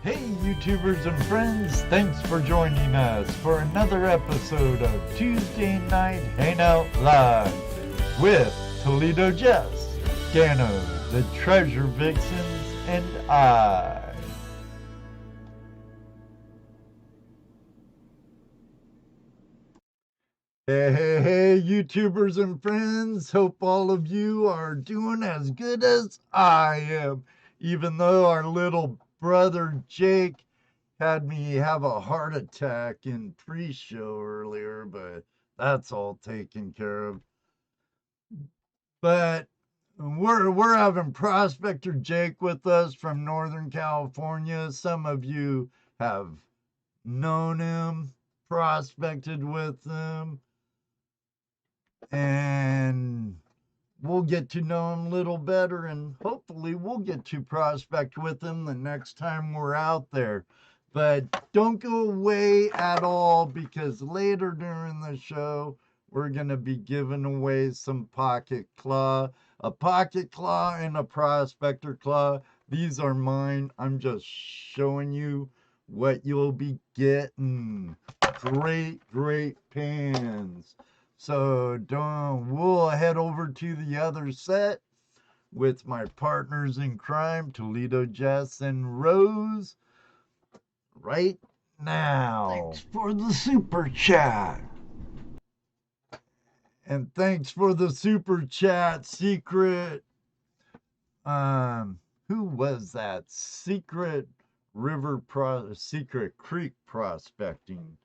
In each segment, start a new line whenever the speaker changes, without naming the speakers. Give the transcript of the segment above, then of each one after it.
Hey YouTubers and friends, thanks for joining us for another episode of Tuesday Night Hangout Live with ToledoJess, Dano, the Treasure Vixens, and I. Hey, YouTubers and friends, hope all of you are doing as good as I am, even though our little brother Jake had me have a heart attack in pre-show earlier, but that's all taken care of. But we're having Prospector Jake with us from Northern California. Some of you have known him, prospected with him, and we'll get to know him a little better, and hopefully we'll get to prospect with him the next time we're out there. But don't go away at all, because later during the show we're going to be giving away some pocket claw, a pocket claw and a prospector claw. These are mine. I'm just showing you what you'll be getting. Great pans. So we'll head over to the other set with my partners in crime, ToledoJess and Rose, right now. Thanks for the super chat. And thanks for the super chat, Secret. Who was that? Secret Creek Prospecting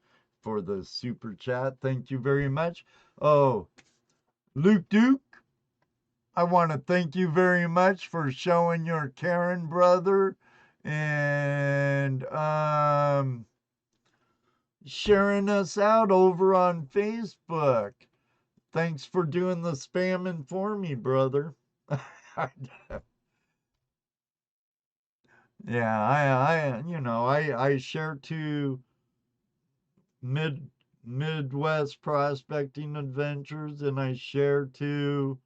for the super chat. Thank you very much. Oh, Luke Duke, I want to thank you very much for showing your Karen brother and sharing us out over on Facebook. Thanks for doing the spamming for me, brother. Yeah, I share to Midwest Prospecting Adventures, and I share to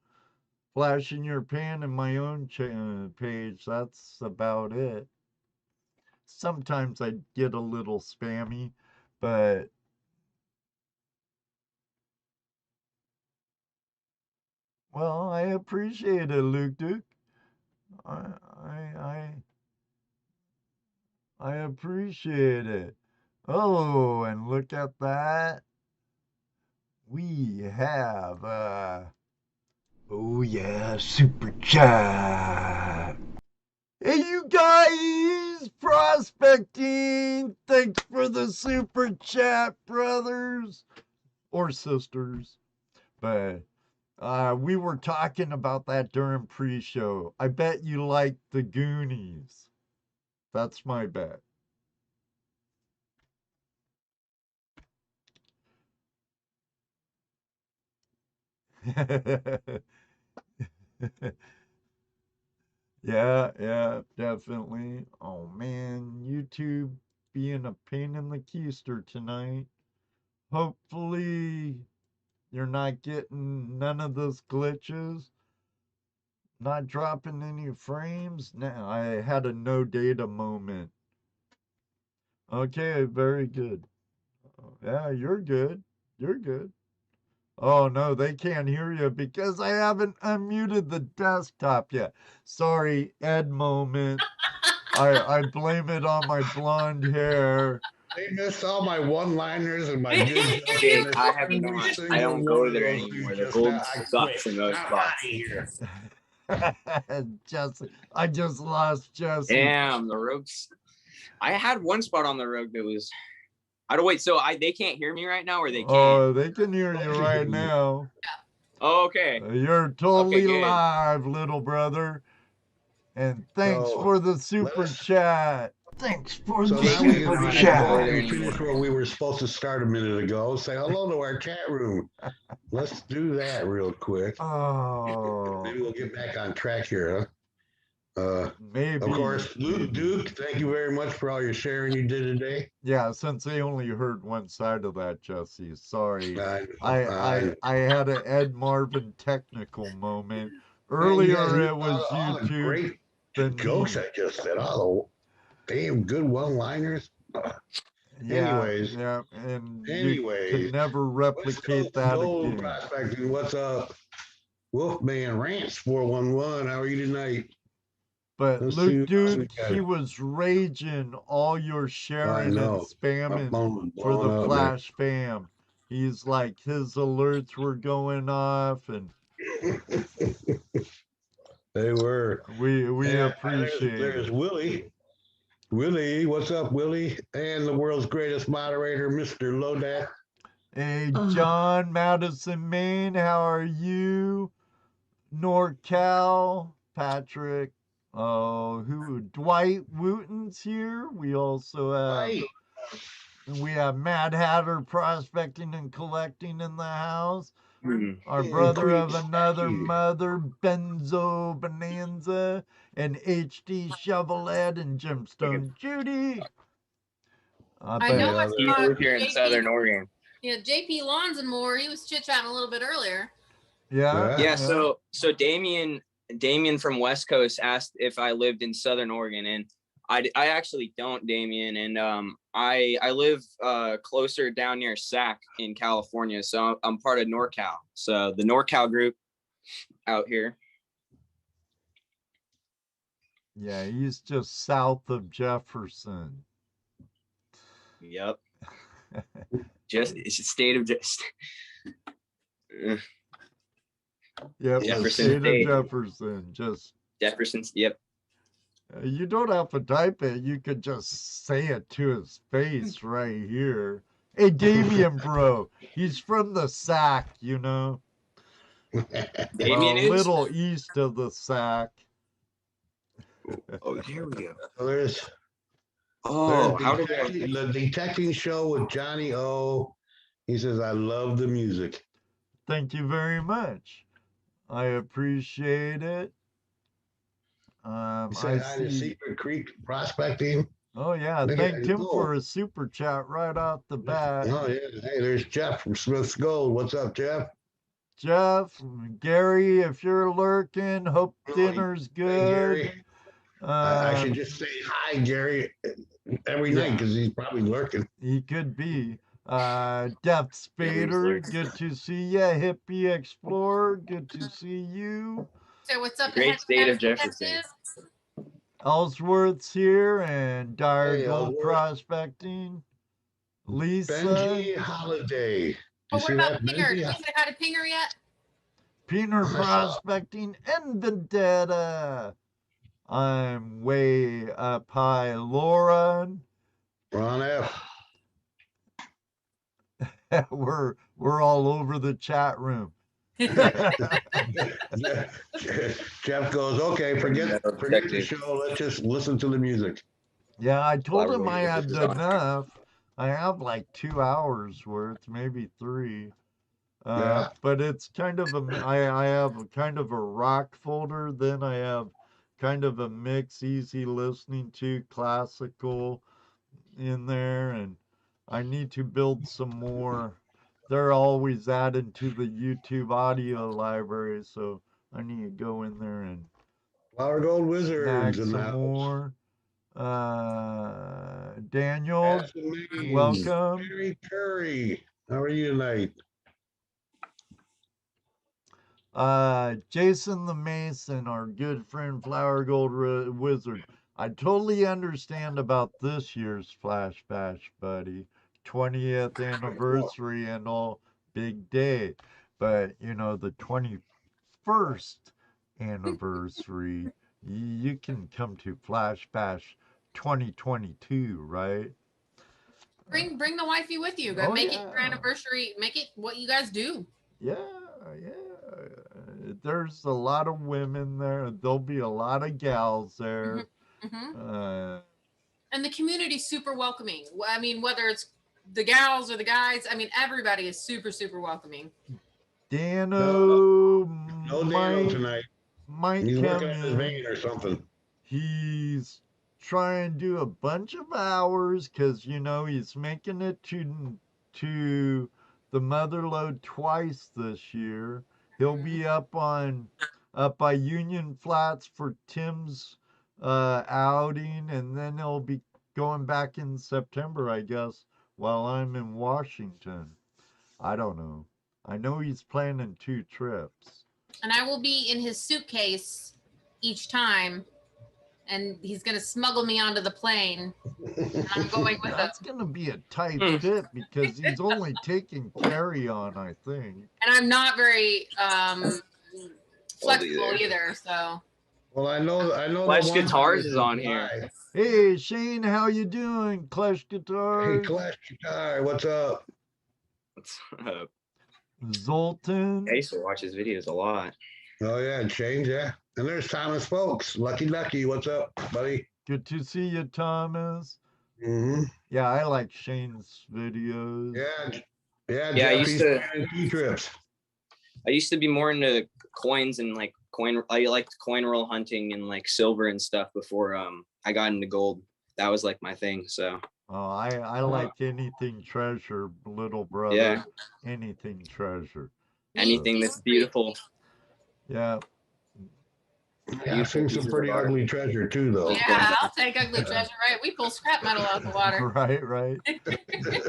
Flashing Your Pan in my own page. That's about it. Sometimes I get a little spammy, but well, I appreciate it, Luke Duke. I appreciate it. Oh, and look at that. We have oh yeah, super chat. Hey, you guys, prospecting. Thanks for the super chat, brothers or sisters. But we were talking about that during pre-show. I bet you like the Goonies. That's my bet. Yeah, definitely. Oh man, YouTube being a pain in the keister tonight. Hopefully you're not getting none of those glitches. Not dropping any frames. Now I had a no data moment. Okay, very good. Yeah, you're good. You're good. Oh no, they can't hear you because I haven't unmuted the desktop yet. Sorry, Ed moment. I blame it on my blonde hair.
They missed all my one-liners and my good.
I don't go there anymore. The gold sucks in those spots.
I just lost Jesse.
Damn, the rogues. I had one spot on the rogue that was. I don't wait. So they can't hear me right now, or they can?
Oh, they can hear you right now.
Oh, okay.
You're totally live, little brother. And thanks for the super chat. Thanks for the super chat.
We finished where we were supposed to start a minute ago. Say hello to our chat room. Let's do that real quick.
Oh.
Maybe we'll get back on track here, huh?
Maybe.
Of course, Luke Duke, thank you very much for all your sharing you did today.
Yeah, since they only heard one side of that, Jesse. Sorry. I had an Ed Marvin technical moment. Earlier it was YouTube.
Great jokes I just said. damn good one-liners.
Yeah,
Anyways,
yeah, and you
anyways,
can never replicate that
Gold
again.
Prospecting. What's up? Wolfman Rants 411. How are you tonight?
But
Let's see
Luke,
what else we
dude, he
got.
was raging all your
I
sharing and
know. My
spamming
phone was
for the
blowing up, man.
Flash fam. He's like, his alerts were going off, and
They were.
we
And
appreciate
there's
it.
Willie. Willie, what's up, Willie? And the world's greatest moderator, Mr. Lodak.
Hey, John, Madison, Maine, how are you? NorCal, Patrick. Oh, Dwight Wooten's here. We also have
Hey,
Mad Hatter prospecting and collecting in the house.
Mhm.
Our
and
brother
Queen
of another
Becky.
mother, Benzo Bonanza, and HD Shovelhead and Gemstone Judy.
I know I
You
saw
live here in
JP
Southern Oregon.
Yeah, JP Lawns and more. He was chit chatting a little bit earlier.
Yeah.
Yeah. So Damien from West Coast asked if I lived in Southern Oregon, and I actually don't, Damien. And I live closer down near Sac in California, so I'm part of NorCal. So the NorCal group out here.
Yeah, he's just south of Jefferson.
Yep. It's a state of just.
Yep,
Jefferson
state
State.
of Jefferson. Just
Jefferson's. Yep.
you don't have to type it. You could just say it to his face right here. Hey, Damien, bro, he's from the Sac, you know.
Damien
A
is.
little east of the Sac.
Oh, here we go.
So there's
Oh, how did
the detecting show with Johnny O. He says, I love the music.
Thank you very much. I appreciate it.
He said hi to Secret Creek Prospecting.
Oh yeah,
Look at
thanked him
Nicole.
for a super chat right off the bat.
Oh yeah. Hey, there's Jeff from Smith's Gold. What's up, Jeff?
Jeff, Gary, if you're lurking, hope
Oh,
dinner's
Hey,
good.
Gary. I should just say hi, Gary, every night because he's probably lurking.
He could be. Depth Spader, good to see ya. Hippie Explorer, good to see you.
So what's up?
Great state of Jefferson.
Ellsworth's here and Dire
Hey,
Gold
Ellsworth.
Prospecting. Lisa.
Benji Holiday. You
Oh, what
see
about
that,
Pinger?
Benji?
Did you say hi to Pinger yet?
Peener Prospecting and Vendetta. I'm way up high, Lauren.
Ron F.
we're all over the chat room.
Jeff goes, okay, forget the show. Let's just listen to the music.
Yeah, I told him I had enough. I have like 2 hours worth, maybe 3.
Yeah.
But it's kind of I have kind of a rock folder. Then I have kind of a mix, easy listening to, classical in there, and I need to build some more. They're always added to the YouTube audio library, so I need to go in there and
Flower Gold
snag
Wizards in the
some
house.
more. Daniel,
Aspen, Maine.
welcome.
Mary Curry. How are you tonight?
Jason the Mason, our good friend Flower Gold Wizard. I totally understand about this year's Flash Bash, buddy. 20th anniversary and all, big day. But, you know, the 21st anniversary, you can come to Flash Bash 2022, right?
Bring the wifey with you. Go make it your anniversary. Make it what you guys do.
Yeah. There's a lot of women there. There'll be a lot of gals there.
And the community's super welcoming. I mean, whether it's the gals or the guys, I mean, everybody is super, super welcoming.
Dano,
no Dano tonight. He's working on his
in.
vein or something.
He's trying to do a bunch of hours because, you know, he's making it to the mother lode twice this year. He'll be up by Union Flats for Tim's outing, and then he'll be going back in September, I guess, while I'm in Washington. I don't know. I know he's planning 2 trips.
And I will be in his suitcase each time, and he's going to smuggle me onto the plane. And I'm going with him.
That's going to be a tight fit because he's only taking carry-on, I think.
And I'm not very flexible either, so.
Well, I know.
Clash Guitars is on here.
Hey, Shane, how you doing? Clash Guitars.
Hey, Clash Guitar, what's up?
What's up?
Zoltan.
I used to watch his videos a lot.
Oh yeah, and Shane, yeah. And there's Thomas Folks. Lucky, what's up, buddy?
Good to see you, Thomas.
Mm-hmm.
Yeah, I like Shane's videos.
Yeah.
I used to
trips.
I used to be more into coins and like I liked coin roll hunting and like silver and stuff before I got into gold. That was like my thing. So
I like anything treasure, little brother.
Yeah.
Anything treasure.
Anything that's beautiful.
Yeah.
Yeah, I've seen some pretty ugly treasure too, though.
Yeah, I'll take ugly treasure, right? We pull scrap metal out the water.
Right.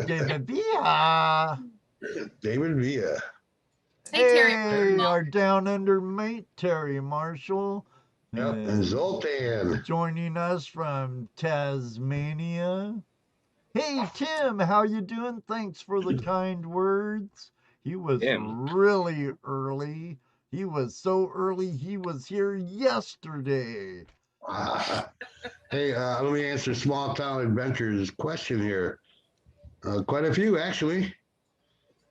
David Villa.
David Villa.
Hey, Terry.
Hey, our down under mate, Terry Marshall.
Yep, and Zoltan.
Joining us from Tasmania. Hey, Tim, how you doing? Thanks for the kind words. He was really early. He was so early, he was here yesterday.
Hey, let me answer Small Town Adventures question here. Quite a few, actually.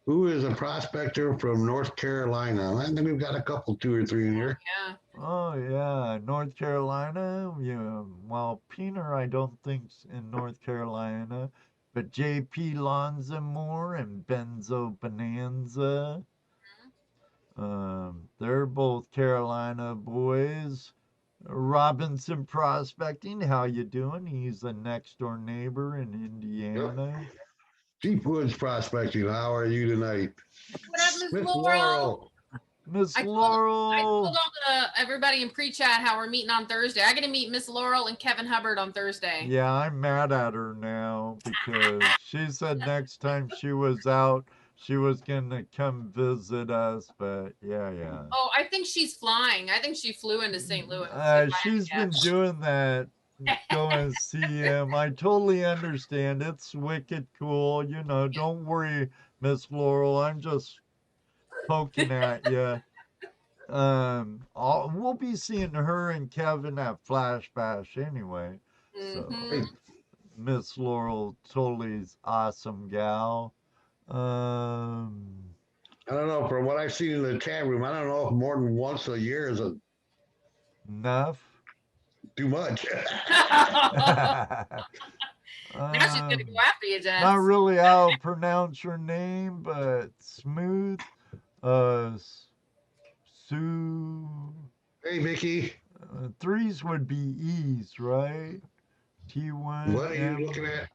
Who is a prospector from North Carolina? I think we've got a couple, 2 or 3 in here.
Yeah.
Oh, yeah, North Carolina. Yeah, well, Peener, I don't think's in North Carolina, but J.P. Lonzamore and Benzo Bonanza. They're both Carolina boys. Robinson Prospecting, how you doing? He's a next door neighbor in Indiana.
Yep. Deep Woods Prospecting, how are you tonight?
What up, Miss Laurel?
Miss Laurel.
I told all everybody in pre-chat how we're meeting on Thursday. I get to meet Miss Laurel and Kevin Hubbard on Thursday.
Yeah, I'm mad at her now because she said next time she was out, she was going to come visit us, but yeah.
Oh, I think she's flying. I think she flew into St. Louis.
She's been doing that. Go and see him. I totally understand. It's wicked cool. You know, don't worry, Miss Laurel. I'm just poking at you. We'll be seeing her and Kevin at Flash Bash anyway. So, Miss Laurel totally awesome gal.
I don't know. From what I've seen in the chat room, I don't know if more than once a year is
enough.
Too much.
Now she's gonna go after you, Jess.
Not really how to pronounce your name, but smooth. Sue.
Hey, Vicky.
3s would be E's, right? T1.
What are you looking at?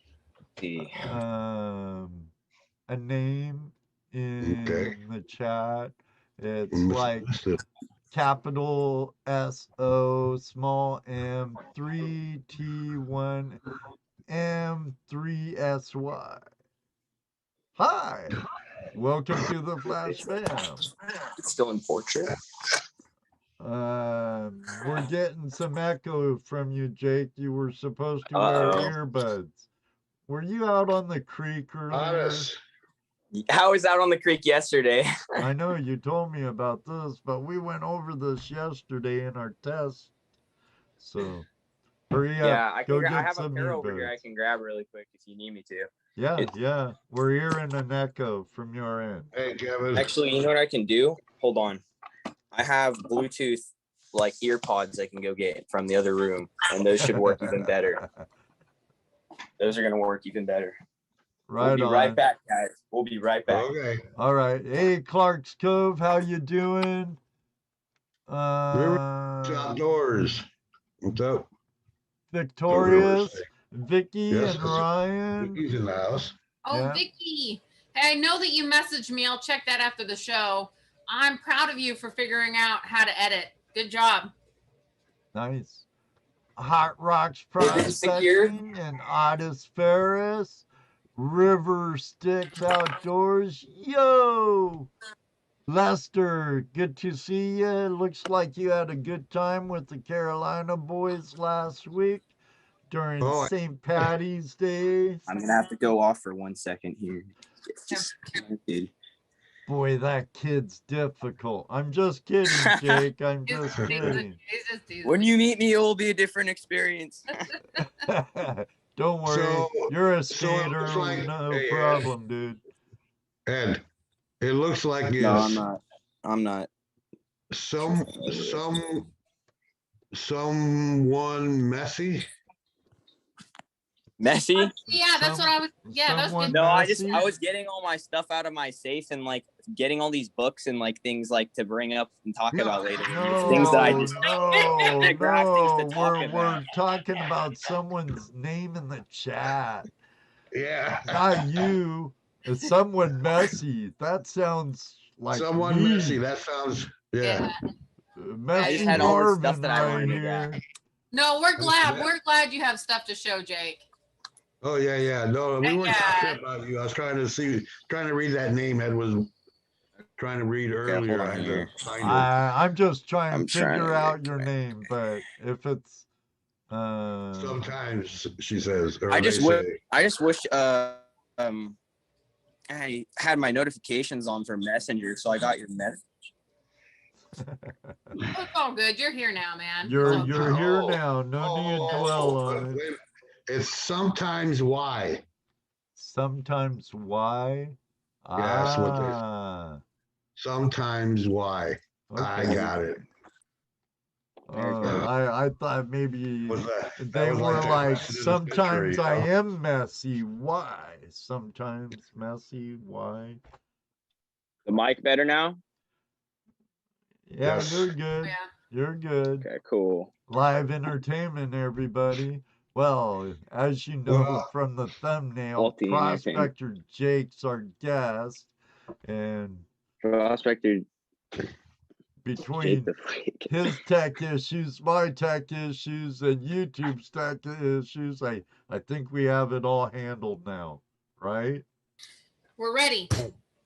A name in the chat. It's like capital S-O, small m, 3T1 M3SY. Hi, welcome to the Flash Fam.
It's still in portrait.
We're getting some echo from you, Jake. You were supposed to wear earbuds. Were you out on the creek earlier?
I was out on the creek yesterday.
I know you told me about this, but we went over this yesterday in our test. So hurry up.
Yeah,
I
have a pair over here I can grab really quick if you need me to.
Yeah. We're hearing an echo from your end.
Hey, Kevin.
Actually, you know what I can do? Hold on. I have Bluetooth like ear pods I can go get from the other room, and those should work even better. Those are gonna work even better. We'll be right back, guys. We'll be right back.
Okay.
All right. Hey, Clark's Cove, how you doing?
Outdoors. What's up?
Victorious, Vicky, and Ryan.
Vicky's in the house.
Oh, yeah. Vicky. Hey, I know that you messaged me. I'll check that after the show. I'm proud of you for figuring out how to edit. Good job.
Nice. Hot Rocks
It's a gear.
Prospecting and Ottis Farris, River Sticks Outdoors. Yo! Lester, good to see you. Looks like you had a good time with the Carolina boys last week during
Oh,
St. Patty's Day.
I'm gonna have to go off for 1 second here.
Boy, that kid's difficult. I'm just kidding, Jake. I'm just kidding.
When you meet me, it will be a different experience.
Don't worry.
So-
You're a
so it
skater.
looks like-
No
hey,
problem, dude.
Ed, it looks like
No,
it's
I'm not. I'm not.
someone messy.
Messy?
Yeah, that's what I was. Yeah, that was
Someone
good.
No, I
messy?
was getting all my stuff out of my safe and like getting all these books and like things like to bring up and talk
No,
about later.
No,
Things that I just
no,
grab things to
no.
talk
We're
about.
talking about someone's name in the chat.
Yeah.
Not you. It's someone messy. That sounds like
Someone
me.
messy. That sounds, yeah.
Messy
just had all this
Marvin
stuff that I
right
wanted to
here.
grab.
No, we're glad.
bad.
We're glad you have stuff to show, Jake.
Oh, yeah, yeah. No, we weren't
Yeah.
talking about you. I was trying to read that name Ed was trying to read
hold
earlier.
on
I had
here.
to find it.
I'm just trying
I'm
to
trying
figure
to
out
get
your
back.
name, but if it's
Sometimes she says, or
I
they
just
say.
I just wish I had my notifications on for Messenger, so I got your message.
Oh, it's all good. You're here now, man.
you're
So-
you're here now. No need to dwell on it.
It's sometimes why.
Sometimes why?
Yeah, that's what they-
Ah,
Sometimes why. I
okay.
got it.
I thought maybe
Was that?
they
was
were
that
like,
question of the
sometimes
century,
I
huh?
am messy. Why? Sometimes messy. Why?
The mic better now?
Yeah,
Yes.
you're good.
Yeah.
You're good.
Okay, cool.
Live entertainment, everybody. Well, as you know
Well,
from the thumbnail,
Multi entertainment.
Prospector Jake's our guest, and
Prospector
between
Jake the Freak.
his tech issues, my tech issues, and YouTube's tech issues, I think we have it all handled now, right?
We're ready.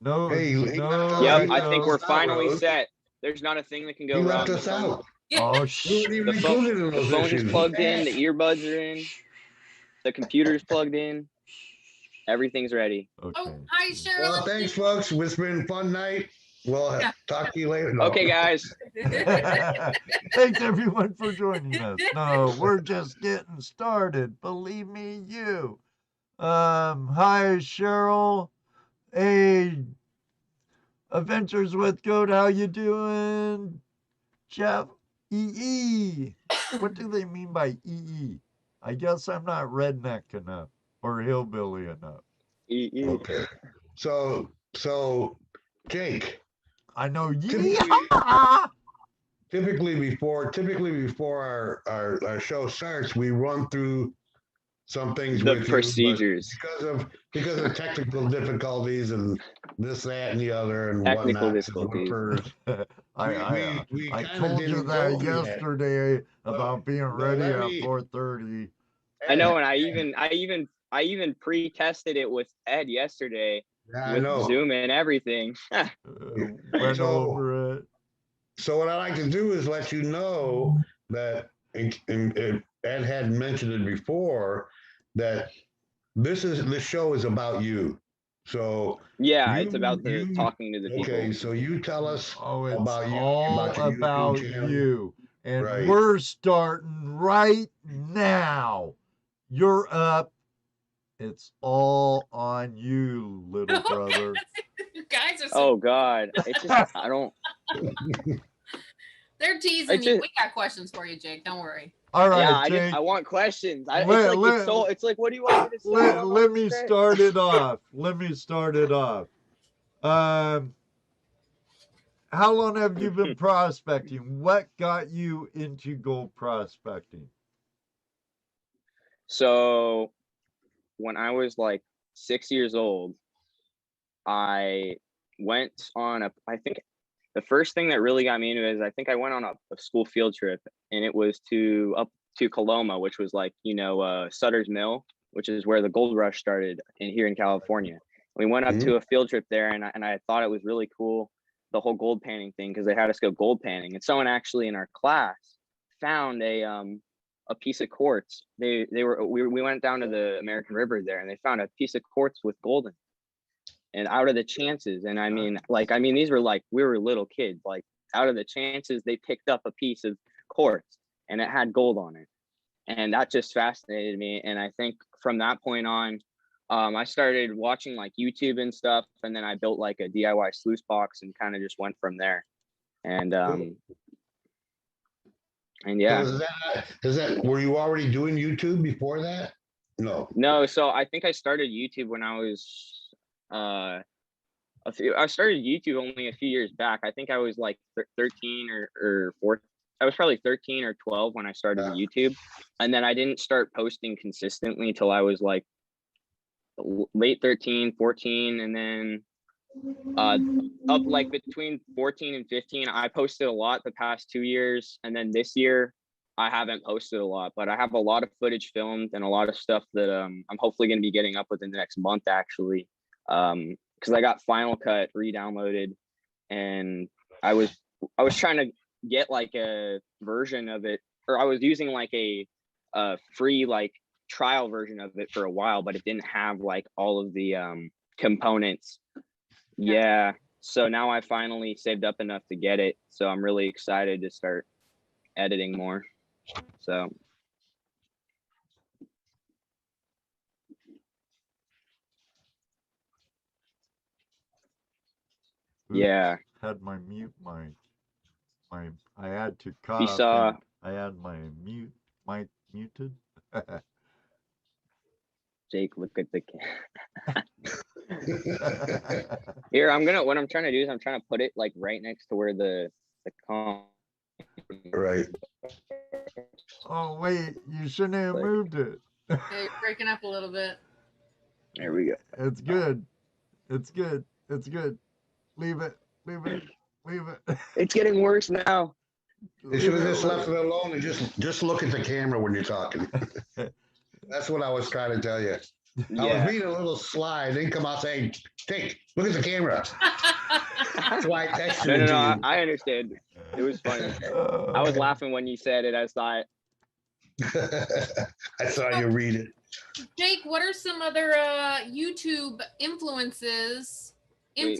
No,
Hey, he
no.
left
Yep,
he
I
left
think
us
we're
out,
finally
Rose.
set. There's not a thing that can go
He
wrong.
left us out.
Oh,
We
shh.
weren't even
The phone,
included in
the
those
phone is
issues.
plugged in, the earbuds are in, the computer's plugged in, everything's ready.
Oh,
Okay.
hi, Cheryl.
Well, thanks, folks. It's been a fun night. We'll
Yeah.
talk to you later. No.
Okay, guys.
Thanks everyone for joining us. No, we're just getting started. Believe me, you. Hi Cheryl. Hey, Adventures with Goat. How you doing? Jeff. EE. What do they mean by EE? I guess I'm not redneck enough or hillbilly enough.
Okay. So Jake,
I know
Typically-
yeehaw.
typically before our show starts, we run through some things
The
with you, but
procedures.
because of technical difficulties and this, that, and the other, and
Technical
whatnot.
difficulties.
We
I
kinda
told you
didn't
that
go through that.
yesterday about being ready
let
at
me-
4:30.
I know, and I even pre-tested it with Ed yesterday
Yeah, I
with
know.
Zoom and everything.
Went
So-
over it.
So what I like to do is let you know that, and Ed had mentioned it before, that this show is about you. So
Yeah,
You-
it's about
you-
talking to the
okay,
people.
so you tell us
Oh, it's
about you,
all
about your YouTube
about
channel.
you. And
Right.
we're starting right now. You're up. It's all on you, little brother.
You guys are so.
Oh God, it's just I don't.
They're teasing
It's
you.
just-
We got questions for you, Jake. Don't worry.
All right,
Yeah,
Jake.
I want questions.
Let-
It's like, what do you want me to say?
Let me start it off. Let me start it off. How long have you been prospecting? What got you into gold prospecting?
So, when I was like 6 years old, I went on I think the first thing that really got me into it is I think I went on a school field trip, and it was to Coloma, which was like, Sutter's Mill, which is where the gold rush started here in California. We went up to a field trip there, and I thought it was really cool, the whole gold panning thing, because they had us go gold panning. And someone actually in our class found a piece of quartz. We went down to the American River there, and they found a piece of quartz with gold in it. And out of the chances, and I mean, these were like, we were little kids, like out of the chances, they picked up a piece of quartz and it had gold on it. And that just fascinated me. And I think from that point on, I started watching like YouTube and stuff. And then I built like a DIY sluice box and kind of just went from there. And yeah.
So were you already doing YouTube before that?
No. So I think I started YouTube when I was, I started YouTube only a few years back. I think I was like 13 or 14. I was probably 13 or 12 when I started YouTube. And then I didn't start posting consistently until I was like late 13, 14. And then up like between 14 and 15, I posted a lot the past 2 years. And then this year, I haven't posted a lot, but I have a lot of footage filmed and a lot of stuff that I'm hopefully going to be getting up within the next month, actually. Because I got Final Cut re-downloaded, and I was trying to get like a version of it, or I was using like a free like trial version of it for a while, but it didn't have like all of the components. Yeah, so now I finally saved up enough to get it, so I'm really excited to start editing more. So yeah,
Had my mute I had to cough.
you saw.
I had my mic muted.
Jake, look at the here. What I'm trying to do is I'm trying to put it like right next to where the Combe.
Right.
Oh wait, you shouldn't have moved it.
Yeah, you're breaking up a little bit.
There we go.
It's good. It's good. It's good. Leave it. Leave it. Leave it.
It's getting worse now.
You should have just left it alone and just look at the camera when you're talking. That's what I was trying to tell you. I was being a little sly. Then come out saying, "Take, look at the camera." That's why I texted
No.
you.
I understand. It was funny. I was laughing when you said it. I thought.
I saw you read it.
Jake, what are some other YouTube influencers?
Wait,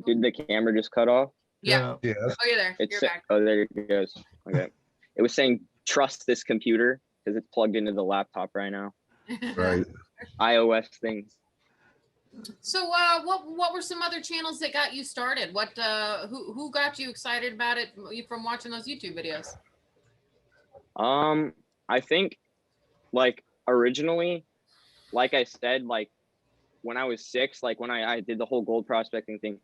did the camera just cut off?
Yeah.
Yeah.
Oh, you're there. You're back.
Oh, there it goes. Okay. It was saying trust this computer because it's plugged into the laptop right now.
Right.
iOS things.
So, what were some other channels that got you started? What who got you excited about it from watching those YouTube videos?
I think like originally, like I said, like when I was 6, like when I did the whole gold prospecting thing,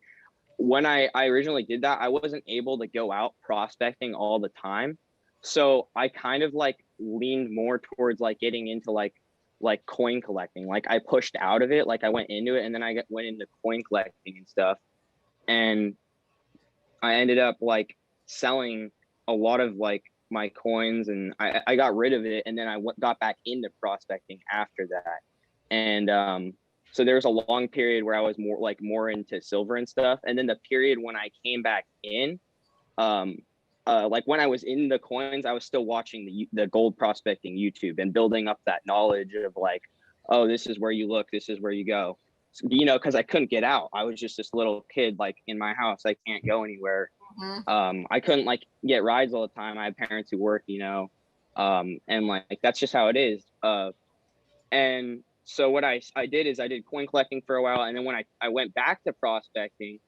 when I originally did that, I wasn't able to go out prospecting all the time. So I kind of like leaned more towards like getting into like coin collecting. Like I pushed out of it, like I went into it, and then I went into coin collecting and stuff. And I ended up like selling a lot of like my coins, and I got rid of it, and then I got back into prospecting after that. And so there was a long period where I was more into silver and stuff. And then the period when I came back in, like when I was in the coins, I was still watching the gold prospecting YouTube and building up that knowledge of like, oh, this is where you look, this is where you go. So, because I couldn't get out. I was just this little kid, like in my house. I can't go anywhere. Mm-hmm. I couldn't like get rides all the time. I had parents who work, and like that's just how it is. And so what I did is I did coin collecting for a while, and then when I went back to prospecting,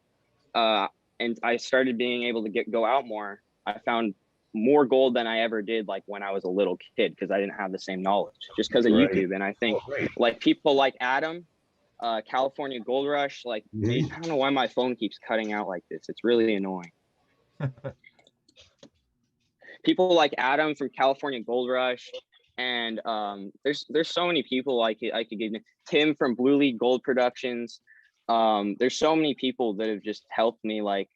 and I started being able to go out more, I found more gold than I ever did like when I was a little kid, because I didn't have the same knowledge just because of YouTube. And I think like people like Adam, California Gold Rush, like I don't know why my phone keeps cutting out like this. It's really annoying. People like Adam from California Gold Rush, and there's so many people I could give. Tim from Blue League Gold Productions. There's so many people that have just helped me like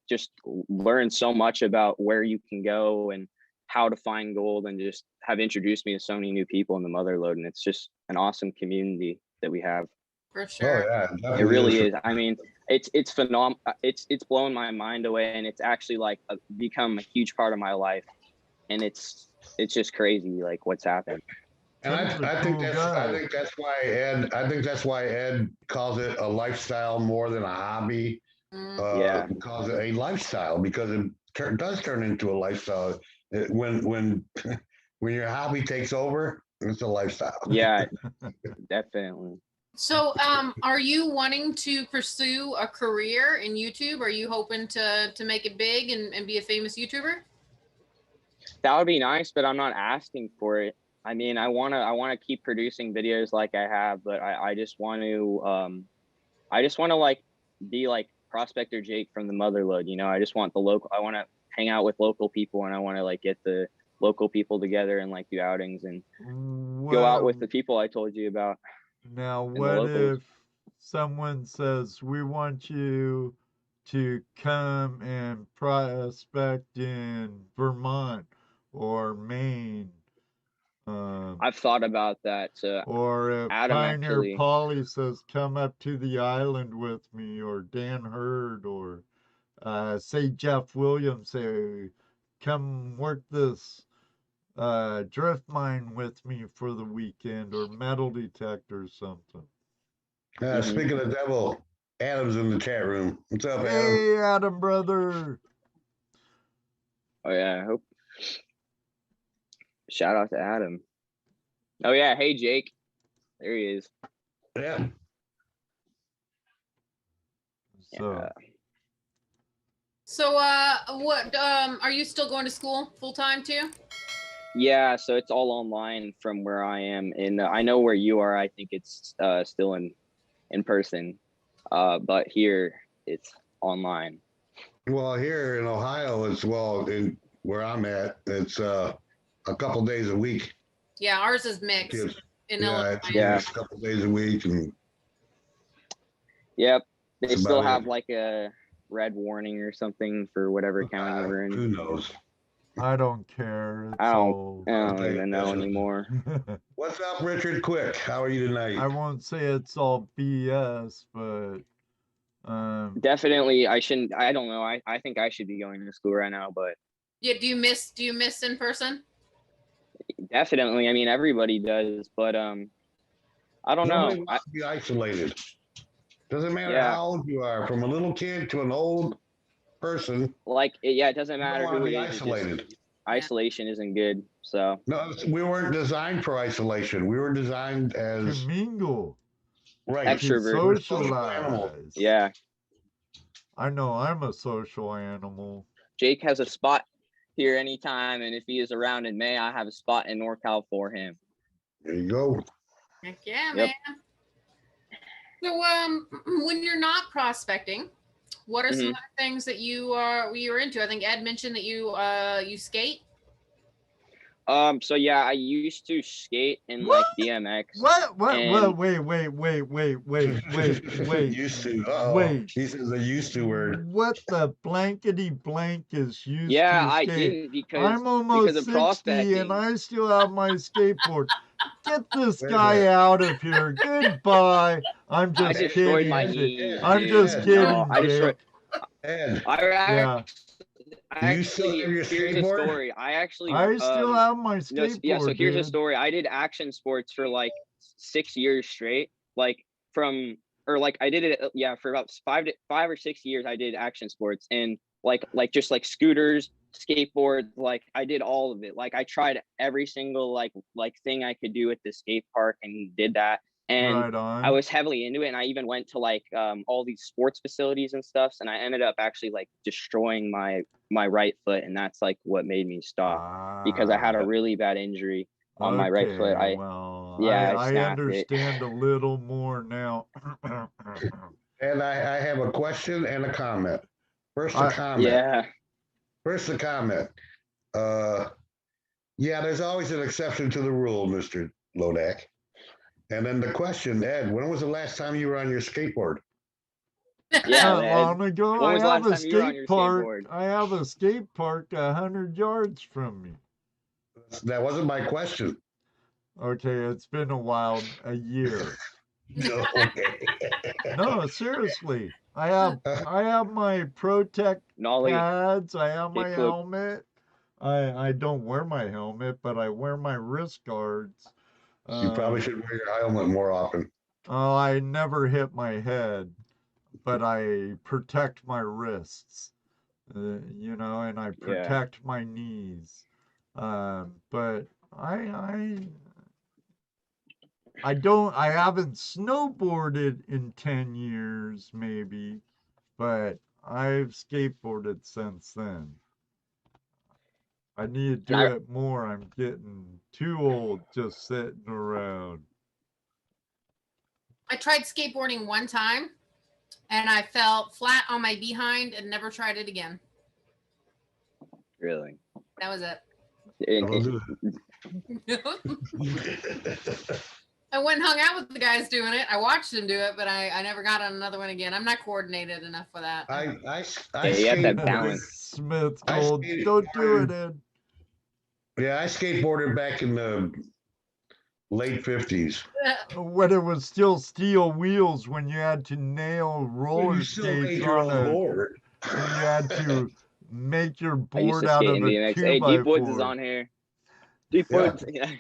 just learned so much about where you can go and how to find gold, and just have introduced me to so many new people in the Motherlode. And it's just an awesome community that we have.
For
Oh
sure.
yeah,
It really is. I mean, it's phenomenal. It's blown my mind away, and it's actually like become a huge part of my life. And it's just crazy, like what's happened.
And I think that's why Ed calls it a lifestyle more than a hobby.
Yeah.
Calls it a lifestyle because it does turn into a lifestyle. When your hobby takes over, it's a lifestyle.
Yeah, definitely.
So, are you wanting to pursue a career in YouTube? Are you hoping to make it big and be a famous YouTuber?
That would be nice, but I'm not asking for it. I mean, I wanna keep producing videos like I have, but I just want to like be like Prospector Jake from the Motherlode. You know, I just want I want to hang out with local people, and I want to like get the local people together and like do outings and go out with the people I told you about.
Now, what if someone says, we want you to come and prospect in Vermont or Maine?
I've thought about that.
Or if
Adam
Pioneer
actually,
Polly says, come up to the island with me, or Dan Hurd, or say Jeff Williams, say, come work this drift mine with me for the weekend, or metal detector or something.
Speaking of devil, Adam's in the chat room. What's up, Adam?
Hey, Adam, brother.
Oh yeah, I hope. Shout out to Adam. Oh yeah, hey Jake. There he is.
Yeah.
So,
what are you still going to school full time too?
Yeah, so it's all online from where I am, and I know where you are. I think it's still in person, but here it's online.
Well, here in Ohio, it's in where I'm at, it's a couple days a week.
Yeah, ours is mixed. In Illinois.
Yeah, a couple days a week, and
yep, they still have like a red warning or something for whatever county we're in.
Who knows?
I don't care.
I don't even know anymore.
What's up, Richard? Quick, how are you tonight?
I won't say it's all BS, but
definitely I shouldn't. I don't know. I think I should be going to school right now, but
yeah. Do you miss in person?
Definitely. I mean, everybody does, but I don't know.
Nobody wants to be isolated. Doesn't matter how old you are, from a little kid to an old person.
Like, it doesn't matter who it is.
Isolated.
Isolation isn't good. So
no, we weren't designed for isolation. We were designed as
to mingle,
right?
Extrovert,
socialize.
Yeah.
I know I'm a social animal.
Jake has a spot here anytime, and if he is around in May, I have a spot in NorCal for him.
There you go.
Heck yeah, man. So when you're not prospecting, what are some other things that you're into? I think Ed mentioned that you skate.
So yeah, I used to skate in like BMX.
What? Wait.
Used to.
Wait.
He says a used to word.
What the blankety blank is used to
Yeah, I
skate?
didn't because
I'm almost 60
prospecting.
and I still have my skateboard. Get this guy out of here. Goodbye. I'm just kidding. I'm just kidding.
No,
Ed.
Here's a story. I
still have my skateboard.
So here's a story. I did action sports for like 6 years straight. I did it for about 5 or 6 years. I did action sports and like just like scooters, skateboards. Like I did all of it. Like I tried every single like thing I could do at the skate park and did that. And I was heavily into it, and I even went to like all these sports facilities and stuff, and I ended up actually like destroying my right foot, and that's like what made me stop because I had a really bad injury on my right foot. I
understand a little more now.
And I have a question and a comment. First a comment. There's always an exception to the rule, Mr. Lodak. And then the question, Ed, when was the last time you were on your skateboard?
Yeah,
Not
man.
long ago,
When was the
I have
last
a
time you were on
skate
your
park.
skateboard?
I have a skate park 100 yards from me.
That wasn't my question.
Okay, it's been a while, a year.
No.
No, seriously. I have my Protect
Nolly,
pads. I have my
kickflip.
helmet. I don't wear my helmet, but I wear my wrist guards.
You probably should wear your helmet more often.
Oh, I never hit my head, but I protect my wrists. You know, and I
Yeah.
protect my knees. But I haven't snowboarded in 10 years maybe, but I've skateboarded since then. I need to
And
do it more. I'm getting too old just sitting around.
I tried skateboarding one time and I fell flat on my behind and never tried it again.
Really?
That was it. I went and hung out with the guys doing it. I watched them do it, but I never got on another one again. I'm not coordinated enough for that.
I
Yeah, you have that
skateboarded.
balance.
Smith
I
told,
skated-
don't do it, Ed.
Yeah, I skateboarded back in the late 50s.
When it was still steel wheels, when you had to nail roller
You still
skates
made your
on
own
a,
board.
and you had to make your
I used
board
to
out
skate
of
in
a
DMX. Hey,
2x4.
Deep Woods is on here. Deep
Yeah.
Woods. Yeah.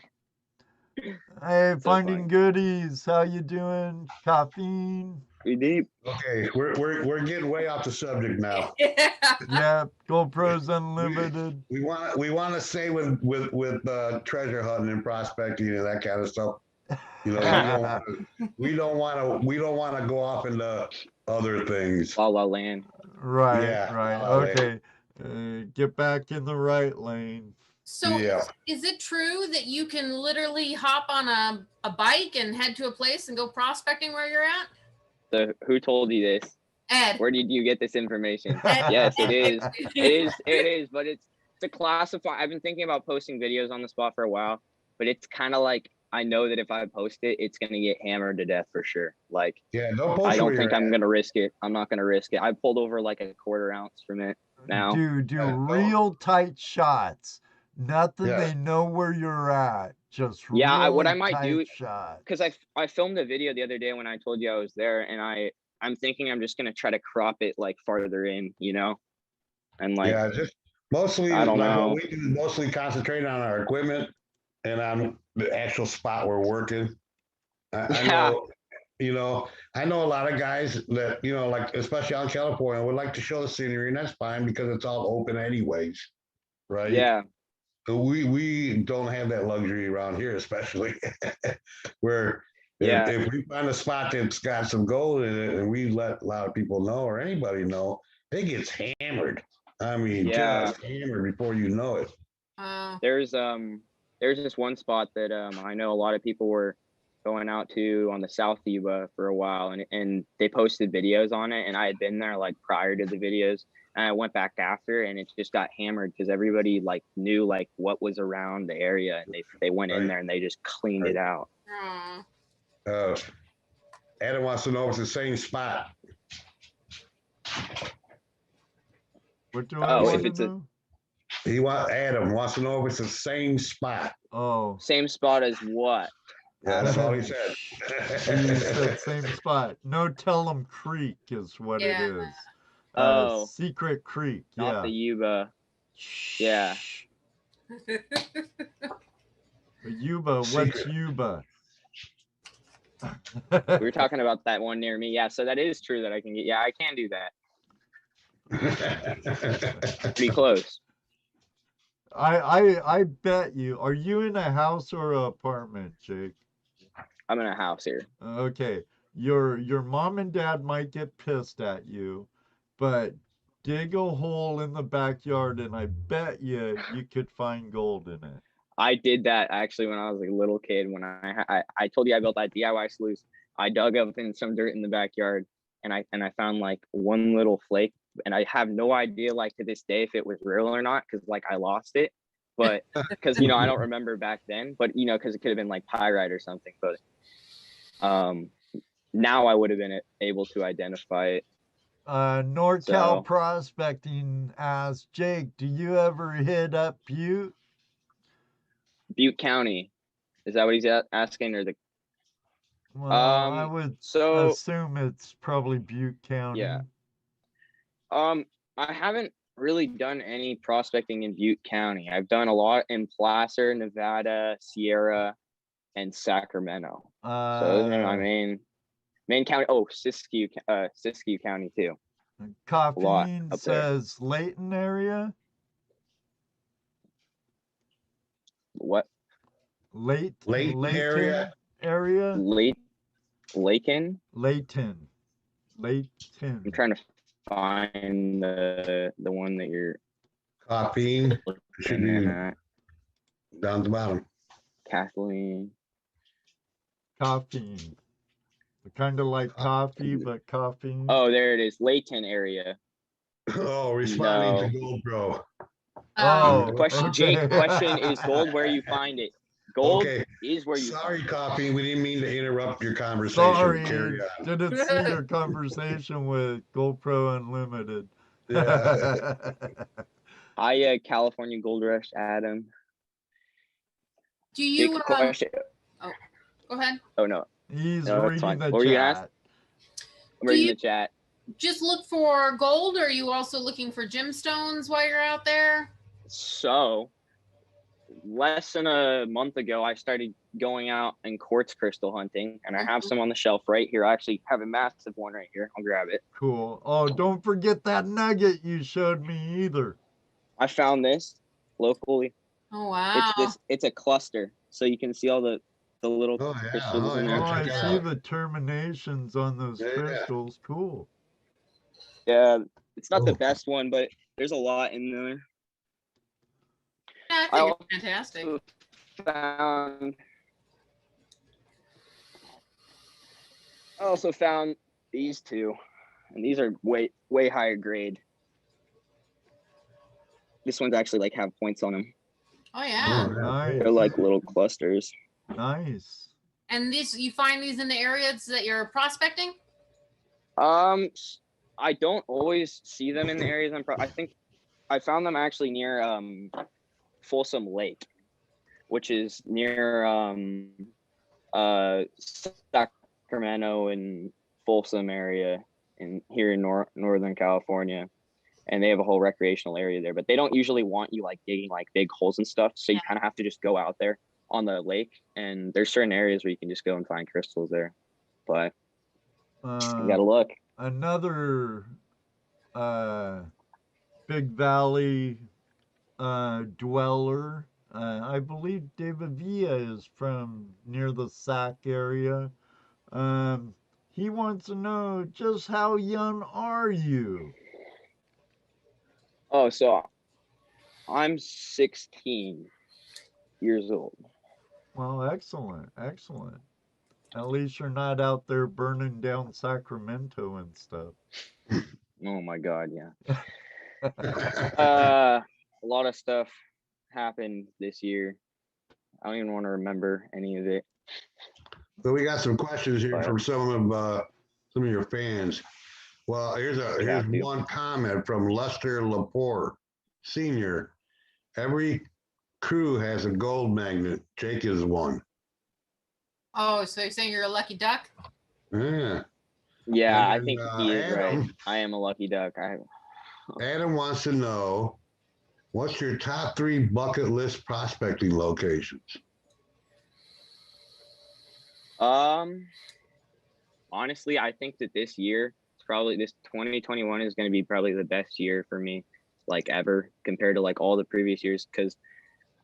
Hey,
So
finding
funny.
goodies. How you doing? Caffeine.
We deep.
Okay, we're getting way off the subject now.
Yeah.
Yeah, GoPros Unlimited.
We want to stay with treasure hunting and prospecting and that kind of stuff. You know, we don't want to go off into other things.
La La Land.
Right,
Yeah,
right.
La La Land.
Okay. Get back in the right lane.
So
Yeah.
is it true that you can literally hop on a bike and head to a place and go prospecting where you're at?
So who told you this?
Ed.
Where did you get this information?
Ed.
Yes, it is. It is, but it's to classify. I've been thinking about posting videos on the spot for a while, but it's kind of like I know that if I post it, it's gonna get hammered to death for sure. Like
Yeah, don't post
I don't
where
think
you're
I'm
at.
gonna risk it. I'm not gonna risk it. I pulled over like a quarter ounce from it now.
Do
Yeah, don't.
real tight shots. Nothing
Yeah.
they know where you're at. Just
Yeah,
really
what I might
tight
do-
shots.
Because I filmed a video the other day when I told you I was there, and I'm thinking I'm just gonna try to crop it like farther in, you know, and like
Yeah, just mostly
I don't
like
know.
what we do is mostly concentrate on our equipment and on the actual spot we're working. I
Yeah.
know, you know, I know a lot of guys that, you know, like especially out in California, would like to show the scenery, and that's fine because it's all open anyways, right?
yeah,
So we don't have that luxury around here, especially where
Yeah.
if we find a spot that's got some gold in it and we let a lot of people know or anybody know, it gets hammered. I mean,
Yeah.
just hammered before you know it.
there's this one spot that I know a lot of people were going out to on the South Yuba for a while, and they posted videos on it, and I had been there like prior to the videos, and I went back after, and it just got hammered because everybody like knew like what was around the area, and they went in
Right.
there and they just cleaned it out.
Adam wants to know if it's the same spot.
What do
Oh,
I
if
want to
it's a-
know?
Adam wants to know if it's the same spot.
Oh,
Same spot as what?
Yeah, that's all he said.
he said same spot. No Tellum Creek is what
Yeah.
it is.
Oh.
Secret Creek.
Not
Yeah.
the Yuba. Yeah.
Yuba, what's
Secret.
Yuba?
We were talking about that one near me. Yeah, so that is true that I can get. Yeah, I can do that. Pretty close.
I bet you. Are you in a house or an apartment, Jake?
I'm in a house here.
Okay. Your mom and dad might get pissed at you, but dig a hole in the backyard and I bet you could find gold in it.
I did that actually when I was a little kid. When I told you I built that DIY sluice, I dug up in some dirt in the backyard, and I found like one little flake, and I have no idea like to this day if it was real or not because like I lost it, but because I don't remember back then, but because it could have been like pyrite or something, but now I would have been able to identify it.
NorCal
So-
Prospecting asked Jake, do you ever hit up Butte?
Butte County, is that what he's asking, or the?
Well, I
Um,
would
So
assume it's probably Butte County.
yeah. I haven't really done any prospecting in Butte County. I've done a lot in Placer, Nevada, Sierra, and Sacramento. So those are my main county. Oh, Siskiyou County too.
Coffeen
up there.
says Layton area.
What?
Layton area?
Area?
Layton.
Layton.
I'm trying to find the one that you're
Caffeine. Should be
looking at.
down the bottom.
Kathleen.
Caffeine. Kind of like coffee, but caffeine.
Oh, there it is. Layton area.
Oh, responding to
No.
GoPro.
Oh,
The question,
okay.
Jake, question is gold where you find it. Gold
Okay.
is where you
Sorry,
find it.
Coffee. We didn't mean to interrupt your conversation.
Sorry,
Carry on.
didn't see your conversation with GoPro Unlimited.
Yeah.
Hi, California Gold Rush, Adam.
Do you
Jake, question.
go ahead?
Oh no,
He's
No, that's
reading
fine.
the
What were you gonna ask?
chat.
I'm reading
you-
the chat.
Just look for gold, or are you also looking for gemstones while you're out there?
So, less than a month ago, I started going out and quartz crystal hunting, and I have some on the shelf right here. I actually have a massive one right here. I'll grab it.
Cool. Oh, don't forget that nugget you showed me either.
I found this locally.
Oh wow!
It's a cluster, so you can see all the little
Oh, yeah.
crystals
Oh,
in
yeah.
Oh,
there.
I
check it
see
out.
the terminations on those
Yeah.
crystals. Cool.
Yeah, it's not the
Oh.
best one, but there's a lot in there.
Yeah, I
I
think it's fantastic.
also found I also found these two, and these are way higher grade. This one's actually like have points on them.
Oh yeah.
Oh, yeah.
Nice.
They're like little clusters.
Nice.
And you find these in the areas that you're prospecting?
I don't always see them in the areas I think I found them actually near Folsom Lake, which is near Sacramento and Folsom area here in Northern California. And they have a whole recreational area there, but they don't usually want you like digging like big holes and stuff. So you kind of have to just go out there on the lake, and there's certain areas where you can just go and find crystals there. But you gotta look.
Another Big Valley dweller. I believe David Villa is from near the Sac area. He wants to know, just how young are you?
Oh, so I'm 16 years old.
Well, excellent, excellent. At least you're not out there burning down Sacramento and stuff.
Oh my God, yeah. A lot of stuff happened this year. I don't even want to remember any of it.
So we got some questions here from some of your fans. Well, here's one comment from Lester Laporte, Senior. Every crew has a gold magnet. Jake is one.
Oh, so you're saying you're a lucky duck?
Yeah.
Yeah, I
And,
think he is right.
Adam-
I am a lucky duck.
Adam wants to know, what's your top 3 bucket list prospecting locations?
Honestly, I think that this 2021 is going to be probably the best year for me, like ever, compared to like all the previous years. Because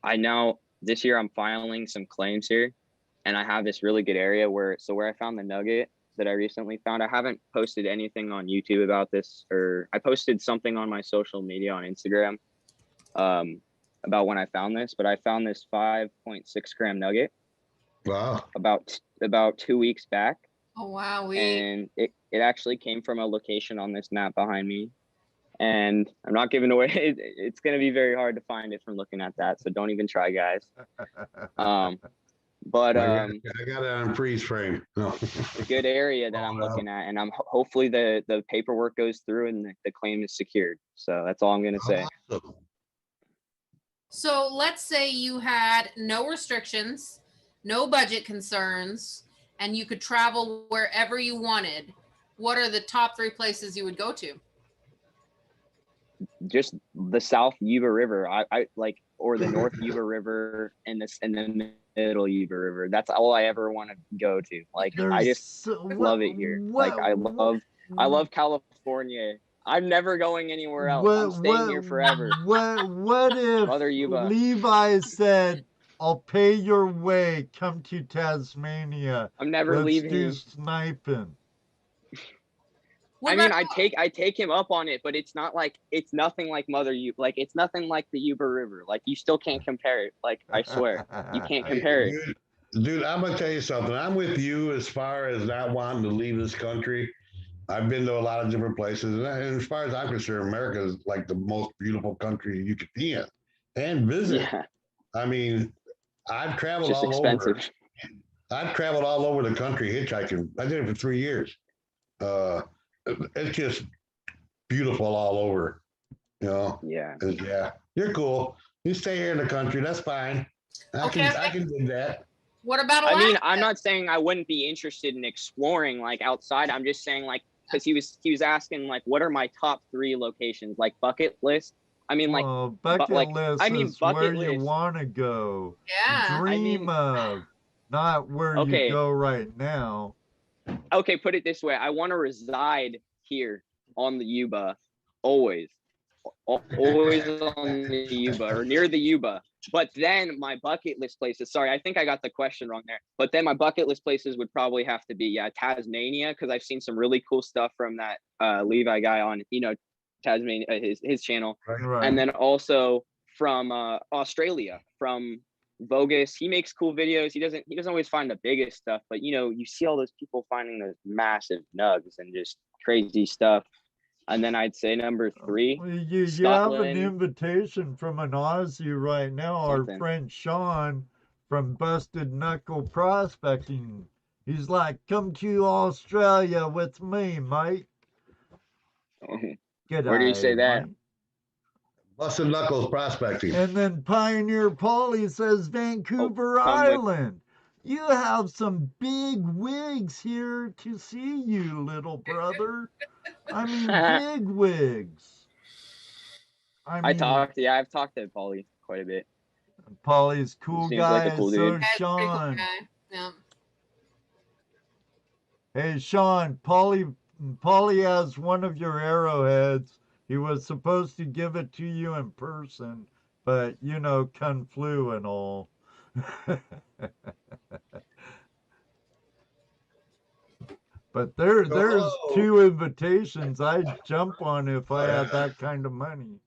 I know this year I'm filing some claims here, and I have this really good area where I found the nugget that I recently found. I haven't posted anything on YouTube about this, or I posted something on my social media on Instagram about when I found this, but I found this 5.6 gram nugget.
Wow.
About 2 weeks back.
Oh wow,
And it actually came from a location on this map behind me, and I'm not giving away it's going to be very hard to find it from looking at that, so don't even try, guys. But
I got it on freeze frame. No.
a good area that I'm looking at, and I'm hopefully the paperwork goes through and the claim is secured. So that's all I'm gonna say.
Awesome.
So let's say you had no restrictions, no budget concerns, and you could travel wherever you wanted. What are the top 3 places you would go to?
Just the South Yuba River, I like, or the North Yuba River and the Middle Yuba River. That's all I ever want to go to. Like, I just love it here. Like, I love California. I'm never going anywhere else. I'm staying here forever.
What if
Mother Yuba.
Levi said, "I'll pay your way. Come to Tasmania.
I'm never
Let's
leaving.
do sniping."
I mean, I take him up on it, but it's nothing like Mother Yuba. Like, it's nothing like the Yuba River. Like, you still can't compare it. Like, I swear, you can't compare it.
Dude, I'm gonna tell you something. I'm with you as far as not wanting to leave this country. I've been to a lot of different places, and as far as I'm concerned, America is like the most beautiful country you could be in and visit.
Yeah,
I mean, I've traveled
it's just
all
expensive.
over. I've traveled all over the country hitchhiking. I did it for 3 years. It's just beautiful all over, you know.
Yeah.
Yeah, you're cool. You stay here in the country. That's fine. I can do that.
What about Alaska?
I mean, I'm not saying I wouldn't be interested in exploring like outside. I'm just saying, like, because he was asking, like, what are my top 3 locations, like bucket list. I mean, like,
bucket list is where
list.
you want to go.
Yeah.
Dream of, not where you go right now.
Okay, put it this way. I want to reside here on the Yuba, always on the Yuba or near the Yuba. But then my bucket list places, sorry, I think I got the question wrong there. But then my bucket list places would probably have to be, Tasmania, because I've seen some really cool stuff from that Levi guy on, Tasmania, his channel.
Right.
And then also from Australia, from Bogus. He makes cool videos. He doesn't always find the biggest stuff, but you see all those people finding those massive nugs and just crazy stuff. And then I'd say number 3,
you have an invitation from an Aussie right now, our friend Sean from Busted Knuckle Prospecting. He's like, "Come to Australia with me, mate."
Where do you say that?
Mate.
Busted Knuckles Prospecting.
And then Pioneer Polly says Vancouver Island. You have some big wigs here to see you, little brother. I mean, big wigs.
I've talked to Polly quite a bit.
Polly's cool guy,
like a cool
so
dude.
Sean.
Cool guy. Yeah.
Hey, Sean, Polly has one of your arrowheads. He was supposed to give it to you in person, but Kung Flu and all. But there's 2 invitations I'd jump on if I had that kind of money.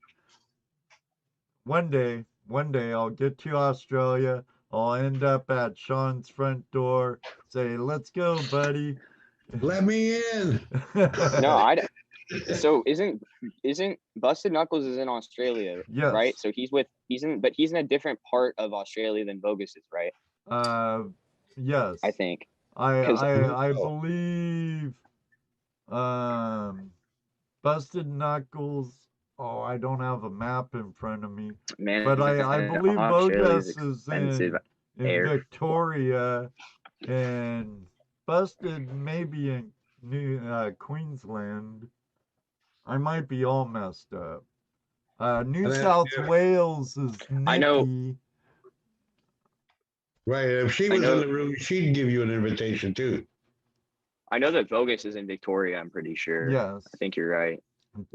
One day I'll get to Australia. I'll end up at Sean's front door. Say, "Let's go, buddy.
Let me in."
No, so isn't Busted Knuckles is in Australia,
yes.
Right? So he's in a different part of Australia than Bogus is, right?
Yes.
I think.
I believe Busted Knuckles. Oh, I don't have a map in front of me.
Man,
but I believe Bogus is in Victoria, and Busted maybe in Queensland. I might be all messed up. New South Wales is Nikki.
I know.
Right. If she was in the room, she'd give you an invitation too.
I know that Bogus is in Victoria, I'm pretty sure.
Yes.
I think you're right.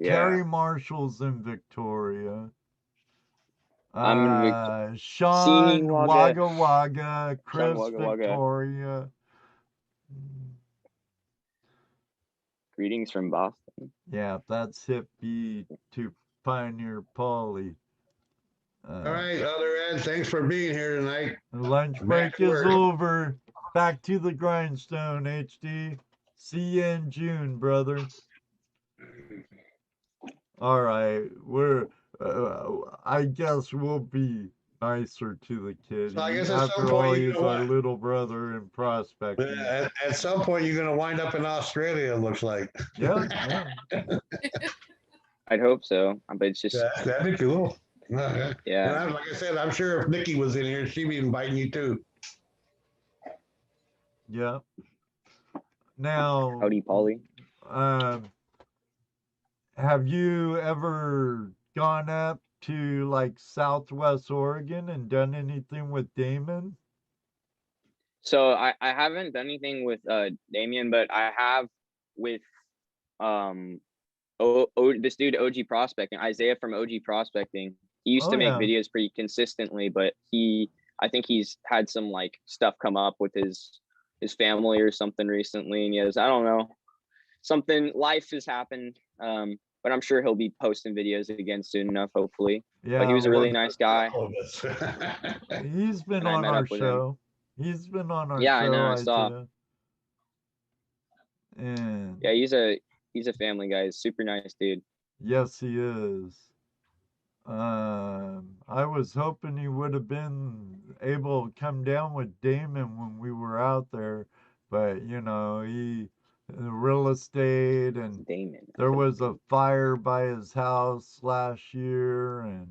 Terry Marshall's in Victoria. Sean Wagga Wagga, Chris Victoria.
Greetings from Boston.
Yeah, that's hippie to Pioneer Polly.
All right, Other Ed, thanks for being here tonight.
Lunch break is over. Back to the grindstone, HD. See you in June, brother. All right, I guess we'll be nicer to the kid.
So I guess at
After
some point
all,
you
he's
know
our
what?
little brother in prospecting.
At some point, you're going to wind up in Australia, it looks like.
Yeah, yeah.
I'd hope so, but it's just
Yeah, that'd be cool. Yeah.
yeah.
And like I said, I'm sure if Nikki was in here, she'd be inviting you too.
Yeah. Now,
Howdy, Polly.
have you ever gone up to like Southwest Oregon and done anything with Damon?
So I haven't done anything with Damien, but I have with this dude OG Prospecting, Isaiah from OG Prospecting. He used
Oh,
to make
yeah.
videos pretty consistently, but I think he's had some like stuff come up with his family or something recently, and I don't know, something, life has happened. But I'm sure he'll be posting videos again soon enough, hopefully.
Yeah.
But he was a really nice guy.
He's been
And I
on
met
our
up with him.
show. He's been on our
Yeah, I
show,
know, I saw.
Isaiah. And
Yeah, he's a family guy. He's a super nice dude.
yes, he is. I was hoping he would have been able to come down with Damon when we were out there, but you know, the real estate, and
Damon.
there was a fire by his house last year, and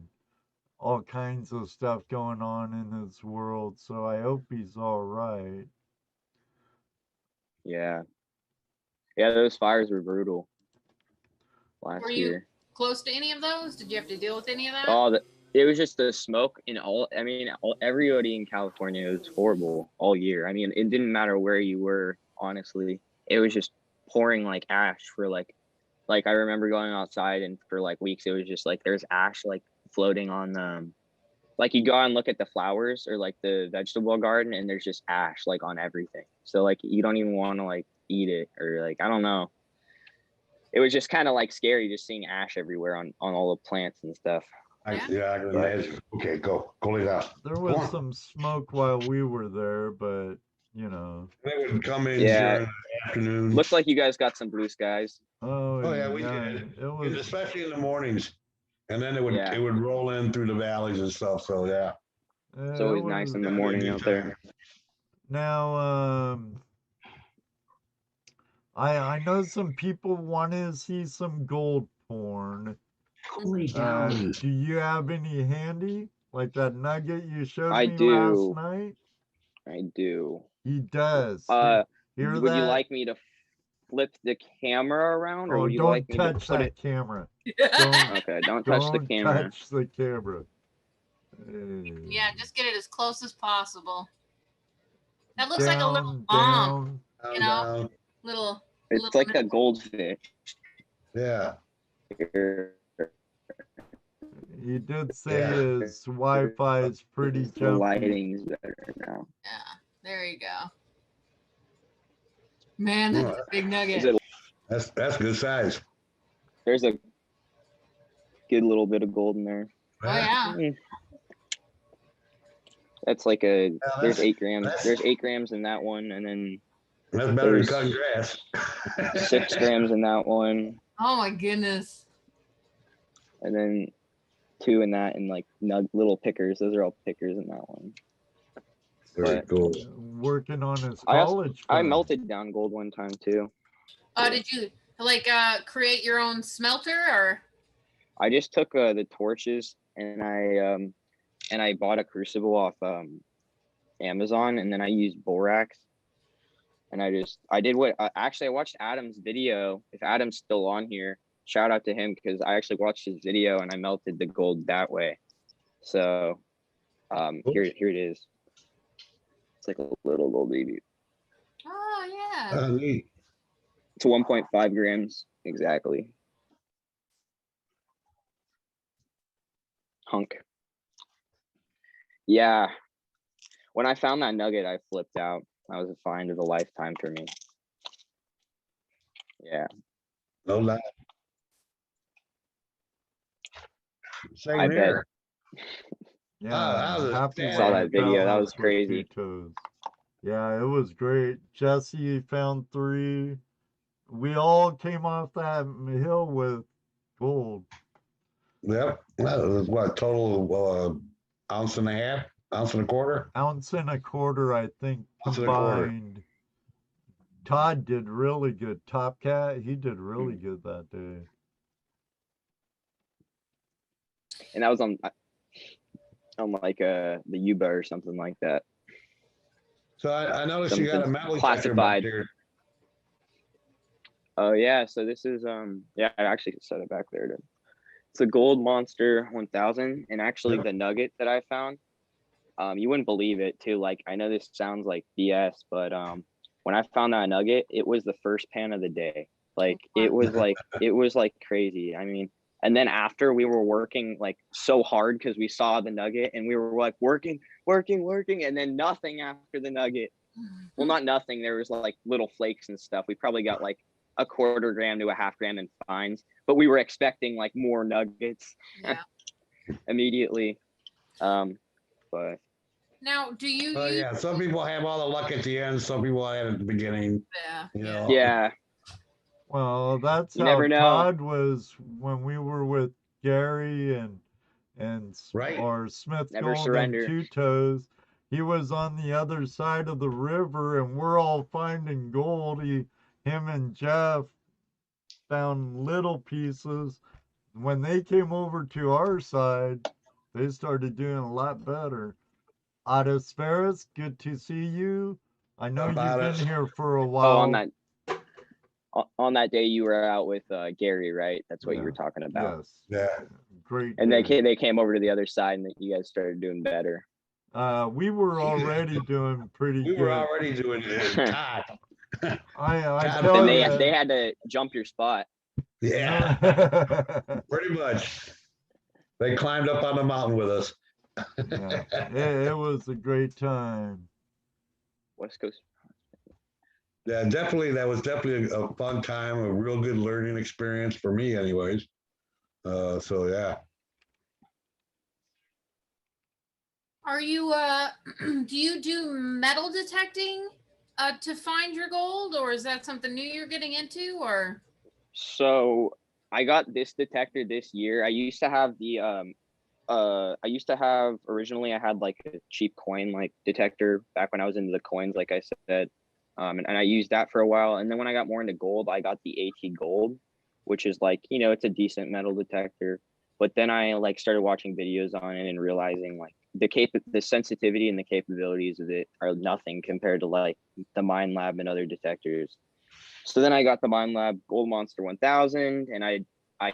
all kinds of stuff going on in his world, so I hope he's all right.
Yeah. Yeah, those fires were brutal last
Were you
year.
close to any of those? Did you have to deal with any of that?
Oh, it was just the smoke in everybody in California. It was horrible all year. I mean, it didn't matter where you were, honestly. It was just pouring like ash for like I remember going outside, and for like weeks it was just like there's ash like floating on like you go out and look at the flowers or like the vegetable garden, and there's just ash like on everything. So like you don't even want to like eat it, or like, I don't know. It was just kind of like scary just seeing ash everywhere on all the plants and stuff.
Yeah, I can imagine. Okay, go lay down.
There was some smoke while we were there, but you know.
They would come in
Yeah.
during the afternoon.
Looks like you guys got some blue skies.
Oh
yeah, we did.
It was
Especially in the mornings, and then it would
Yeah.
roll in through the valleys and stuff. So yeah,
It's always nice in the morning out there.
Now, I know some people want to see some gold porn. Do you have any handy? Like that nugget you showed
I
me
do.
last night?
I do.
He does. Hear
Would you
that?
like me to flip the camera around, or
Oh,
would you
don't
like me to
touch
put
that
it?
camera.
Okay, don't touch the camera.
Don't touch the camera.
Yeah, just get it as close as possible. That looks
Down,
like a little bomb,
down.
you know? Little.
It's like a goldfish.
Yeah.
He did say his Wi-Fi is pretty
The
jumpy.
lighting's better now.
Yeah, there you go. Man, that's a big nugget.
That's good size.
There's a good little bit of gold in there.
Oh yeah.
That's like there's 8 grams. There's 8 grams in that one, and then
that's better than cutting grass.
6 grams in that one,
Oh my goodness.
and then 2 in that, and like little pickers. Those are all pickers in that one.
Very cool.
Working on his
I
college fund.
melted down gold one time too.
Did you like create your own smelter, or?
I just took the torches, and I bought a crucible off Amazon, and then I used borax, and I did what actually I watched Adam's video. If Adam's still on here, shout out to him, because I actually watched his video and I melted the gold that way. So here it is. It's like a little gold baby.
Oh yeah.
Neat.
It's 1.5 grams exactly. Hunk. Yeah. When I found that nugget, I flipped out. That was a find of a lifetime for me. Yeah.
No lie. Same
I
here.
Yeah, happy
saw that video. That was
with
crazy.
2 toes. Yeah, it was great. Jesse found 3. We all came off that hill with gold.
Yep. That was what total ounce and a half, ounce and a quarter.
Ounce and a quarter, I think,
Ounce and a quarter.
combined. Todd did really good. Top Cat, he did really good that day.
And that was on like the Yuba or something like that.
So I noticed you got a metal detector
classified.
back there.
Oh yeah, so this is yeah, I actually set it back there. It's a Gold Monster 1000, and actually the nugget that I found, you wouldn't believe it too. Like, I know this sounds like BS, but when I found that nugget, it was the first pan of the day. Like, it was like crazy. I mean, and then after, we were working like so hard because we saw the nugget, and we were like working, and then nothing after the nugget. Well, not nothing. There was like little flakes and stuff. We probably got like a quarter gram to a half gram in fines, but we were expecting like more nuggets immediately. But
now, do you use?
Yeah, some people have all the luck at the end. Some people have it at the beginning.
Yeah.
You know?
yeah,
Well, that's
You
how
never know.
Todd was when we were with Gary and
Right.
or Smith
Never
Gold
surrender.
and Two Toes. He was on the other side of the river, and we're all finding gold. Him and Jeff found little pieces. When they came over to our side, they started doing a lot better. Ottis Farris, good to see you. I know
Up,
you've
Ottis.
been here for a while.
on that day you were out with Gary, right? That's what you
Yeah.
were talking about.
Yes.
Yeah.
Great.
And
day.
they came over to the other side, and you guys started doing better.
We were already doing pretty
We
good.
were already doing it. Todd.
I
Todd,
tell
And
you,
they had to jump your spot.
Yeah, pretty much. They climbed up on the mountain with us.
yeah, it was a great time.
West Coast.
Yeah, definitely. That was definitely a fun time, a real good learning experience for me, anyways. So yeah.
Are you do you do metal detecting to find your gold, or is that something new you're getting into, or?
So I got this detector this year. I used to have the originally I had like a cheap coin like detector back when I was into the coins, like I said. And I used that for a while. And then when I got more into gold, I got the AT Gold, which is like, you know, it's a decent metal detector. But then I like started watching videos on it and realizing like the sensitivity and the capabilities of it are nothing compared to like the Mine Lab and other detectors. So then I got the Mine Lab Gold Monster 1000, and I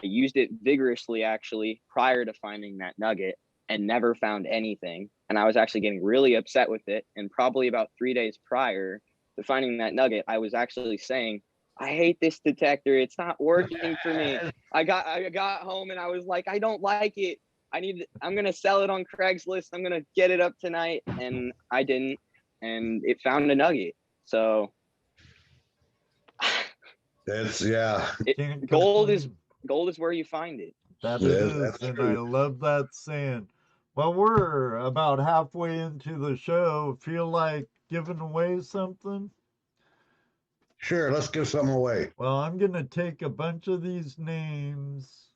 used it vigorously actually prior to finding that nugget, and never found anything. And I was actually getting really upset with it. And probably about 3 days prior to finding that nugget, I was actually saying, I hate this detector. It's not working for me. I got home and I was like, I don't like it. I'm going to sell it on Craigslist. I'm going to get it up tonight. And I didn't. And it found a nugget. So
It's yeah.
Gold is where you find it.
That
Yeah,
it is,
that's
and
true.
I love that saying. Well, we're about halfway into the show. Feel like giving away something?
Sure, let's give some away.
Well, I'm gonna take a bunch of these names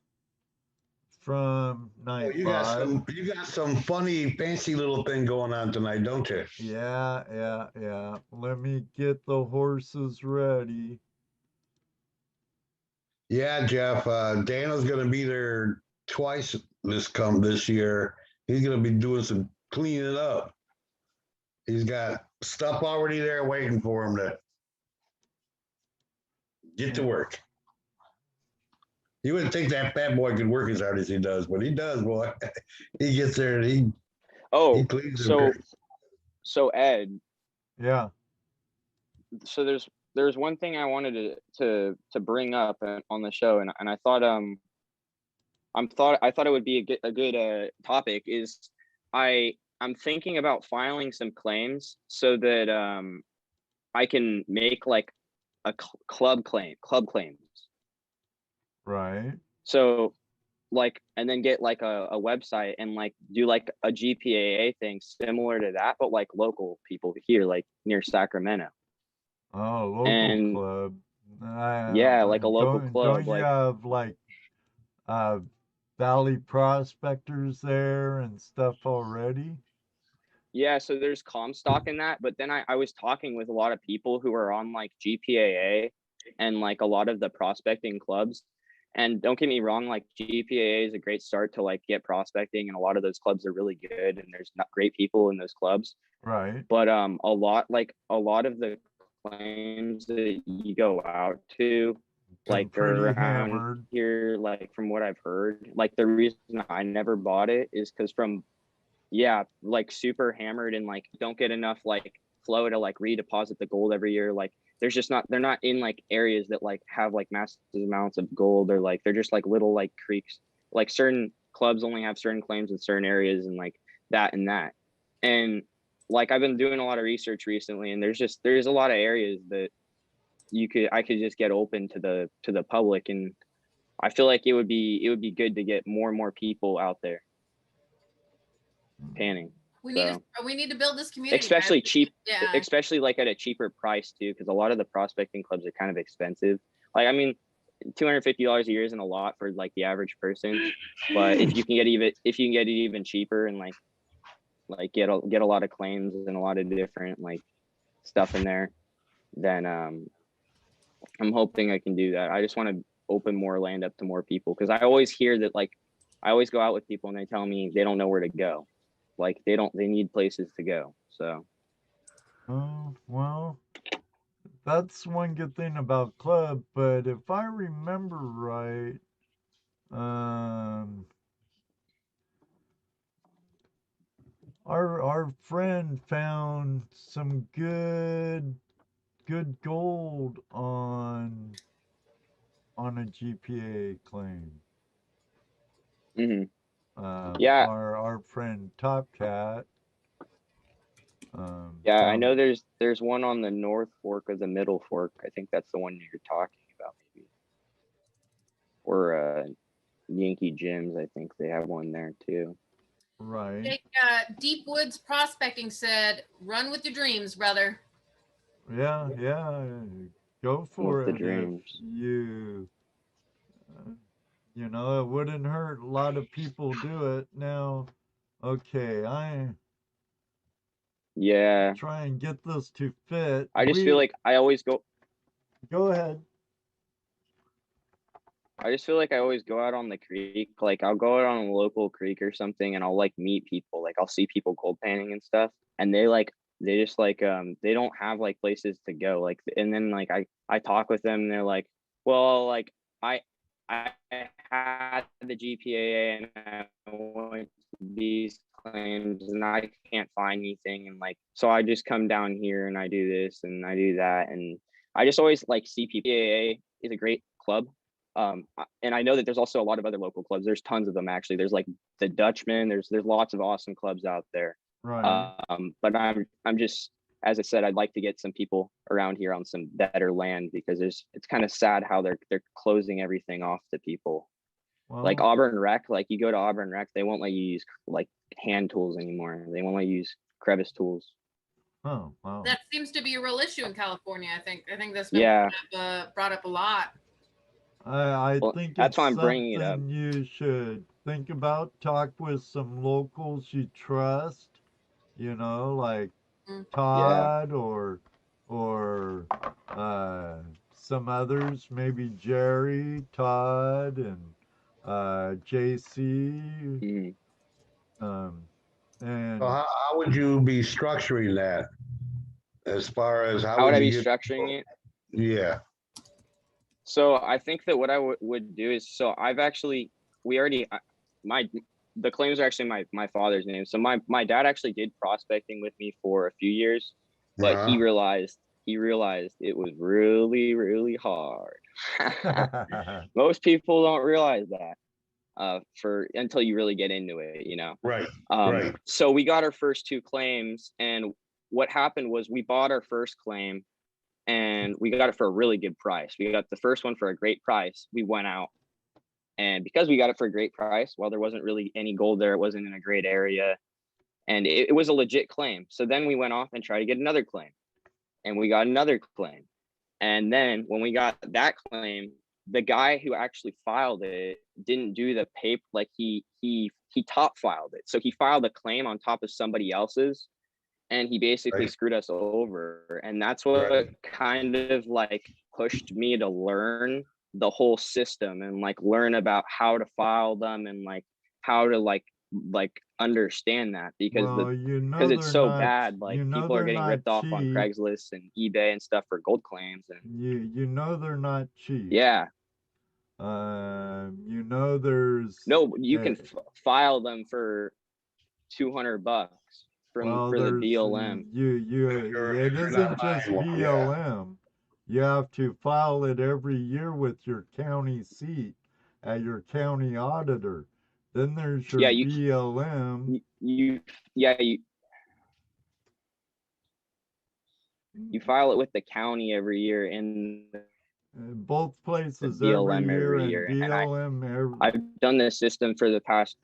from night
You
5.
got some funny, fancy little thing going on tonight, don't you?
Yeah. Let me get the horses ready.
Yeah, Jeff. Daniel's gonna be there twice this year. He's gonna be doing some cleaning up. He's got stuff already there waiting for him to get to work. You wouldn't think that fat boy could work as hard as he does, but he does, boy. He gets there and he cleans
so Ed.
Yeah.
So there's one thing I wanted to bring up on the show, and I thought I thought it would be a good topic. Is I'm thinking about filing some claims so that I can make like a club claims.
Right.
So like, and then get like a website and like do like a GPAA thing similar to that, but like local people here, like near Sacramento.
Oh, local club.
Yeah, like a local club.
Don't you have like Valley Prospectors there and stuff already?
Yeah, so there's Comstock in that, but then I was talking with a lot of people who are on like GPAA and like a lot of the prospecting clubs. And don't get me wrong, like GPAA is a great start to like get prospecting, and a lot of those clubs are really good, and there's not great people in those clubs.
Right.
But a lot of the claims that you go out to, like they're
pretty
around
hammered.
here, like from what I've heard, like the reason I never bought it is because like super hammered, and like don't get enough like flow to like redeposit the gold every year. Like there's just not, they're not in like areas that like have like massive amounts of gold, or like they're just like little like creeks. Like certain clubs only have certain claims in certain areas, and like that and that. And like I've been doing a lot of research recently, and there's a lot of areas that I could just get open to the public, and I feel like it would be good to get more and more people out there panning.
We need to build this community,
especially
guys.
cheap,
Yeah.
especially like at a cheaper price too, because a lot of the prospecting clubs are kind of expensive. Like I mean, $250 a year isn't a lot for like the average person, but if you can get it even cheaper, and like get a lot of claims and a lot of different like stuff in there, then I'm hoping I can do that. I just want to open more land up to more people, because I always hear that, like I always go out with people and they tell me they don't know where to go. Like they need places to go. So
Oh, well, that's one good thing about club, but if I remember right, our friend found some good gold on a GPA claim.
yeah,
our friend Top Cat.
yeah, I know there's one on the North Fork of the Middle Fork. I think that's the one you're talking about, maybe. Or Yankee Gyms, I think they have one there too.
Right.
Deep Woods Prospecting said, "Run with your dreams, brother."
Yeah, go for
With
it.
the dreams.
If you know, it wouldn't hurt. A lot of people do it now. Okay,
Yeah.
Try and get this to fit.
I just feel like I always go.
Go ahead.
I just feel like I always go out on the creek. Like I'll go out on a local creek or something, and I'll like meet people. Like I'll see people gold panning and stuff, and they just like they don't have like places to go. Like, and then like I talk with them, and they're like, well, like I had the GPAA and I went to these claims and I can't find anything, and like so I just come down here and I do this and I do that, and I just always like see PPAA is a great club. And I know that there's also a lot of other local clubs. There's tons of them actually. There's like the Dutchman. There's lots of awesome clubs out there.
Right.
But I'm just, as I said, I'd like to get some people around here on some better land, because it's kind of sad how they're closing everything off to people. Well, like Auburn Rec, like you go to Auburn Rec, they won't let you use like hand tools anymore. They won't let you use crevice tools.
Oh, wow.
That seems to be a real issue in California. I think that's been brought up a lot.
I think
that's why I'm
bringing it up. You should think about. Talk with some locals you trust. You know, like Todd or some others, maybe Jerry, Todd, and JC. And
so how would you be structuring that? As far as how
would I be structuring it?
Yeah.
So I think that what I would do is, so the claims are actually my father's name. So my dad actually did prospecting with me for a few years, but he realized it was really, really hard. Most people don't realize that until you really get into it, you know?
Right.
Right. So we got our first two claims, and what happened was we bought our first claim and we got it for a really good price. We got the first one for a great price. We went out, and because we got it for a great price, while there wasn't really any gold there, it wasn't in a great area, and it was a legit claim. So then we went off and tried to get another claim, and we got another claim. And then when we got that claim, the guy who actually filed it didn't do the paper, like he top filed it. So he filed a claim on top of somebody else's, and he basically screwed us over. And that's what kind of like pushed me to learn the whole system and like learn about how to file them and like how to like understand that, because because it's so bad. Like people are getting ripped off on Craigslist and eBay and stuff for gold claims, and
you know they're not cheap.
Yeah.
You know there's
no, you can file them for $200 for the BLM.
It isn't just BLM. You have to file it every year with your county seat at your county auditor. Then there's your BLM.
You file it with the county every year in
both places
BLM
every year.
And
BLM
I've done this system for the past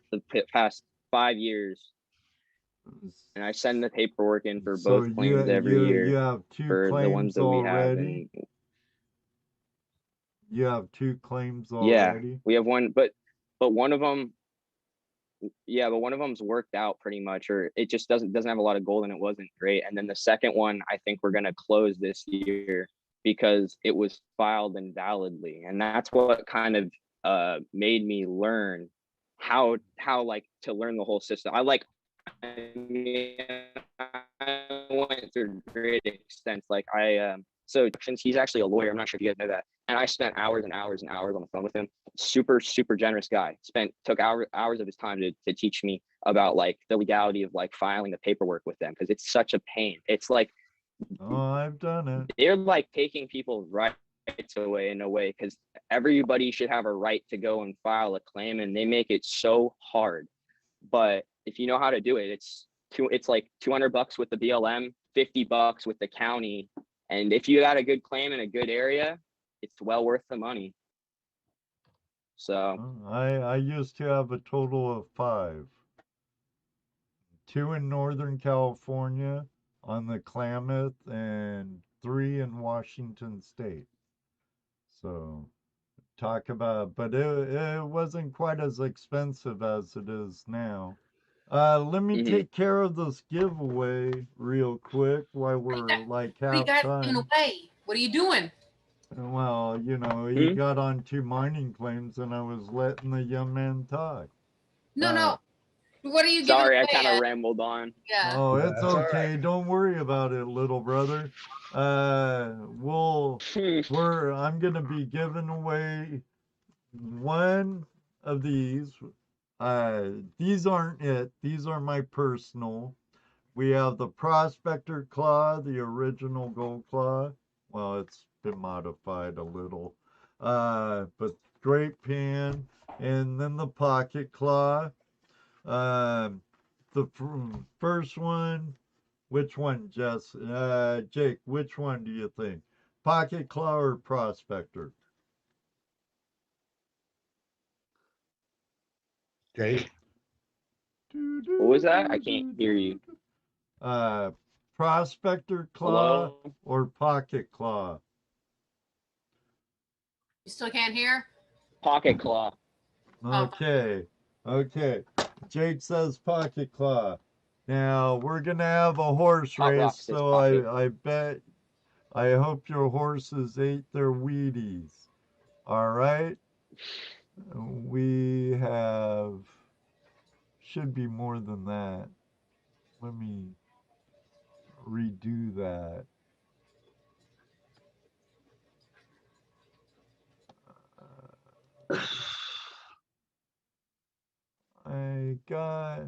5 years, and I send the paperwork in for both claims every year.
You have two
for
claims
the ones that
already.
We have. And,
you have 2 claims already.
Yeah, we have one, but one of them. Yeah, but one of them's worked out pretty much, or it just doesn't have a lot of gold and it wasn't great. And then the second one, I think we're gonna close this year because it was filed invalidly, and that's what kind of made me learn how like to learn the whole system. I went through great extent. Like so since he's actually a lawyer, I'm not sure if you guys know that, and I spent hours and hours and hours on the phone with him. Super generous guy. Took hours of his time to teach me about like the legality of like filing the paperwork with them, because it's such a pain. It's like,
I've done it.
They're like taking people's rights away in a way, because everybody should have a right to go and file a claim, and they make it so hard. But if you know how to do it, it's like $200 with the BLM, $50 with the county, and if you got a good claim in a good area, it's well worth the money. So
I used to have a total of 5. 2 in Northern California on the Klamath, and 3 in Washington State. So talk about, but it wasn't quite as expensive as it is now. Let me take care of this giveaway real quick while we're like half time.
Away. What are you doing?
Well, you know, he got on 2 mining claims, and I was letting the young man talk.
No. What are you giving
Sorry,
away?
I kind of rambled on.
Yeah.
Oh, it's okay. Right. Don't worry about it, little brother. I'm gonna be giving away one of these. These aren't it. These are my personal. We have the Prospector claw, the original gold claw. Well, it's been modified a little. But great pan. And then the pocket claw. The first one, which one, Jess? Jake, which one do you think? Pocket claw or Prospector?
Jake?
What was that? I can't hear you.
Prospector claw or pocket claw?
You still can't hear?
Pocket claw.
Okay. Jake says pocket claw. Now we're gonna have a horse race, so I hope your horses ate their Wheaties. All right. We should be more than that. Let me redo that. I got,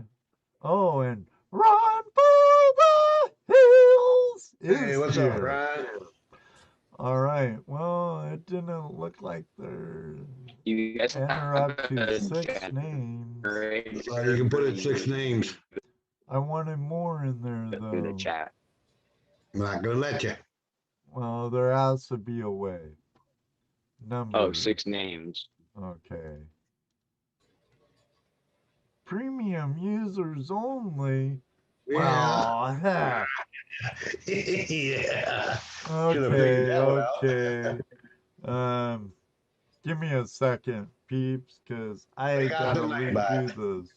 and run for the hills.
Hey, what's up, Bryan?
All right. Well, it didn't look like
you guys
enter up to 6 names.
You can put it 6 names.
I wanted more in there, though.
Through the chat.
I'm not gonna let you.
Well, there has to be a way. Number.
Oh, 6 names.
Okay. Premium users only.
Yeah.
Wow, heck.
Yeah.
Okay. Give me a second, peeps, because I
got
gotta
the Nightbot.
redo this.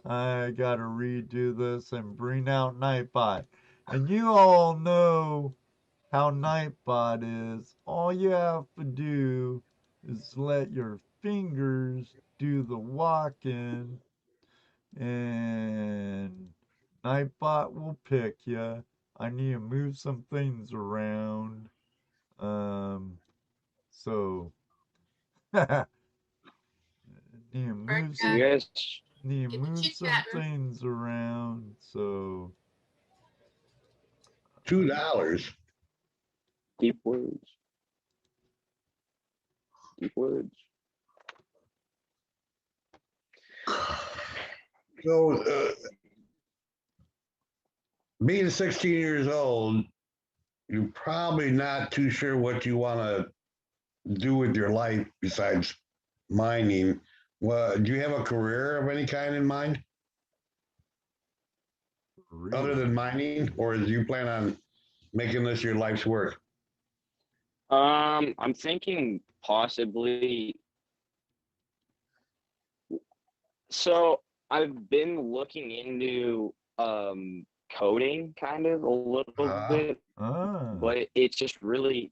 I gotta redo this and bring out Nightbot. And you all know how Nightbot is. All you have to do is let your fingers do the walking, and Nightbot will pick you. I need to move some things around. So need to move
You
You
some
guys,
need to
Get
move some
chit-chatting.
things around. So
$2.
deep words. Deep words.
So, being 16 years old, you're probably not too sure what you want to do with your life besides mining. Well, do you have a career of any kind in mind other
really,
than mining, or do you plan on making this your life's work?
I'm thinking possibly. So I've been looking into coding kind of a little bit, but it's just really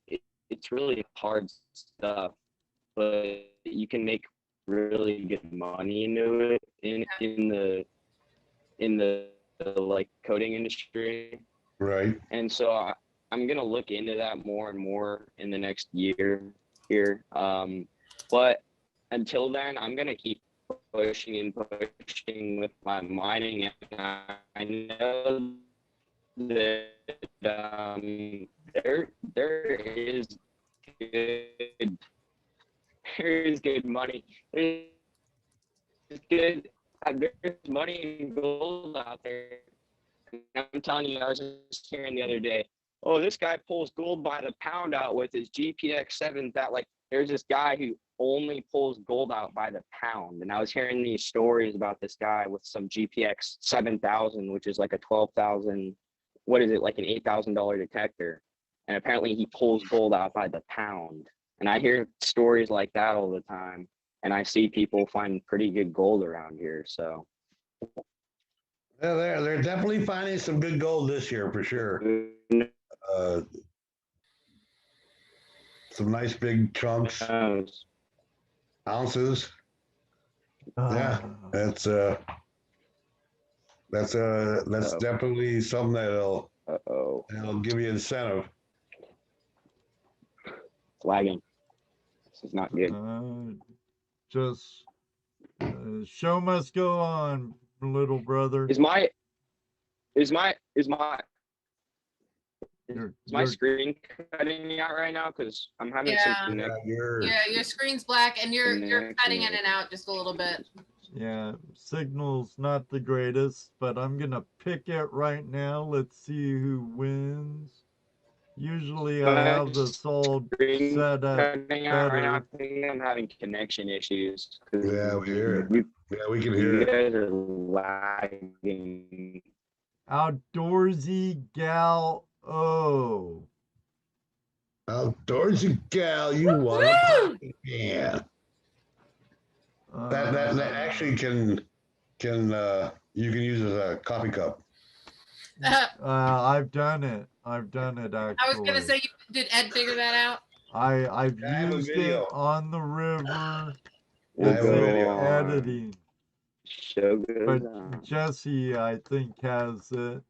it's really hard stuff. But you can make really good money into it in the like coding industry.
Right.
And so I'm gonna look into that more and more in the next year here. But until then, I'm gonna keep pushing and pushing with my mining. And I know that there is good money. There's money in gold out there. I'm telling you, I was just hearing the other day, oh, this guy pulls gold by the pound out with his GPX 7. That like, there's this guy who only pulls gold out by the pound. And I was hearing these stories about this guy with some GPX 7000, which is like a 12,000, what is it, like an $8,000 detector. And apparently he pulls gold out by the pound. And I hear stories like that all the time. And I see people find pretty good gold around here. So
Yeah, they're definitely finding some good gold this year for sure. Some nice big chunks, ounces. Yeah, that's definitely something that'll give you incentive.
It's lagging. This is not good.
Just show must go on, little brother.
Is my
Your
screen cutting out right now? Because I'm having some connection.
Your screen's black and you're cutting in and out just a little bit.
Yeah, signal's not the greatest, but I'm gonna pick it right now. Let's see who wins. Usually I have this all set up
Right now,
better.
I think I'm having connection issues.
Yeah, we hear it. Yeah, we can hear
You
it.
guys are lagging.
Outdoorsy gal O.
Outdoorsy gal, you won a pocket pan. That actually can you can use as a coffee cup.
I've done it. Actually.
I was gonna say, did Ed figure that out?
I've used it on the river.
It's
editing. But Jesse, I think, has it.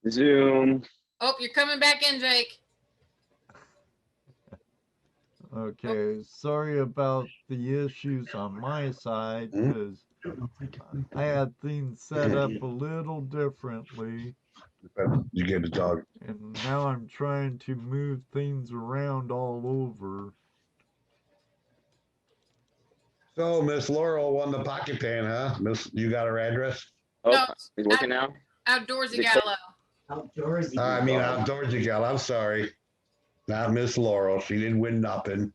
Zoom.
Oh, you're coming back in, Jake.
Okay, sorry about the issues on my side, because I had things set up a little differently.
You get the dog.
And now I'm trying to move things around all over.
So Miss Laurel won the pocket pan, huh? Miss, you got her address?
Oh,
No,
it's working now?
Outdoorsy Gallo.
Outdoorsy.
I mean, outdoorsy gal. I'm sorry. Not Miss Laurel. She didn't win nothing.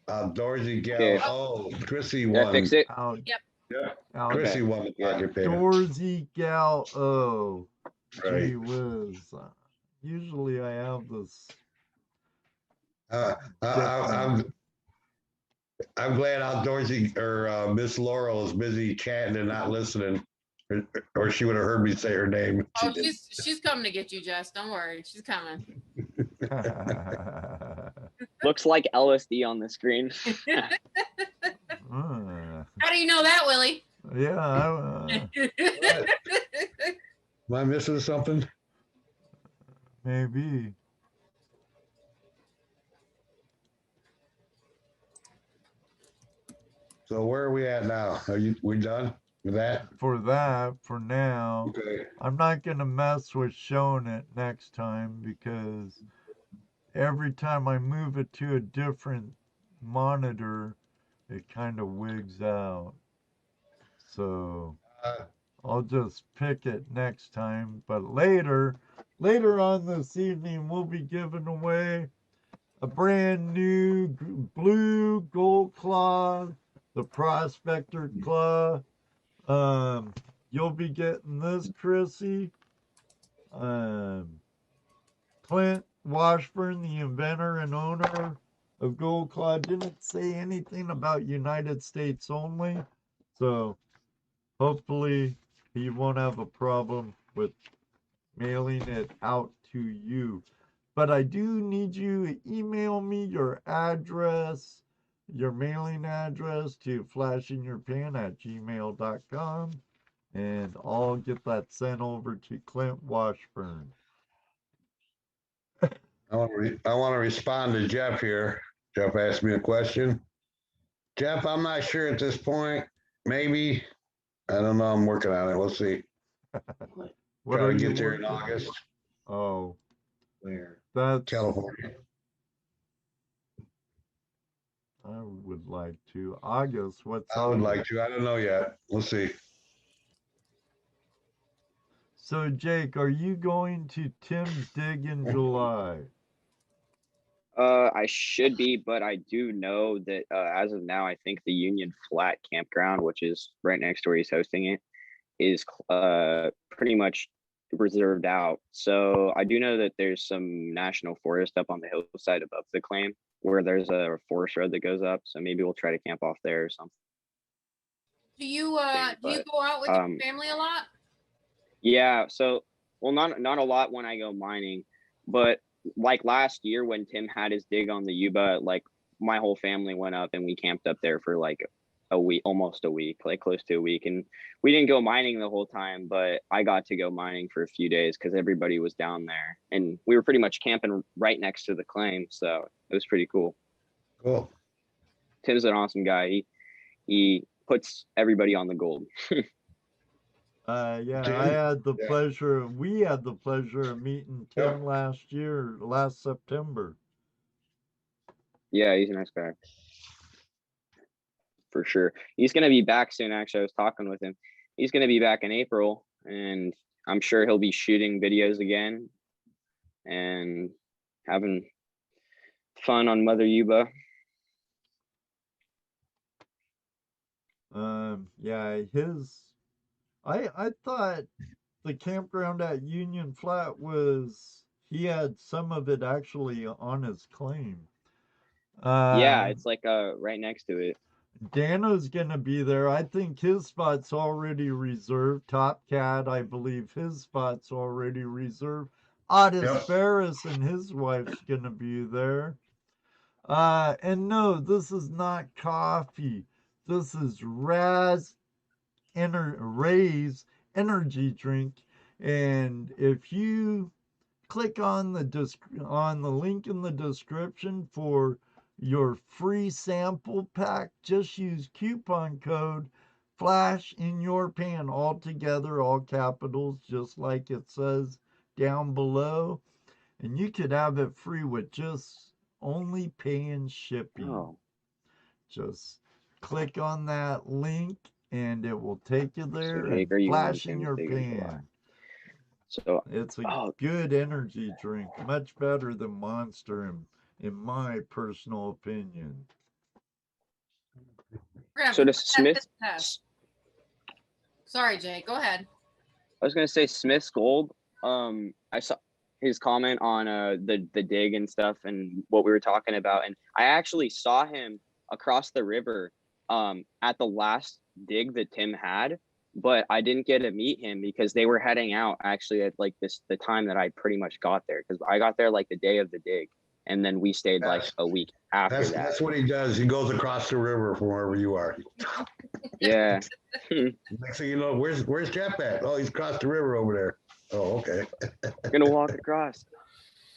Outdoorsy gal.
Okay.
Oh, Chrissy
Did I
won.
fix it?
Chrissy won the pocket pan.
Outdoorsy gal O.
Right.
Gee whiz. Usually I have this
I'm glad Outdoorsy or Miss Laurel is busy chatting and not listening, or she would have heard me say her name.
Oh, she's coming to get you, Jess. Don't worry, she's coming.
Looks like LSD on the screen.
How do you know that, Willie?
Yeah.
Am I missing something?
Maybe.
So where are we at now? We done with that?
For that, for now.
Okay.
I'm not going to mess with showing it next time because every time I move it to a different monitor, it kind of wigs out. So I'll just pick it next time. But later on this evening, we'll be giving away a brand new blue gold claw, the Prospector claw. You'll be getting this, Chrissy. Klint Washburn, the inventor and owner of Gold Claw, didn't say anything about United States only. So hopefully he won't have a problem with mailing it out to you. But I do need you to email me your address, your mailing address to flashinyourpan@gmail.com, and I'll get that sent over to Klint Washburn.
I want to respond to Jeff here. Jeff asked me a question. Jeff, I'm not sure at this point. Maybe. I don't know. I'm working on it. We'll see.
What
Try
are
to
you
get there in
working-
August.
Oh,
Where?
that's
California.
I would like to. August, what's
I would
August?
like to. I don't know yet. We'll see.
So Jake, are you going to Tim's Dig in July?
I should be, but I do know that as of now, I think the Union Flat campground, which is right next door, he's hosting it, is pretty much reserved out. So I do know that there's some national forest up on the hillside above the claim where there's a forest road that goes up. So maybe we'll try to camp off there or something.
Do you go out with your family a lot?
Yeah. So, well, not a lot when I go mining, but like last year when Tim had his dig on the Yuba, like my whole family went up and we camped up there for like a week, almost a week, like close to a week. And we didn't go mining the whole time, but I got to go mining for a few days because everybody was down there and we were pretty much camping right next to the claim. So it was pretty cool.
Cool.
Tim's an awesome guy. He puts everybody on the gold.
Yeah,
Tim?
I had the
Yeah.
pleasure. We had the pleasure of meeting Tim last September.
Yeah, he's a nice guy. For sure. He's going to be back soon. Actually, I was talking with him. He's going to be back in April, and I'm sure he'll be shooting videos again and having fun on Mother Yuba.
Yeah, I thought the campground at Union Flat he had some of it actually on his claim.
Yeah, it's like right next to it.
Dano's gonna be there. I think his spot's already reserved. Top Cat, I believe his spot's already reserved. Ottis Farris and his wife's gonna be there. And no, this is not coffee. This is Ray's energy drink. And if you click on the link in the description for your free sample pack, just use coupon code Flash in your pan, all together, all capitals, just like it says down below, and you could have it free with just only paying shipping.
Oh.
Just click on that link and it will take you there.
So, Jake,
and Flash in your pan.
So
It's a good energy drink, much better than Monster in my personal opinion.
So does Smith?
Sorry, Jay. Go ahead.
I was gonna say Smith's Gold. I saw his comment on the dig and stuff and what we were talking about. And I actually saw him across the river at the last dig that Tim had, but I didn't get to meet him because they were heading out actually at like the time that I pretty much got there, because I got there like the day of the dig, and then we stayed like a week after that.
That's what he does. He goes across the river from wherever you are.
Yeah.
Next thing you know, where's Jeff at? Oh, he's across the river over there. Oh, okay.
Gonna walk across.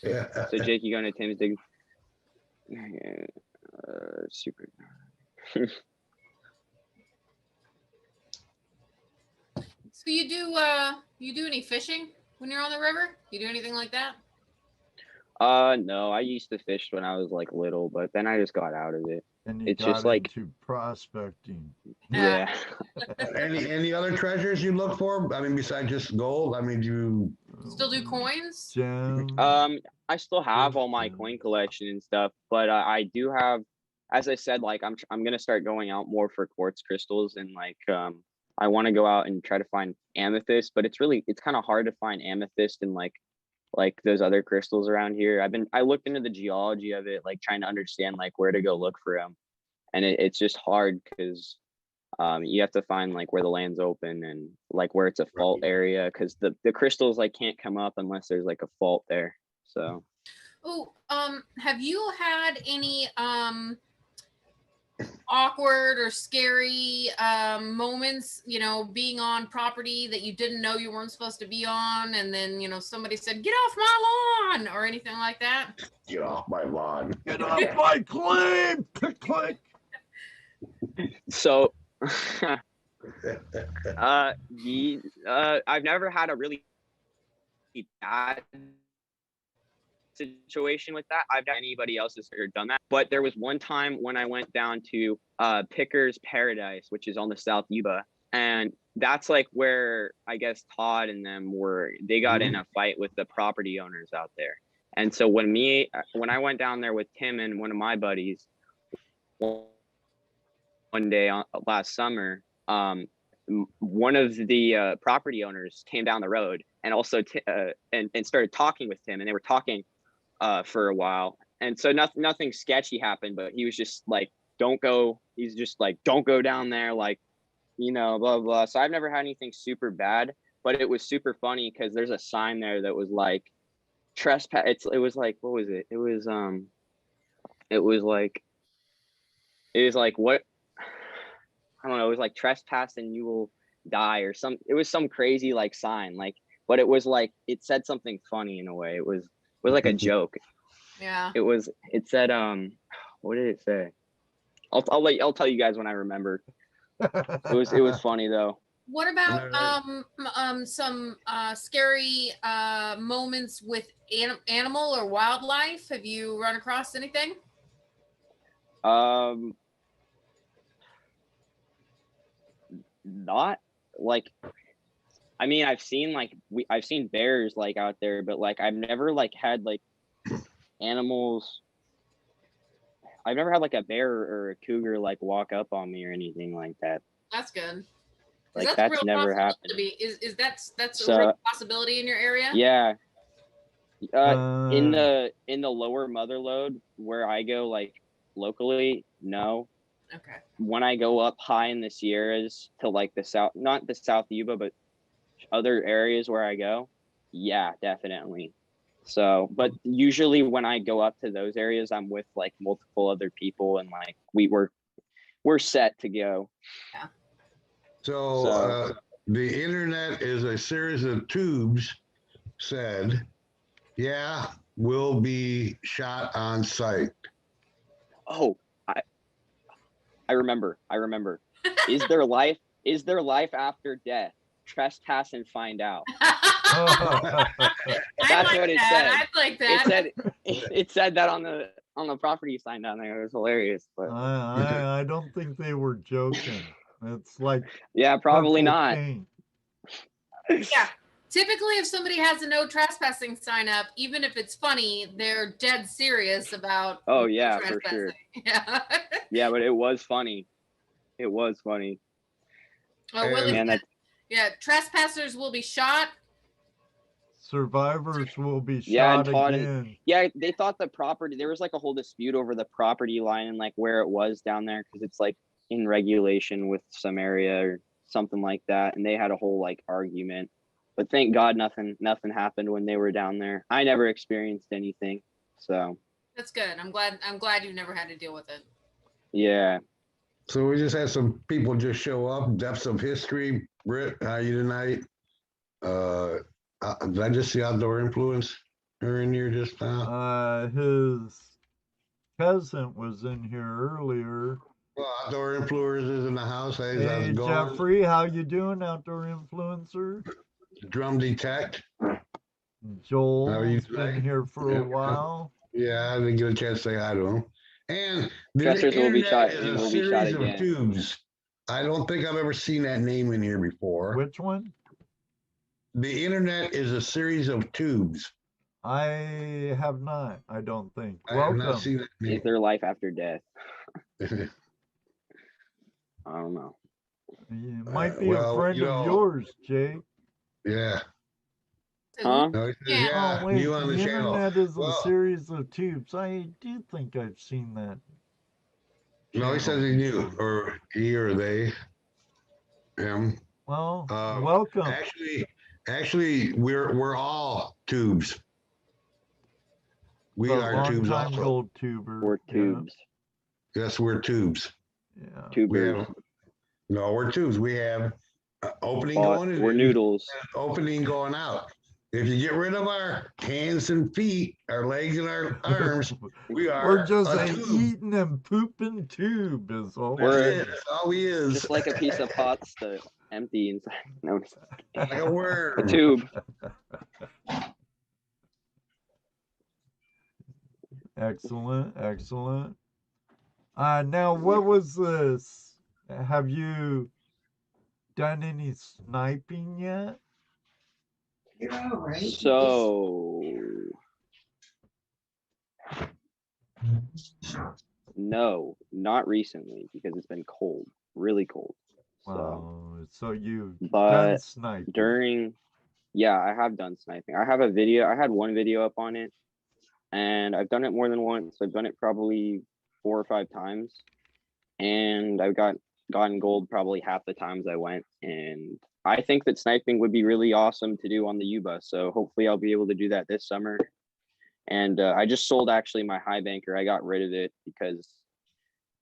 Yeah.
So Jake, you going to Tim's dig? Super.
So you do any fishing when you're on the river? You do anything like that?
No, I used to fish when I was like little, but then I just got out of it.
And you
It's
got
just like
into prospecting.
yeah.
Any other treasures you look for? I mean, besides just gold. I mean, do you
Still do coins?
Gems.
I still have all my coin collection and stuff, but I do have, as I said, like I'm gonna start going out more for quartz crystals, and like I want to go out and try to find amethyst, but it's kind of hard to find amethyst and like those other crystals around here. I looked into the geology of it, like trying to understand like where to go look for them, and it's just hard because you have to find like where the land's open and like where it's a fault area, because the crystals like can't come up unless there's like a fault there. So
have you had any awkward or scary moments, you know, being on property that you didn't know you weren't supposed to be on, and then, you know, somebody said, "Get off my lawn," or anything like that?
get off my lawn?
Get off my claim! Click, click.
so I've never had a really bad situation with that. I've done anybody else has ever done that, but there was one time when I went down to Picker's Paradise, which is on the South Yuba, and that's like where I guess Todd and them they got in a fight with the property owners out there. And so when I went down there with Tim and one of my buddies one day last summer, one of the property owners came down the road and also and started talking with Tim, and they were talking for a while, and so nothing sketchy happened, but he was just like, don't go down there, like, you know, blah blah. So I've never had anything super bad, but it was super funny because there's a sign there that was like trespass. It was like, what was it? It was like what, I don't know, it was like trespass and you will die or it was some crazy like sign, like, but it was like, it said something funny in a way. It was like a joke.
Yeah.
It said, what did it say? I'll tell you guys when I remember. It was funny though.
What about some scary moments with animal or wildlife? Have you run across anything?
Not like, I mean, I've seen bears like out there, but like I've never like had like animals. I've never had like a bear or a cougar like walk up on me or anything like that.
That's good.
Like that's never happened.
That's a real possibility in your area?
Yeah. In the lower Motherlode where I go like locally, no.
Okay.
When I go up high in the Sierras to like the south, not the South Yuba, but other areas where I go, yeah, definitely. So, but usually when I go up to those areas, I'm with like multiple other people, and like we're set to go.
Yeah.
So the internet is a series of tubes said, yeah, will be shot on site.
Oh, I remember. Is there life after death? Trespass and find out. That's what it said.
I like that.
It said that on the property sign down there. It was hilarious. But
I don't think they were joking. It's like,
yeah, probably not.
Paint.
Yeah. Typically, if somebody has a no trespassing sign up, even if it's funny, they're dead serious about.
Oh yeah, for sure.
Yeah.
Yeah, but it was funny. It was funny.
Oh, Willie, yeah, trespassers will be shot.
survivors will be
Yeah, and
shot
Todd
again.
Yeah, they thought the property, there was like a whole dispute over the property line and like where it was down there because it's like in regulation with some area or something like that. And they had a whole like argument. But thank God nothing happened when they were down there. I never experienced anything. So
That's good. I'm glad you never had to deal with it.
yeah.
So we just had some people just show up. Depths of history. Britt, how you tonight? Did I just see Outdoor Influence? Are in here just now.
His cousin was in here earlier.
Well, Outdoor Influence is in the house. Hey, how's
Hey,
it going?
Jeffrey, how you doing, Outdoor Influencer?
Drum Detect. How are you
Joel's been
tonight?
here for a while.
Yeah, I didn't get a chance to say hi to him. And the
Chesters will be
internet
shot.
is a
Will be shot
series of
again.
tubes. I don't think I've ever seen that name in here before.
Which one?
The internet is a series of tubes.
I have not, I don't think.
I have not
Welcome.
seen that name.
Is there life after death? I don't know.
It might be
well,
a friend
you
of
know-
yours, Jay.
Yeah.
Huh?
No, he says,
Yeah.
yeah,
Oh, wait,
you on the channel.
internet is a
Well-
series of tubes. I do think I've seen that.
No, he says
channel
he knew,
before.
or he or they, him.
Well,
Um,
welcome.
Actually, we're all tubes. We
But
are tubes
long-time
also.
gold tuber.
We're
yeah,
tubes.
Yes, we're tubes.
Yeah.
We
Tubers.
have, no, we're tubes. We have opening
But
going in
we're noodles.
and opening going out. If you get rid of our hands and feet, our legs and our arms, we are
We're just
a
a
tube.
eating and pooping tube is all.
That's
We're-
it. That's all we is.
Just like a piece of pasta empty inside. No,
like a
a
worm.
tube.
Excellent, excellent. Now what was this? Have you done any sniping yet?
So no, not recently because it's been cold, really cold. So
Wow, so you've done
but
sniping.
yeah, I have done sniping. I have a video. I had one video up on it, and I've done it more than once. I've done it probably 4 or 5 times, and I've gotten gold probably half the times I went. And I think that sniping would be really awesome to do on the U-bus. So hopefully I'll be able to do that this summer. And I just sold actually my high banker. I got rid of it because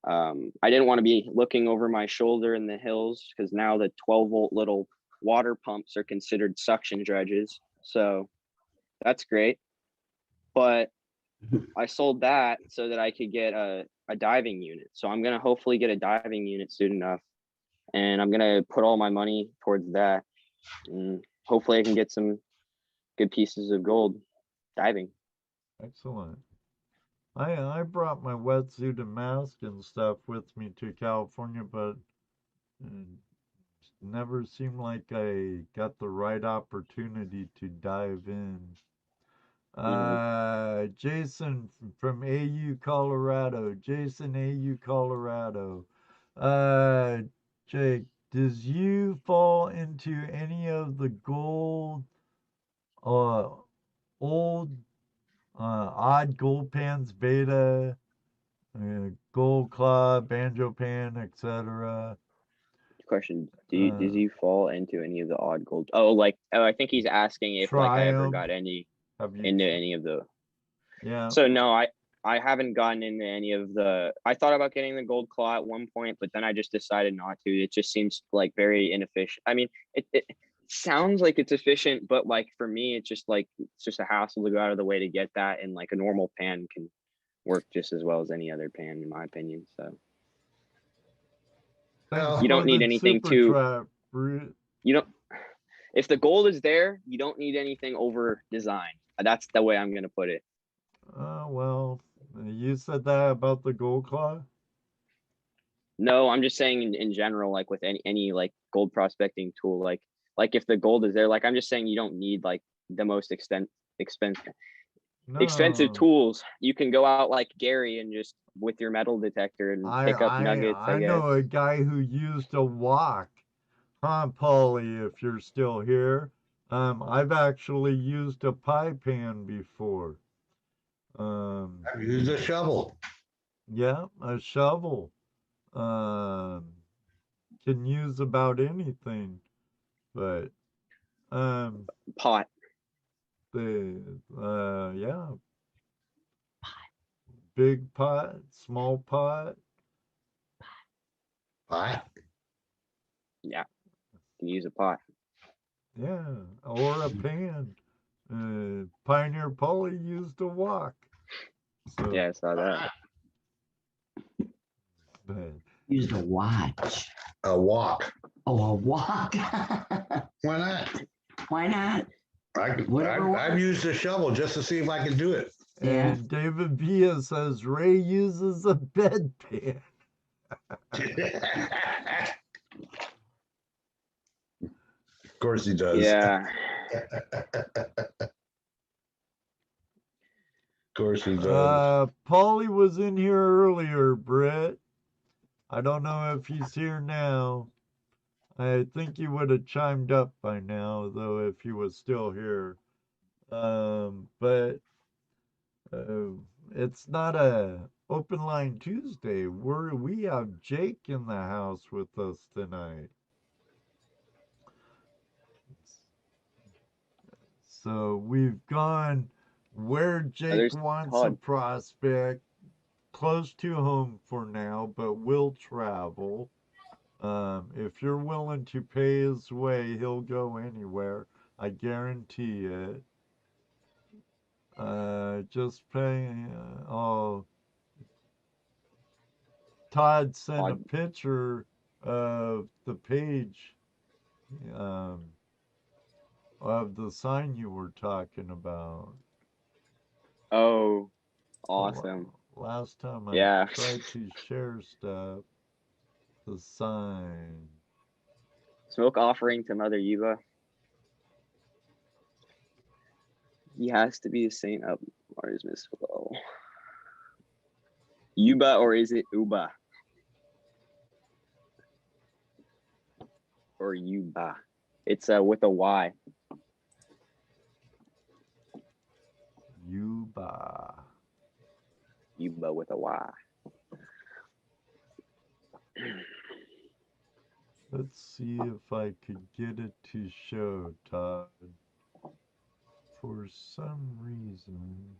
I didn't want to be looking over my shoulder in the hills because now the 12-volt little water pumps are considered suction dredges. So that's great. But I sold that so that I could get a diving unit. So I'm going to hopefully get a diving unit soon enough. And I'm going to put all my money towards that. And hopefully I can get some good pieces of gold diving.
Excellent. I brought my wetsuit and mask and stuff with me to California, but it never seemed like I got the right opportunity to dive in. Jason from AU Colorado. Jason AU Colorado. Jake, does you fall into any of the gold old odd gold pans, beta, gold claw, banjo pan, etc.?
Question: does you fall into any of the odd gold? I think he's asking if like I ever
Triumph.
got any
Have you?
into any of the.
Yeah.
So no, I haven't gotten into any of the. I thought about getting the gold claw at one point, but then I just decided not to. It just seems like very inefficient. I mean, it sounds like it's efficient, but like for me, it's just a hassle to go out of the way to get that, and like a normal pan can work just as well as any other pan, in my opinion. So
Thanks
you don't
for
need
the
anything
super
to.
trap, Brute.
You don't. If the gold is there, you don't need anything over design. That's the way I'm gonna put it.
Well, you said that about the gold claw.
No, I'm just saying in general, like with any like gold prospecting tool, like if the gold is there, like I'm just saying you don't need like the most expensive
No.
tools. You can go out like Gary and just with your metal detector and pick up nuggets. I guess.
know a guy who used a wok. Huh, Paulie, if you're still here. I've actually used a pie pan before.
I've used a shovel.
Yeah, a shovel. Can use about anything, but
Pot.
yeah, big pot, small pot.
Pie.
Yeah. Can use a pot.
Yeah, or a pan. Pioneer Polly used a wok. So,
Yeah, I saw that.
but
Used a watch.
A walk.
Oh, a walk.
Why not?
Why not? Whatever
I've used a shovel just to see if I can do it.
Yeah.
and David Villa says Ray uses a bedpan.
Of course he does.
Yeah.
Of course he does.
Paulie was in here earlier, Brett. I don't know if he's here now. I think he would have chimed up by now, though, if he was still here. But it's not a open line Tuesday. We have Jake in the house with us tonight. So we've gone where Jake
there's
wants a
Todd.
prospect, close to home for now, but will travel. If you're willing to pay his way, he'll go anywhere. I guarantee it. Just paying. Oh, Todd sent a picture of the page of the sign you were talking about.
Oh, awesome.
Last time I
Yeah.
tried to share stuff, the sign.
Smoke offering to Mother Yuba. He has to be a saint of Mars Miss Flow. Yuba, or is it Uba? Or Yuba? It's with a Y.
Yuba.
Yuba with a Y.
Let's see if I could get it to show, Todd. For some reason.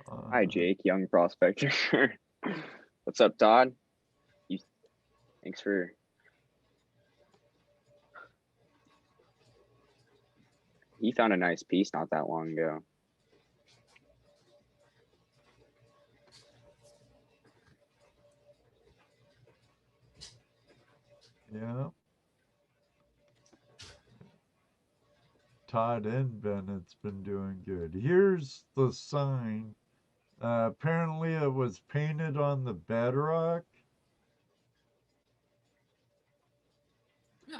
Hi, Jake, young prospector. What's up, Todd? Thanks for. He found a nice piece not that long ago.
Yeah. Todd and Bennett's been doing good. Here's the sign. Apparently it was painted on the bedrock.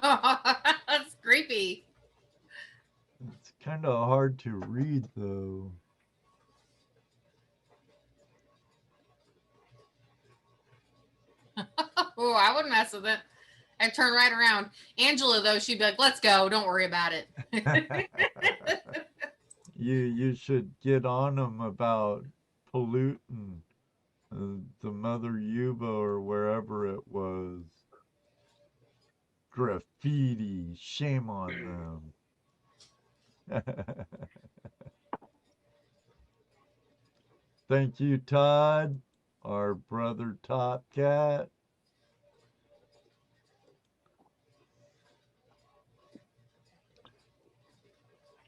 That's creepy.
It's kind of hard to read, though.
Oh, I wouldn't mess with it. I'd turn right around. Angela, though, she'd be like, let's go. Don't worry about it.
You should get on them about polluting the Mother Yuba or wherever it was. Graffiti. Shame on them. Thank you, Todd, our brother Top Cat.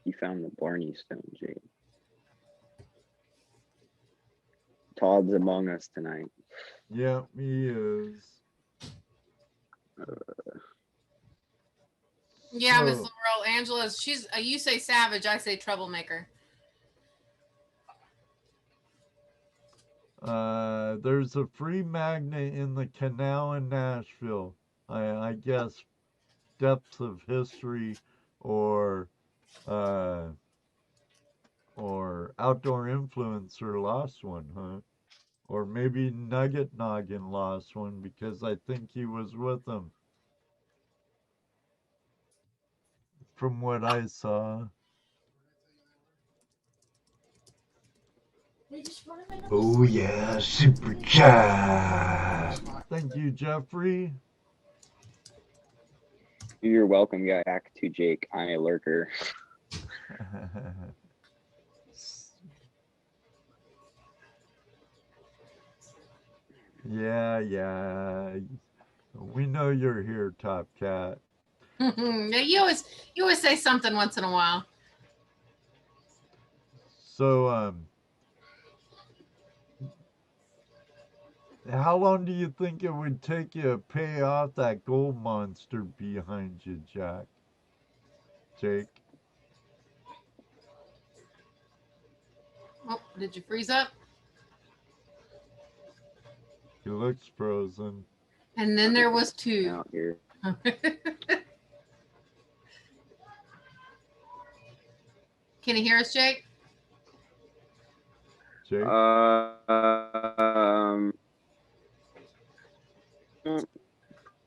You found the Barney Stone, Jake. Todd's among us tonight.
Yep, he is.
Yeah, Miss Laurel, Angela, she's you say savage, I say troublemaker.
There's a free magnet in the canal in Nashville. I guess Depths of History or Outdoor Influencer lost one, huh? Or maybe Nugget Noggin lost one because I think he was with them. From what I saw. Oh yeah, super chat. Thank you, Jeffrey.
You're welcome, guy. Back to Jake. I'm a lurker.
Yeah. We know you're here, Top Cat.
You always say something once in a while.
So, how long do you think it would take you to pay off that gold monster behind you, Jake?
Oh, did you freeze up?
He looks frozen.
And then there was two.
Out here.
Can you hear us, Jake?
Jake?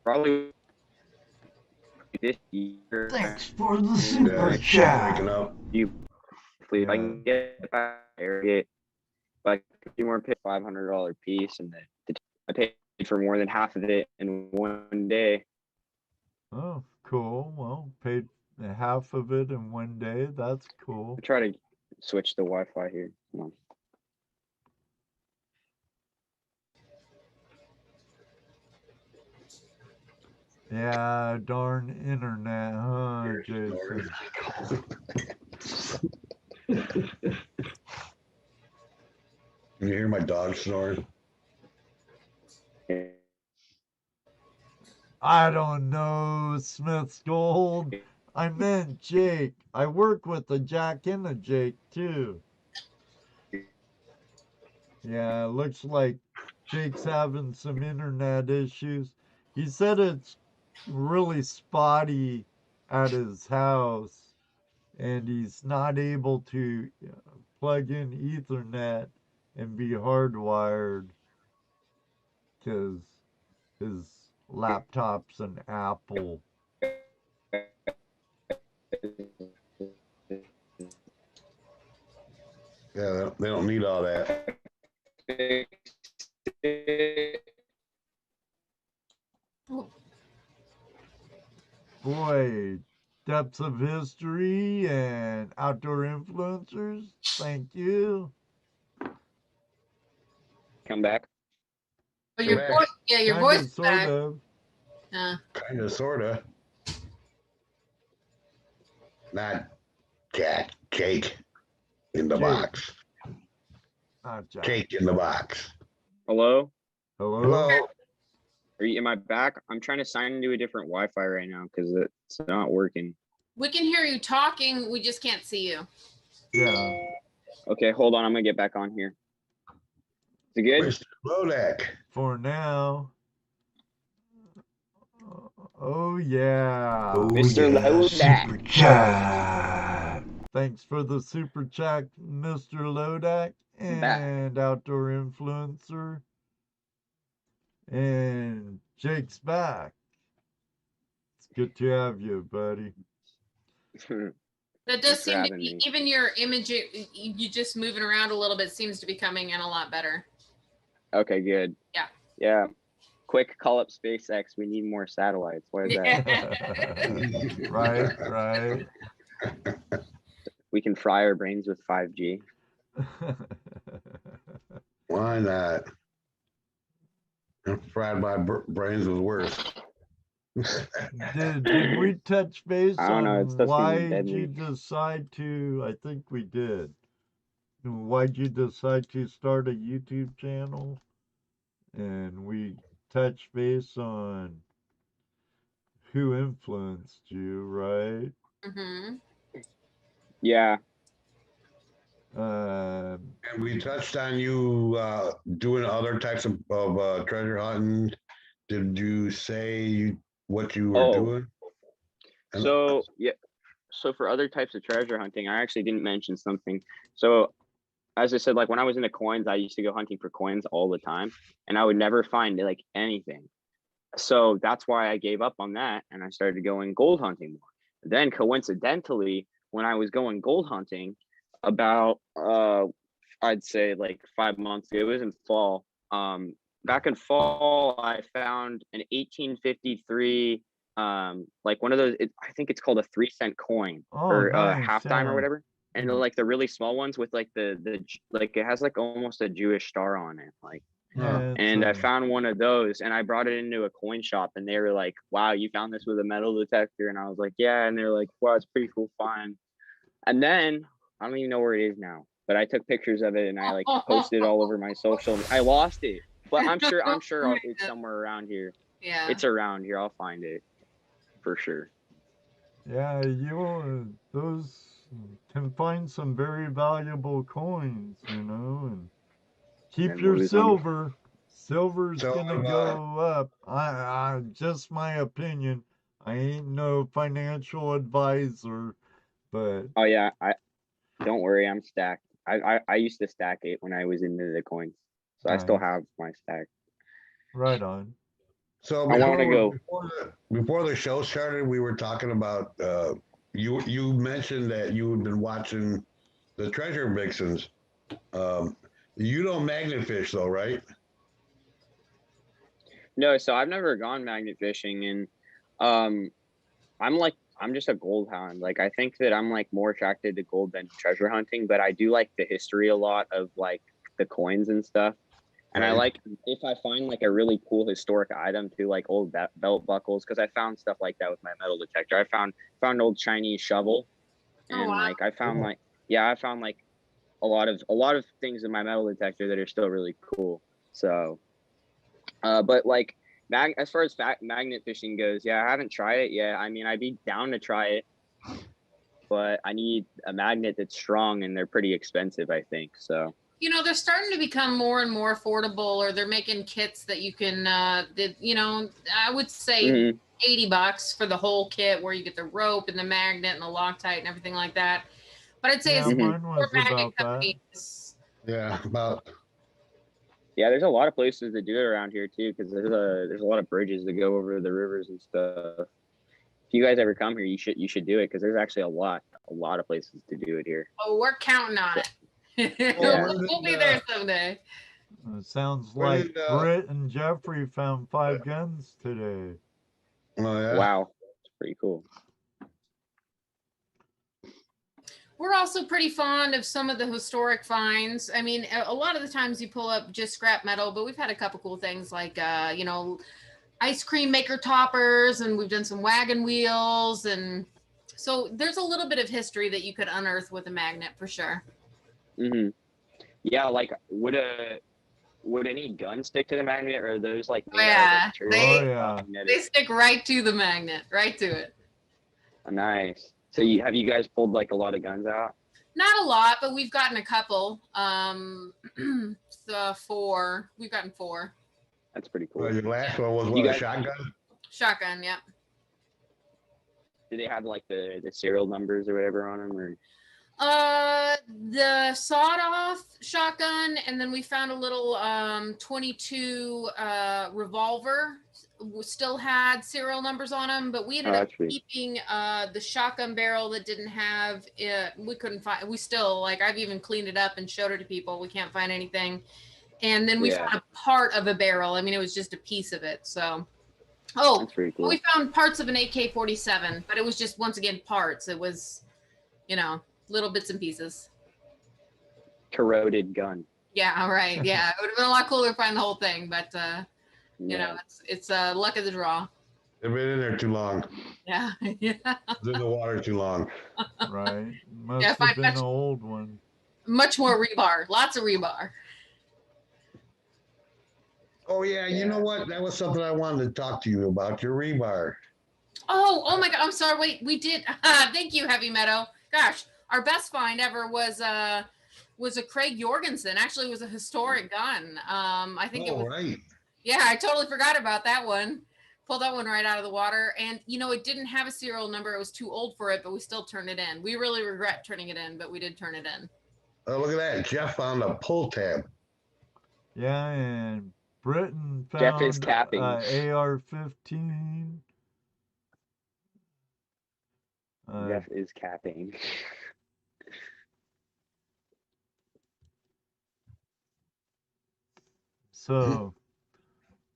Probably this year.
Thanks for the super chat.
Waking up.
You please, I can get back there, like a few more pay $500 piece, and I paid for more than half of it in one day.
Oh, cool. Well, paid half of it in one day. That's cool.
I try to switch the Wi-Fi here. Come on.
Yeah, darn internet, huh, Jason?
Can you hear my dog snoring?
I don't know, Smith's Gold. I meant Jake. I work with a Jack and a Jake, too. Yeah, looks like Jake's having some internet issues. He said it's really spotty at his house, and he's not able to plug in Ethernet and be hardwired because his laptop's an Apple.
Yeah, they don't need all that.
Boy, depths of history and outdoor influencers. Thank you.
Come back.
Oh, your
back.
voice, yeah, your
Kinda,
voice is
sort
back.
of.
Kind of, sort of. Not cat, cake in the
Jake.
box.
Not Jack.
Cake in the box.
Hello?
Hello?
Hello.
Are you, am I back? I'm trying to sign into a different Wi-Fi right now because it's not working.
We can hear you talking. We just can't see you.
Yeah.
Okay, hold on. I'm gonna get back on here. Is it good?
Mr. Lodak.
For now. Oh yeah.
Mr. Lodak.
Super chat. Thanks for the super chat, Mr. Lodak and Outdoor Influencer. And Jake's back. It's good to have you, buddy.
That does
Thanks for
seem to
having
be,
me.
even your image, you just moving around a little bit seems to be coming in a lot better.
Okay, good.
Yeah.
Yeah. Quick call up SpaceX. We need more satellites. What is that?
Right.
We can fry our brains with 5G.
Why not? I'm fried my brains was worse.
Did we touch base
I don't know, it
on
still seems
why
deadly.
you decide to? I think we did. Why'd you decide to start a YouTube channel? And we touched base on who influenced you, right?
Mm-hmm.
Yeah.
And we touched on you doing other types of treasure hunting. Did you say what you were doing?
So yeah. So for other types of treasure hunting, I actually didn't mention something. So as I said, like when I was in the coins, I used to go hunting for coins all the time, and I would never find like anything. So that's why I gave up on that, and I started going gold hunting more. Then coincidentally, when I was going gold hunting, about I'd say like 5 months ago, it was in fall. Back in fall, I found an 1853, like one of those. I think it's called a 3-cent coin or
nice,
half dime or
yeah.
whatever. And they're like the really small ones with like the like it has like almost a Jewish star on it, like.
Yeah,
And I found one of those, and I brought it into a coin shop, and they were like, "Wow, you found this with a metal detector?" And I was like, "Yeah." And they're like, "Wow, it's pretty cool find." And then I don't even know where it is now, but I took pictures of it and I like posted it all over my social. I lost it, but I'm sure it's somewhere around here.
Yeah.
It's around here. I'll find it for sure.
Yeah, those can find some very valuable coins, and keep your silver. Silver's gonna go up. I just my opinion. I ain't no financial advisor, but
oh yeah, I don't worry, I'm stacked. I used to stack it when I was into the coins, so I still have my stack.
Right on.
So
I want to go
before the show started. We were talking about you mentioned that you had been watching the treasure vixens. You don't magnet fish though, right?
No, so I've never gone magnet fishing, and I'm just a gold hound. Like I think that I'm like more attracted to gold than treasure hunting, but I do like the history a lot of like the coins and stuff. And I like if I find like a really cool historic item too, like old belt buckles, because I found stuff like that with my metal detector. I found old Chinese shovel, and like I found like a lot of things in my metal detector that are still really cool. So, but like as far as magnet fishing goes, yeah, I haven't tried it yet. I mean, I'd be down to try it, but I need a magnet that's strong, and they're pretty expensive, I think. So.
They're starting to become more and more affordable, or they're making kits that you can, I would say $80 for the whole kit, where you get the rope and the magnet and the Loctite and everything like that. But I'd say it's more magnet companies.
Yeah,
there's a lot of places that do it around here too, because there's a lot of bridges that go over the rivers and stuff. If you guys ever come here, you should do it, because there's actually a lot of places to do it here.
Oh, we're counting on it. We'll be there someday.
It sounds like Britt and Jeffrey found 5 guns today.
Oh yeah!
Wow, it's pretty cool.
We're also pretty fond of some of the historic finds. I mean, a lot of the times you pull up just scrap metal, but we've had a couple cool things like, ice cream maker toppers, and we've done some wagon wheels. And so there's a little bit of history that you could unearth with a magnet for sure.
Mm-hmm. Yeah, like would any gun stick to the magnet, or are those like
they stick right to the magnet, right to it.
Nice. So have you guys pulled like a lot of guns out?
Not a lot, but we've gotten a couple. So 4. We've gotten 4.
That's pretty cool.
Well, your last one was what, a shotgun?
Shotgun, yeah.
Do they have like the serial numbers or whatever on them, or?
The sawed-off shotgun, and then we found a little 22 revolver. We still had serial numbers on them, but we ended up keeping the shotgun barrel that didn't have it. We couldn't find. We still I've even cleaned it up and showed it to people. We can't find anything. And then we found a part of a barrel. I mean, it was just a piece of it. So,
that's pretty cool.
We found parts of an AK-47, but it was just once again parts. It was, little bits and pieces.
Corroded gun.
Yeah, right. Yeah, it would have been a lot cooler to find the whole thing, but it's luck of the draw.
They've been in there too long.
Yeah.
It's in the water too long.
Right. Must have been an old one.
Much more rebar. Lots of rebar.
Oh yeah, you know what? That was something I wanted to talk to you about, your rebar.
Oh my God. I'm sorry. Wait, we did. Thank you, Heavy Meadow. Gosh, our best find ever was a Craig Jorgensen. Actually, it was a historic gun. I think it was. Right. Yeah, I totally forgot about that one. Pulled that one right out of the water. And, it didn't have a serial number. It was too old for it, but we still turned it in. We really regret turning it in, but we did turn it in.
Oh, look at that. Jeff found a pull tab.
Yeah, and Britain
Jeff is
found
capping.
AR-15.
Jeff is capping.
So,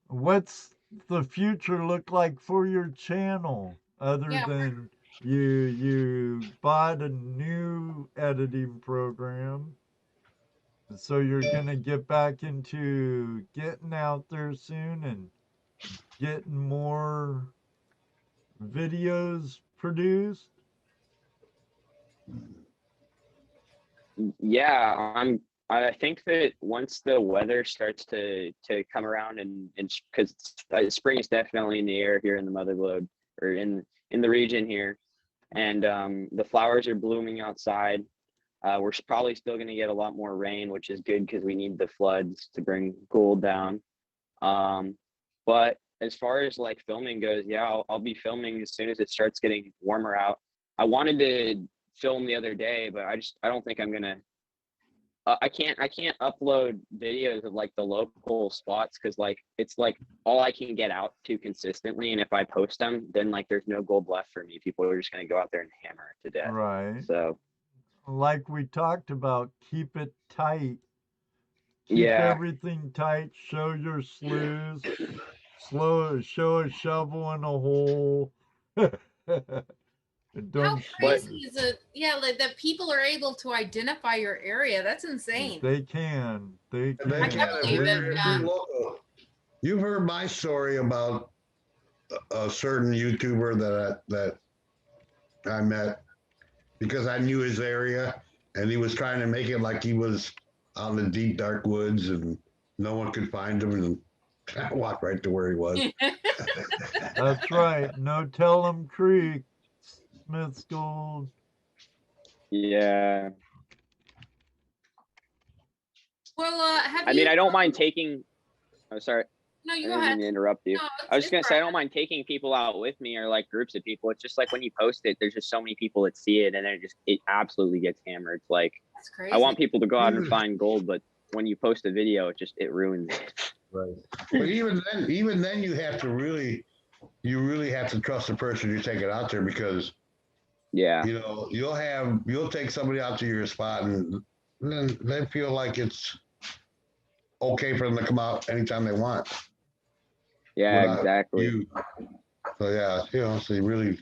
what's the future look like for your channel other
Yeah.
than you bought a new editing program? So you're gonna get back into getting out there soon and getting more videos produced?
Yeah, I think that once the weather starts to come around and because spring is definitely in the air here in the Mother Globe or in the region here, and the flowers are blooming outside. We're probably still going to get a lot more rain, which is good because we need the floods to bring gold down. But as far as like filming goes, yeah, I'll be filming as soon as it starts getting warmer out. I wanted to film the other day, but I don't think I'm gonna. I can't upload videos of like the local spots because like it's like all I can get out to consistently, and if I post them, then like there's no gold left for me. People are just gonna go out there and hammer it to death.
Right.
So
like we talked about, keep it tight. Keep
yeah,
everything tight. Show your sloughs. Show a shovel in a hole.
How
Don't
crazy is it? Yeah, like that people are able to identify your area. That's insane.
They can. They
They
can.
can.
believe it,
If
yeah.
you're local. You've heard my story about a certain YouTuber that I met because I knew his area, and he was trying to make it like he was out in the deep dark woods and no one could find him, and I walked right to where he was.
That's right. No Tellum Creek, Smith's Gold.
yeah.
Well, have
I
you?
mean, I don't mind taking. Oh, sorry.
No,
I
you
didn't
go ahead.
mean to interrupt you.
No,
I was just
it's
gonna say I
all
don't mind taking people out with me or like groups of people. It's just like when you post it, there's just so many people that see it, and then it absolutely gets hammered. Like
That's crazy.
I want people to go out and find gold, but when you post a video, it ruins it.
Right. But even then, you really have to trust the person you take it out there because
Yeah,
you know you'll take somebody out to your spot and then they feel like it's okay for them to come out anytime they want.
yeah,
without
exactly.
you. So yeah, so you really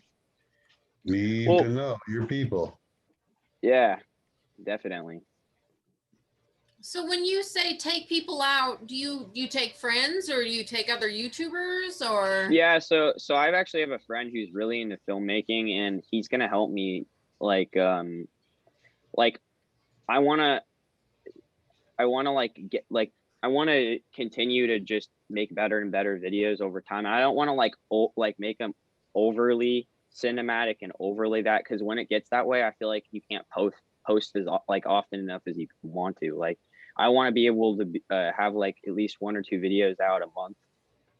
need
Well,
to know your people.
yeah, definitely.
So when you say take people out, do you take friends or do you take other YouTubers or?
Yeah, so I actually have a friend who's really into filmmaking, and he's gonna help me. Like I wanna like get like I want to continue to just make better and better videos over time. I don't want to like make them overly cinematic and overly that, because when it gets that way, I feel like you can't post as like often enough as you want to. Like I want to be able to have like at least 1 or 2 videos out a month,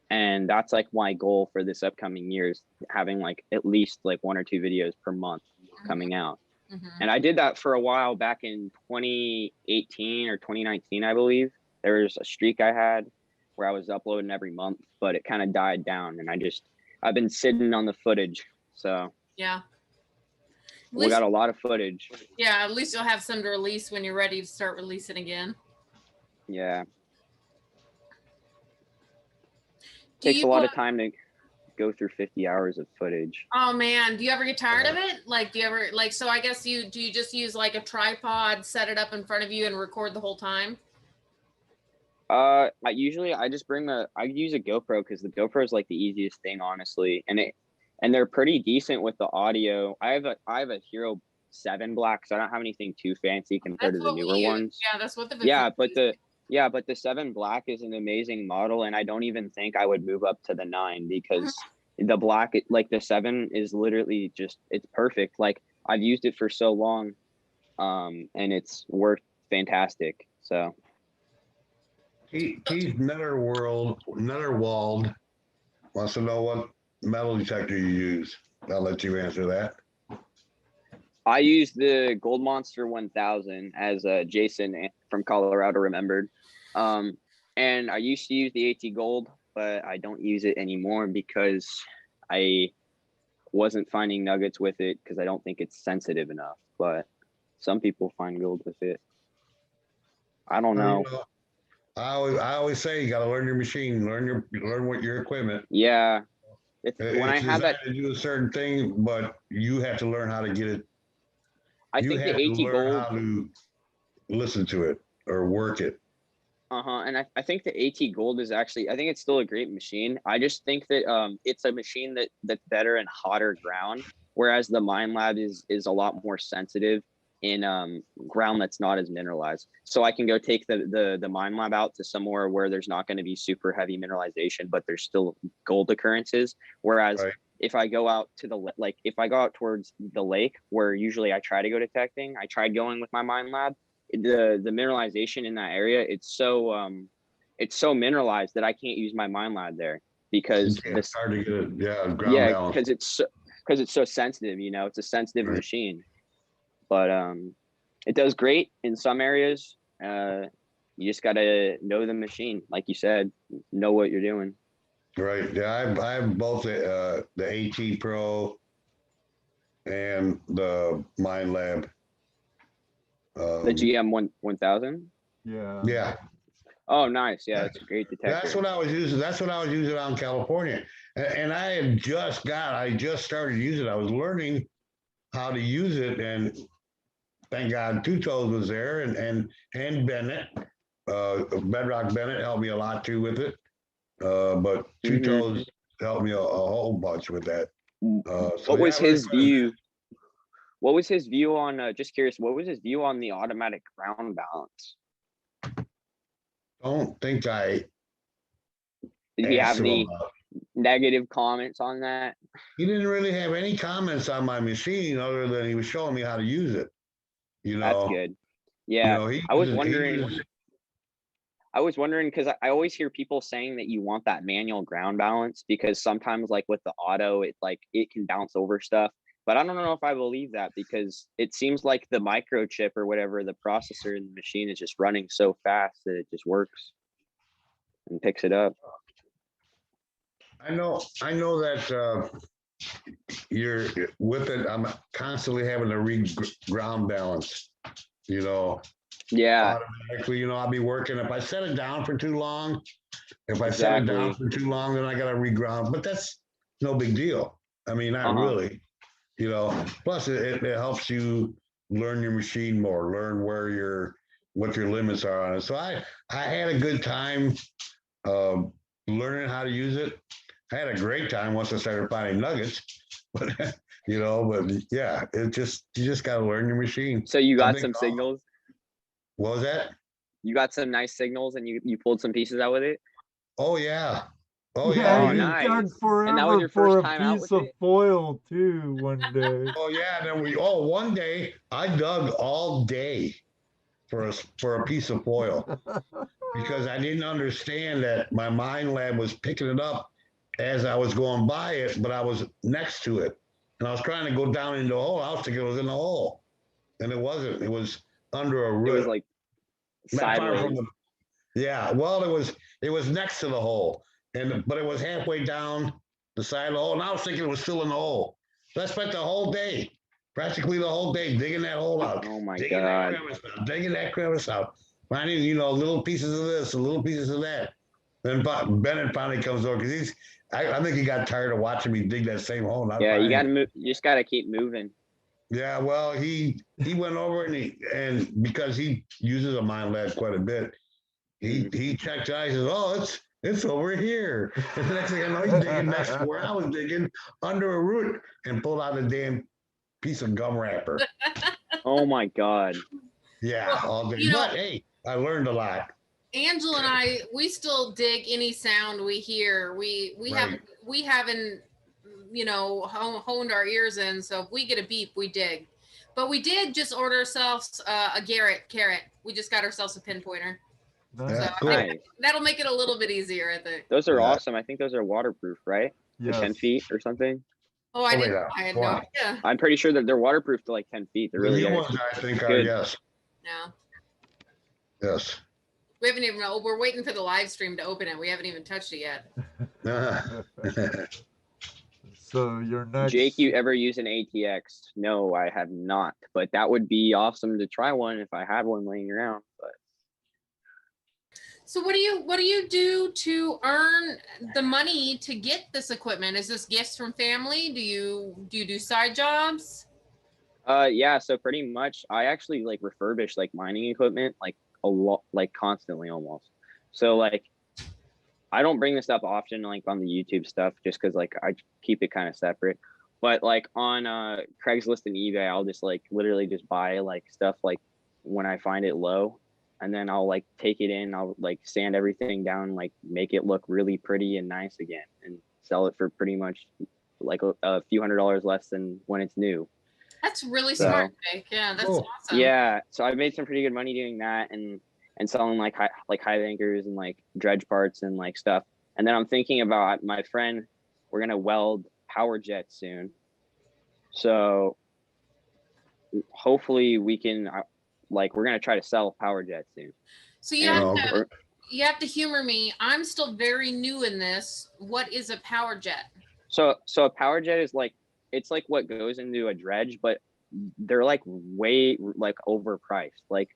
and that's like my goal for this upcoming year is having like at least like 1 or 2 videos per month coming out.
Mhm.
And I did that for a while back in 2018 or 2019, I believe. There was a streak I had where I was uploading every month, but it kind of died down, and I've been sitting on the footage. So
Yeah.
we got a lot of footage.
Yeah, at least you'll have some to release when you're ready to start releasing again.
Yeah. Takes a lot of time to go through 50 hours of footage.
Oh man, do you ever get tired of it? Like, do you ever like? So I guess do you just use like a tripod, set it up in front of you, and record the whole time?
I just I use a GoPro because the GoPro is like the easiest thing, honestly, and they're pretty decent with the audio. I have a Hero 7 Black, so I don't have anything too fancy compared to the newer ones.
Yeah, that's what the
but the 7 Black is an amazing model, and I don't even think I would move up to the 9 because the Black, like the 7 is literally it's perfect. Like I've used it for so long, and it's worked fantastic. So
Keith Netherwald wants to know what metal detector you use. I'll let you answer that.
I used the Gold Monster 1000, as Jason from Colorado remembered. And I used to use the AT Gold, but I don't use it anymore because I wasn't finding nuggets with it because I don't think it's sensitive enough. But some people find gold with it. I don't know.
I always say you got to learn your machine, learn what your equipment.
Yeah. When I had that
to do a certain thing, but you have to learn how to get it.
I think the AT Gold,
how to listen to it or work it.
And I think the AT Gold is actually, I think it's still a great machine. I just think that it's a machine that's better in hotter ground, whereas the Mine Lab is a lot more sensitive in ground that's not as mineralized. So I can go take the Mine Lab out to somewhere where there's not going to be super heavy mineralization, but there's still gold occurrences. Whereas if I go out to if I go out towards the lake, where usually I try to go detecting, I tried going with my Mine Lab. The mineralization in that area, it's so mineralized that I can't use my Mine Lab there because
it's hard to get it. Ground balance.
because it's so sensitive. It's a sensitive machine, but it does great in some areas. You just gotta know the machine, like you said, know what you're doing.
Right. Yeah, I have both the AT Pro and the Mine Lab.
The GM 1000.
Yeah.
Oh, nice. Yeah, it's a great detector.
That's what I was using. Out in California, and I just started using it. I was learning how to use it, and thank God Two Toes was there, and Bennett, Bedrock Bennett helped me a lot too with it. But Two Toes helped me a whole bunch with that.
What was his view? What was his view on? Just curious. What was his view on the automatic ground balance?
Don't think I.
Did he have any negative comments on that?
He didn't really have any comments on my machine other than he was showing me how to use it.
That's good. Yeah, I was wondering because I always hear people saying that you want that manual ground balance because sometimes, like with the auto, it can bounce over stuff. But I don't know if I believe that because it seems like the microchip or whatever, the processor in the machine is just running so fast that it just works and picks it up.
I know that you're with it. I'm constantly having to ground balance,
Yeah.
Automatically, I'll be working. If I set it down for too long, then I got to reground. But that's no big deal. I mean, not really. Plus it helps you learn your machine more, learn what your limits are on it. So I had a good time learning how to use it. I had a great time once I started finding nuggets, but yeah, you just got to learn your machine.
So you got some signals?
What was that?
You got some nice signals and you pulled some pieces out with it?
Oh yeah. Oh
yeah,
yeah.
he dug forever for a piece of foil too one day.
Oh yeah, then one day I dug all day for a piece of foil because I didn't understand that my Mine Lab was picking it up as I was going by it, but I was next to it. And I was trying to go down into the hole. I was thinking it was in the hole. And it wasn't. It was under a root.
It was like sideways.
Well, it was next to the hole. But it was halfway down the side of the hole. And I was thinking it was still in the hole. So I spent the whole day, practically the whole day, digging that hole out.
Oh my God.
Digging that crevice out. Finding, little pieces of this and little pieces of that. Then Bennett finally comes over because I think he got tired of watching me dig that same hole.
You got to move. You just got to keep moving.
Yeah, well, he went over and because he uses a Mine Lab quite a bit, he checked out. He says, "Oh, it's over here." And the next thing I know, he's digging next to where I was digging under a root and pulled out a damn piece of gum wrapper.
Oh my God.
Yeah, all day. But hey, I learned a lot.
Angela and I, we still dig any sound we hear. We haven't honed our ears in. So if we get a beep, we dig. But we did just order ourselves a carrot. We just got ourselves a pinpointer.
Yeah,
so I think that'll make it a little bit easier, I think.
Those are awesome. I think those are waterproof, right?
Yes.
For 10 feet or something.
Oh, I
Oh, wait,
didn't. I had no
wow.
idea.
I'm pretty sure that they're waterproof to like 10 feet. They're
The
really
new
good.
ones, I think, are,
Good.
yes.
No.
Yes.
We haven't even. Oh, we're waiting for the live stream to open it. We haven't even touched it yet.
So your next.
Jake, you ever use an ATX? No, I have not. But that would be awesome to try one if I had one laying around. But
So what do you do to earn the money to get this equipment? Is this gifts from family? Do you do side jobs?
yeah, so pretty much I actually like refurbish like mining equipment like a lot, like constantly almost. So like I don't bring this up often like on the YouTube stuff just because like I keep it kind of separate. But like on Craigslist and eBay, I'll just like literally just buy like stuff like when I find it low, and then I'll like take it in, I'll like sand everything down, like make it look really pretty and nice again, and sell it for pretty much like a few $100s less than when it's new.
That's really smart, Jake. Yeah, that's
Cool.
awesome.
Yeah, so I made some pretty good money doing that and selling like high anchors and like dredge parts and like stuff. And then I'm thinking about my friend. We're gonna weld power jets soon, so hopefully we can like we're gonna try to sell power jets soon.
So you have to humor me. I'm still very new in this. What is a power jet?
So a power jet is like it's like what goes into a dredge, but they're like way like overpriced. Like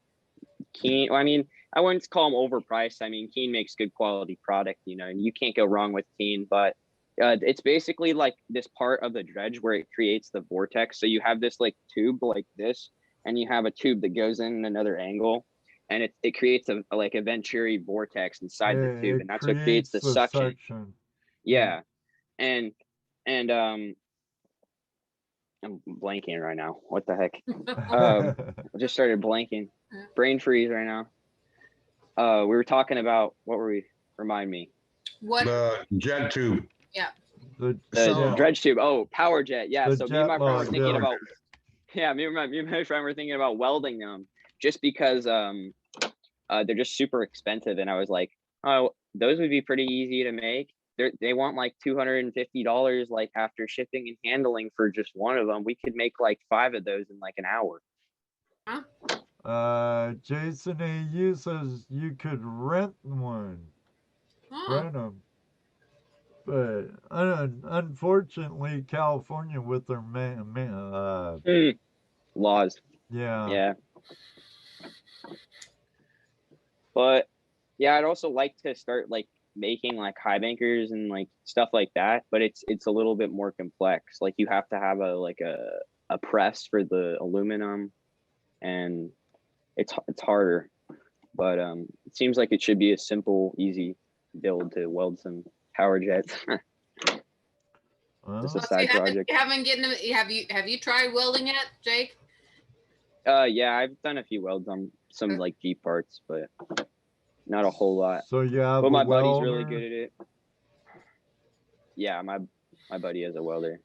Keen, I mean, I wouldn't call them overpriced. I mean, Keen makes good quality product, you know, and you can't go wrong with Keen. But it's basically like this part of the dredge where it creates the vortex. So you have this like tube like this, and you have a tube that goes in another angle, and it creates a like a venturi vortex inside the tube, and that's what creates the suction. Yeah, and I'm blanking right now. What the heck? I just started blanking. Brain freeze right now. We were talking about what were we? Remind me.
What?
The jet tube.
Yeah.
The dredge tube. Oh, power jet. Yeah. So me and my friend were thinking about. Yeah, me and my friend were thinking about welding them, just because they're just super expensive, and I was like, oh, those would be pretty easy to make. They want like $250 like after shipping and handling for just one of them. We could make like 5 of those in like an hour.
Huh?
Jason AU says you could rent one. Rent them. But unfortunately, California with their
laws.
Yeah.
Yeah. But yeah, I'd also like to start like making like high bankers and like stuff like that, but it's a little bit more complex. Like you have to have a press for the aluminum, and it's harder, but it seems like it should be a simple, easy build to weld some power jets. Just a side project.
Have you tried welding it, Jake?
Yeah, I've done a few welds on some like Jeep parts, but not a whole lot.
So yeah,
but my buddy's really good at it. Yeah, my buddy is a welder.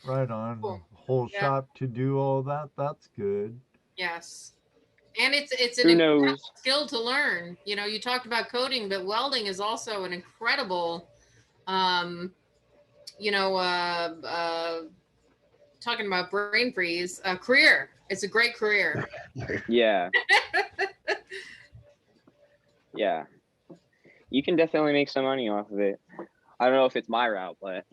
Right on.
Cool.
Whole shop to do all that. That's good.
Yes. And it's an incredible skill to learn. You know, you talked about coding, but welding is also an incredible, talking about brain freeze, career. It's a great career.
Yeah. Yeah. You can definitely make some money off of it. I don't know if it's my route, but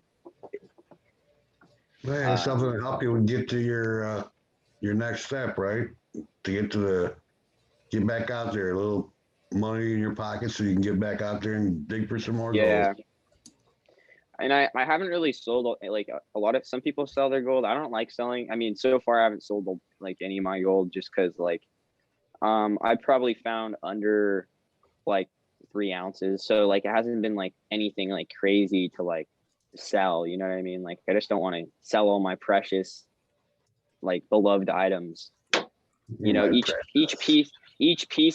it's something to help you get to your next step, right? To get back out there, a little money in your pocket so you can get back out there and dig for some more gold.
And I haven't really sold like a lot of, some people sell their gold. I don't like selling. I mean, so far I haven't sold like any of my gold just because like I probably found under like 3 ounces. So like it hasn't been like anything like crazy to like sell, you know what I mean? Like I just don't want to sell all my precious like beloved items. You know, each piece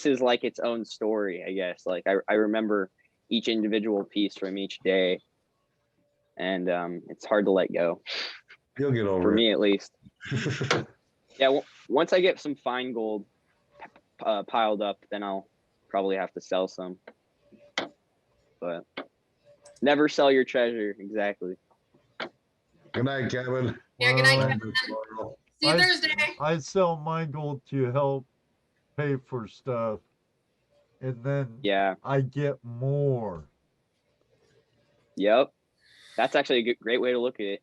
is like its own story, I guess. Like I remember each individual piece from each day, and it's hard to let go.
You'll get over it.
For me, at least. Yeah, once I get some fine gold piled up, then I'll probably have to sell some. But never sell your treasure, exactly.
Good night, Kevin.
Yeah, good night,
Well,
Kevin. See you
I-
Thursday.
I sell my gold to help pay for stuff, and then
Yeah.
I get more.
Yep. That's actually a great way to look at it.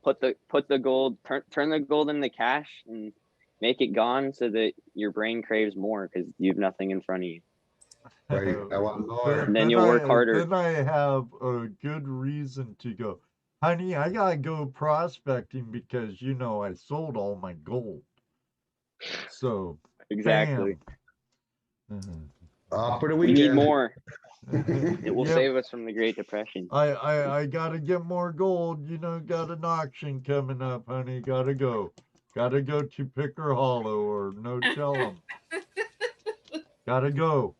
Put the gold, turn the gold into cash and make it gone so that your brain craves more because you have nothing in front of you.
Right, I want more.
And then you'll work harder.
Then I have a good reason to go, honey, I gotta go prospecting because I sold all my gold. So
Exactly.
bam.
Off for the
We
weekend.
need more. It will
Yep.
save us from the Great Depression.
I gotta get more gold. Got an auction coming up, honey. Gotta go. Gotta go to Picker Hollow or No Chellum. Gotta go.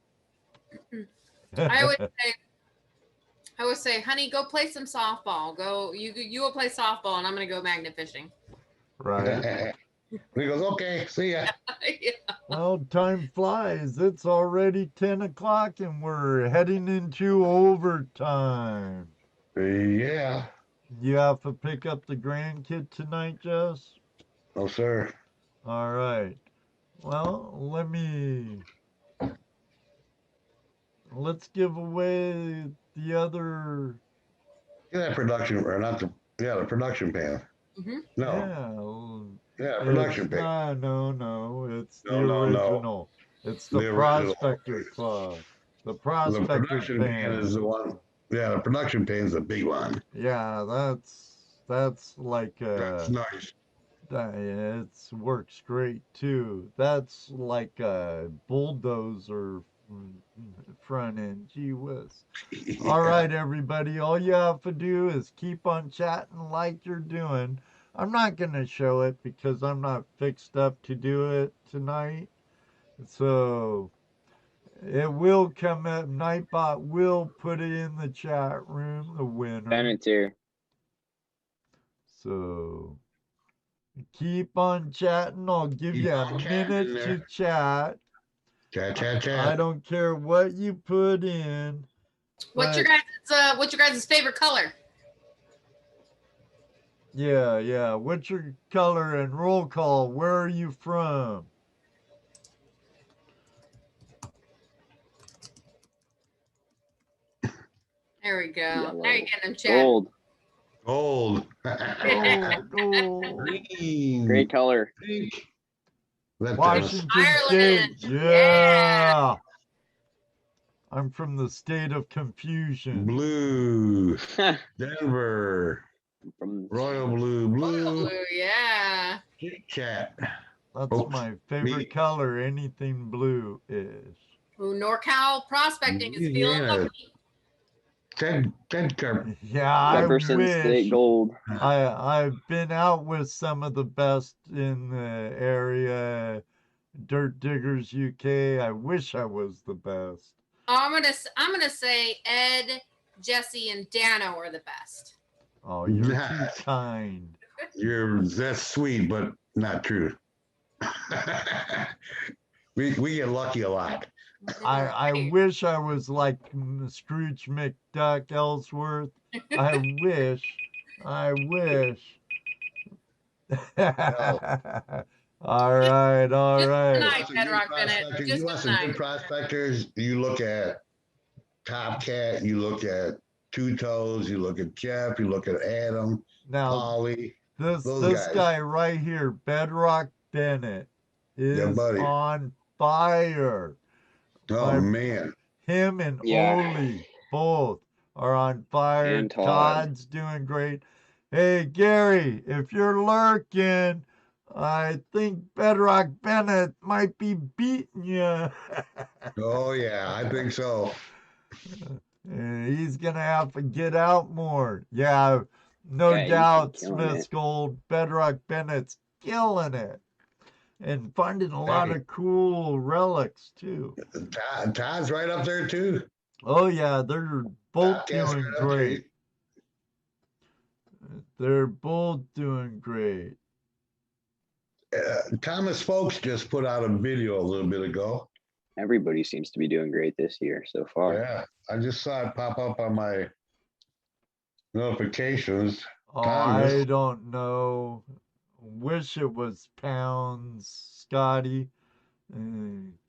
I always say, honey, go play some softball. Go, you go play softball, and I'm gonna go magnet fishing.
Right.
He goes, okay, see ya.
Yeah.
Well, time flies. It's already 10 o'clock and we're heading into overtime.
Yeah.
You have to pick up the grandkid tonight, Jess?
No, sir.
All right. Well, let's give away the other.
Get that production, or not the production pan.
Mhm.
No. Yeah, production pan.
No. It's the
No.
original. It's the
The original.
Prospector Club. The
The
Prospector
production pan is the one. Yeah, the production pan is the big one.
Yeah, that's like
That's nice.
it works great too. That's like a bulldozer front end. Gee whiz. All right, everybody. All you have to do is keep on chatting like you're doing. I'm not going to show it because I'm not fixed up to do it tonight. So it will come up. Nightbot will put it in the chat room, the winner.
Bennett's here.
So keep on chatting. I'll give
Keep
you a
on chatting
minute
in
to
there.
chat.
Chat.
I don't care what you put in.
What's your guys' favorite color?
Yeah. What's your color and roll call? Where are you from?
There we go.
Yellow.
Now you're getting them chat.
Gold.
Gold.
Oh.
Green.
Great color.
Pink. That
Washington
Ireland.
State. Yeah. I'm from the state of confusion.
Blue. Denver.
From
Royal blue.
Blue, yeah.
Kit Kat.
That's
Oops,
my favorite
me.
color. Anything blue is.
Ooh, NorCal prospecting is feeling
Yeah.
lucky.
Ted Carp.
Yeah, I
Jefferson
wish.
State gold.
I've been out with some of the best in the area. Dirt Diggers UK. I wish I was the best.
I'm gonna say Ed, Jesse, and Dano are the best.
Oh, you're
Nah.
too kind.
That's sweet, but not true. we get lucky a lot.
I wish I was like Scrooge McDuck Ellsworth. I wish. All right.
Tonight, Bedrock Bennett.
You
Just
want some
tonight.
good prospectors? You look at Top Cat, you look at Two Toes, you look at Jeff, you look at Adam,
Now
Polly.
this
those guys.
guy right here, Bedrock Bennett,
Yeah,
is
buddy.
on fire.
Oh man.
Him and
Yeah.
Oli both are on fire.
And Todd.
Todd's doing great. Hey, Gary, if you're lurking, I think Bedrock Bennett might be beating you.
Oh yeah, I think so.
He's going to have to get out more. Yeah, no
Yeah, he's
doubt,
killing
Smith's
it.
Gold. Bedrock Bennett's killing it. And finding a lot of cool relics, too.
Todd's right up there too.
Oh, yeah, they're both
Cat's
doing
right up there.
great. They're both doing great.
Thomas Folks just put out a video a little bit ago.
Everybody seems to be doing great this year so far.
Yeah, I just saw it pop up on my notifications.
Oh,
Thomas.
I don't know. Wish it was pounds, Scotty.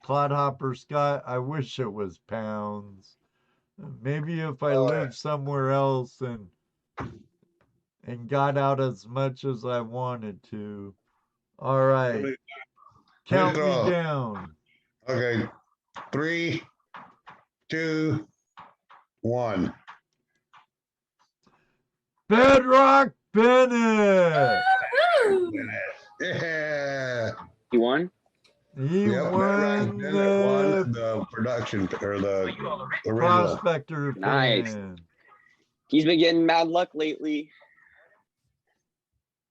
Clodhopper Scott, I wish it was pounds. Maybe if I lived somewhere else and got out as much as I wanted to. All right. Count me
throw.
down.
Okay. 3, 2, 1.
Bedrock Bennett.
Woo!
Yeah.
You won?
He
Yep,
won
Bennett won
the
the production or the original.
Prospector
Nice.
pin.
He's been getting bad luck lately.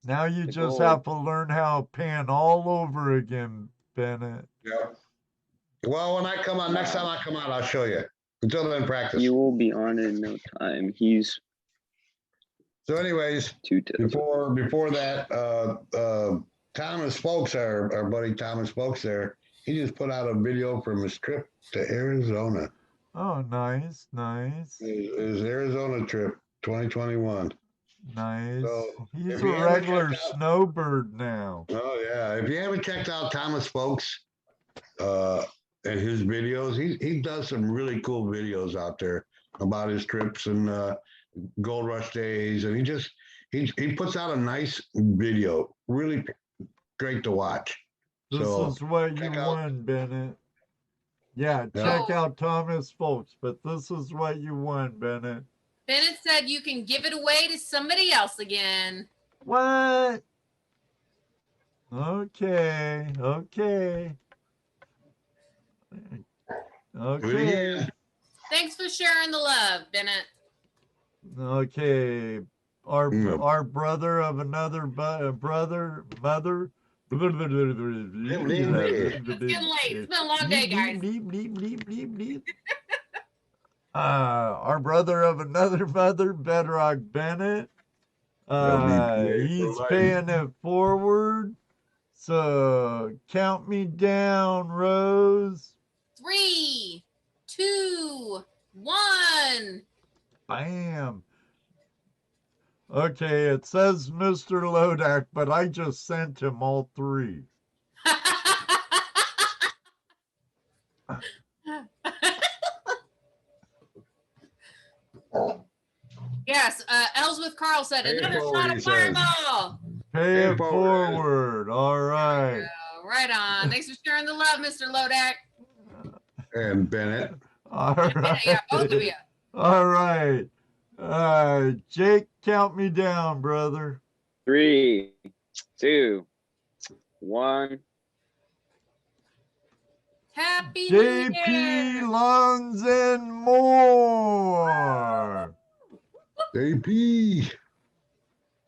Now you just
Nicole.
have to learn how to pan all over again, Bennett.
Yep. Well, when I come out, next time I come out, I'll show you. Until then, practice.
You will be on in no time. He's
So anyways,
too tough.
before that, Thomas Folks, our buddy Thomas Folks there, he just put out a video from his trip to Arizona.
Oh, nice, nice,
His Arizona trip, 2021.
nice.
So,
He's
if
a
you ever
regular
check out-
snowbird now.
Oh yeah, if you haven't checked out Thomas Folks and his videos, he does some really cool videos out there about his trips and Gold Rush days, and he puts out a nice video, really great to watch.
This
So,
is what you
check out-
won, Bennett. Yeah, check out Thomas Folks, but this is what you won, Bennett.
Bennett said you can give it away to somebody else again.
What? Okay, okay. Okay,
Thanks for sharing the love, Bennett.
okay. Our
Yeah.
our brother of another brother mother.
It's getting late. It's been a long day, guys.
Our brother of another mother, Bedrock Bennett. He's paying it forward. So count me down, Rose.
3, 2, 1.
Bam. Okay, it says Mr. Lodak, but I just sent him all three.
Yes, Ellsworth Carl said
Pay it
another
forward,
shot
he
of
says.
fireball.
Pay it
forward.
forward. All right.
Right on. Thanks for sharing the love, Mr. Lodak.
And Bennett.
All right.
Yeah, both of you.
All right. Jake, count me down, brother.
3, 2, 1.
Happy New Year.
JP Lunds and more.
JP.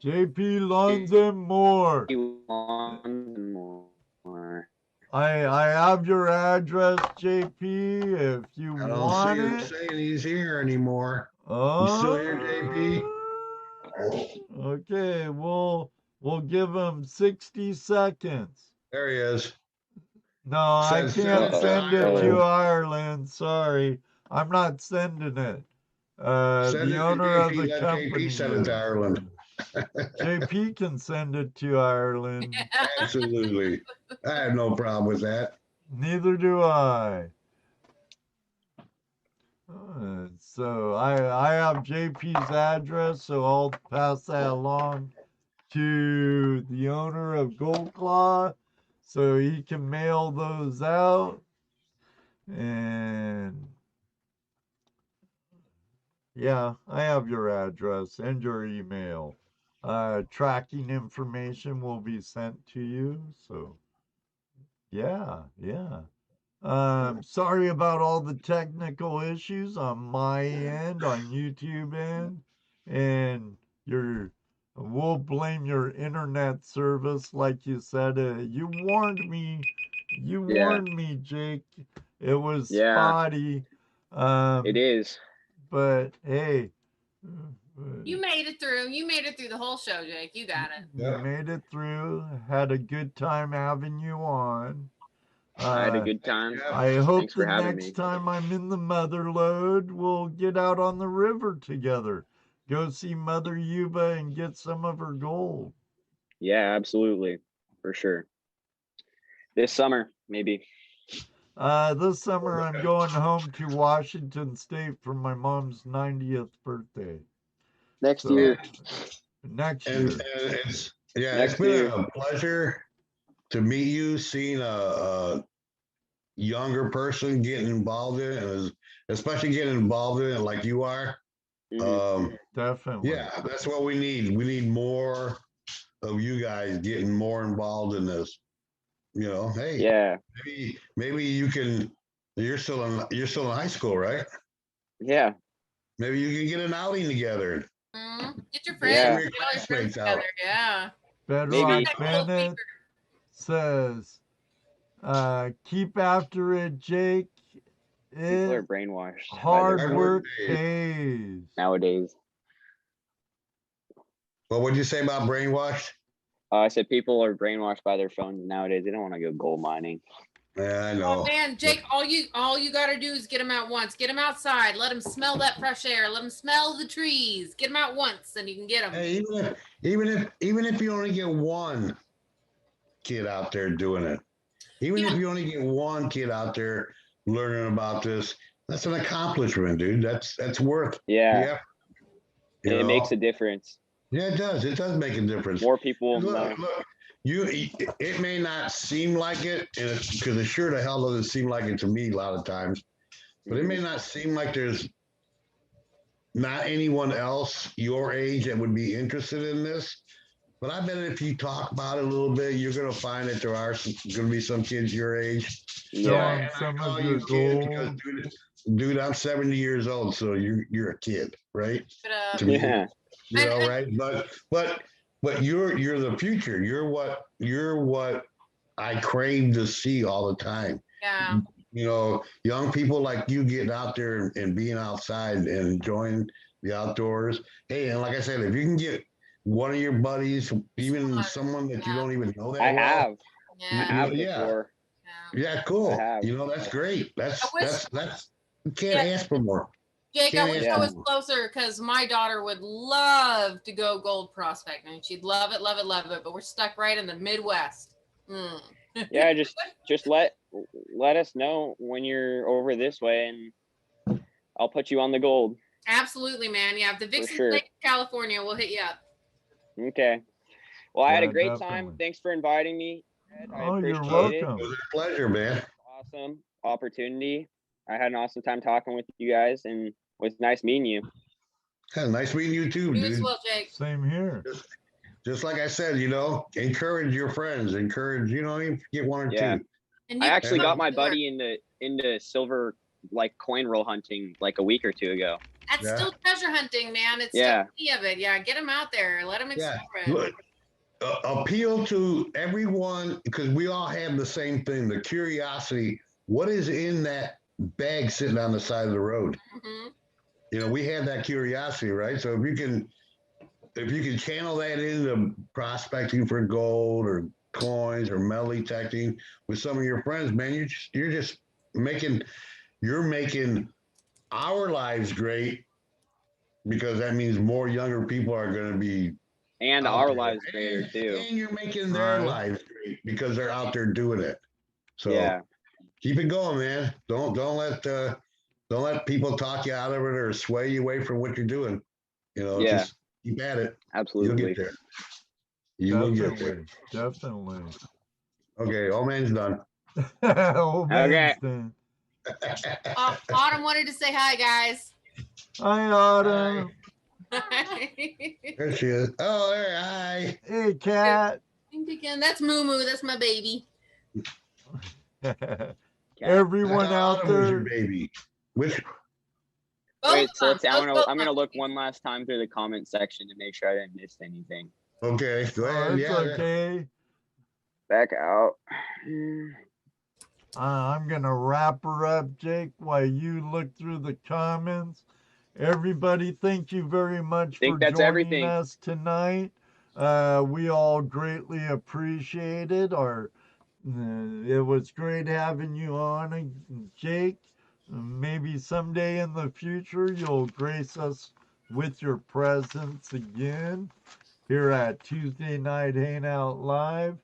JP Lunds and more.
You want more.
I have your address, JP, if you
I don't
want
see him
it.
saying he's here anymore.
Oh,
still here, JP?
Okay, we'll give him 60 seconds.
There he is.
No, I
Send
can't
it
send
to
it to
Ireland.
Ireland. Sorry, I'm not sending it.
Send it
The
to
owner of
JP,
the
let
company.
JP send it to Ireland.
JP can send it to Ireland.
Absolutely. I have no problem with that.
Neither do I. So I have JP's address, so I'll pass that along to the owner of Gold Claw so he can mail those out. And yeah, I have your address and your email. Tracking information will be sent to you. So yeah. Sorry about all the technical issues on my end, on YouTube end, and we'll blame your internet service, like you said. You warned me. You warned me, Jake. It was spotty.
It is.
But hey.
You made it through. You made it through the whole show, Jake. You got it.
You made it through. Had a good time having you on.
I had a good time.
I hope
Thanks for
the
having
next
me.
time I'm in the mother lode, we'll get out on the river together. go see Mother Yuba and get some of her gold.
Yeah, absolutely. For sure. This summer, maybe.
This summer I'm going home to Washington State for my mom's 90th birthday.
Next
So,
year.
Next
And,
year.
and it's
Next
been
year.
a pleasure to meet you, seeing a younger person getting involved in it, especially getting involved in it like you are.
Definitely.
Yeah, that's what we need. We need more of you guys getting more involved in this. You know, hey,
Yeah.
maybe you can. You're still in high school, right?
Yeah.
Maybe you can get an outing together.
Get your friends.
Yeah.
Get all your friends together. Yeah.
Bedrock
Maybe.
Bennett says, keep after it, Jake.
People are brainwashed.
Hard work pays.
Nowadays.
What would you say about brainwash?
I said people are brainwashed by their phones nowadays. They don't want to go gold mining.
Yeah, I know.
Oh man, Jake, all you got to do is get them out once. Get them outside. Let them smell that fresh air. Let them smell the trees. Get them out once, and you can get them.
Hey, even if you only get one kid out there doing it, even if you only get one kid out there learning about this, that's an accomplishment, dude. That's worth.
Yeah.
It
makes a difference.
Yeah, it does. It does make a difference.
More people
look, it may not seem like it, because it sure the hell doesn't seem like it to me a lot of times. But it may not seem like there's not anyone else your age that would be interested in this. But I bet if you talk about it a little bit, you're going to find that there are going to be some kids your age.
Yeah, some of your goals.
Dude, I'm 70 years old, so you're a kid, right?
To me,
Yeah.
You know, right? But you're the future. You're what I crave to see all the time.
Yeah.
You know, young people like you getting out there and being outside and enjoying the outdoors. Hey, and like I said, if you can get one of your buddies, even someone that you don't even know that
I
well,
have.
Yeah.
I have before.
Yeah, cool.
I have.
You know, that's great. That's you can't ask for more.
Jake, I
Can't
wish
ask
I
for
was
more.
closer because my daughter would love to go gold prospecting. She'd love it, love it, love it. But we're stuck right in the Midwest.
Yeah, just let us know when you're over this way, and I'll put you on the gold.
Absolutely, man. Yeah, if the Vixens
sure.
Lake, California, we'll hit you up.
Okay. Well, I had a great
definitely.
time. Thanks for inviting me. I appreciate
you're welcome.
It was a pleasure, man.
Awesome opportunity. I had an awesome time talking with you guys, and it was nice meeting you.
Yeah, nice meeting you too,
You as
dude.
well, Jake.
Same here.
Just like I said, you know, encourage your friends. Encourage, you know, get one or two.
And
I
you
actually
can
got my
do it.
buddy into silver like coin roll hunting like a week or two ago.
That's still treasure hunting, man. It's
Yeah.
still of it. Yeah, get them out there. Let them explore it.
Look, appeal to everyone, because we all have the same thing, the curiosity. What is in that bag sitting on the side of the road?
Mhm.
You know, we have that curiosity, right? So if you can channel that into prospecting for gold or coins or metal detecting with some of your friends, man, you're just making our lives great, because that means more younger people are going to be
And
out
our
there.
lives greater too.
And you're making their lives great because they're out there doing it. So
Yeah.
keep it going, man. Don't let people talk you out of it or sway you away from what you're doing. You know, just keep at it.
Absolutely.
You'll get there. You will get there.
Definitely.
Okay, old man's done.
Old man's
Okay.
done.
Autumn wanted to say hi, guys.
Hi, Autumn.
There she is. Oh, there. Hi.
Hey, cat.
That's Moo Moo. That's my baby.
Everyone out
Autumn was your
there.
baby. Which?
Wait, so I'm gonna look one last time through the comment section to make sure I didn't miss anything.
Okay, go ahead.
It's okay.
Back out.
I'm going to wrap her up, Jake, while you look through the comments. Everybody, thank you very much for joining us tonight. We all greatly appreciate it. It was great having you on, Jake. Maybe someday in the future you'll grace us with your presence again here at Tuesday Night Hangout Live.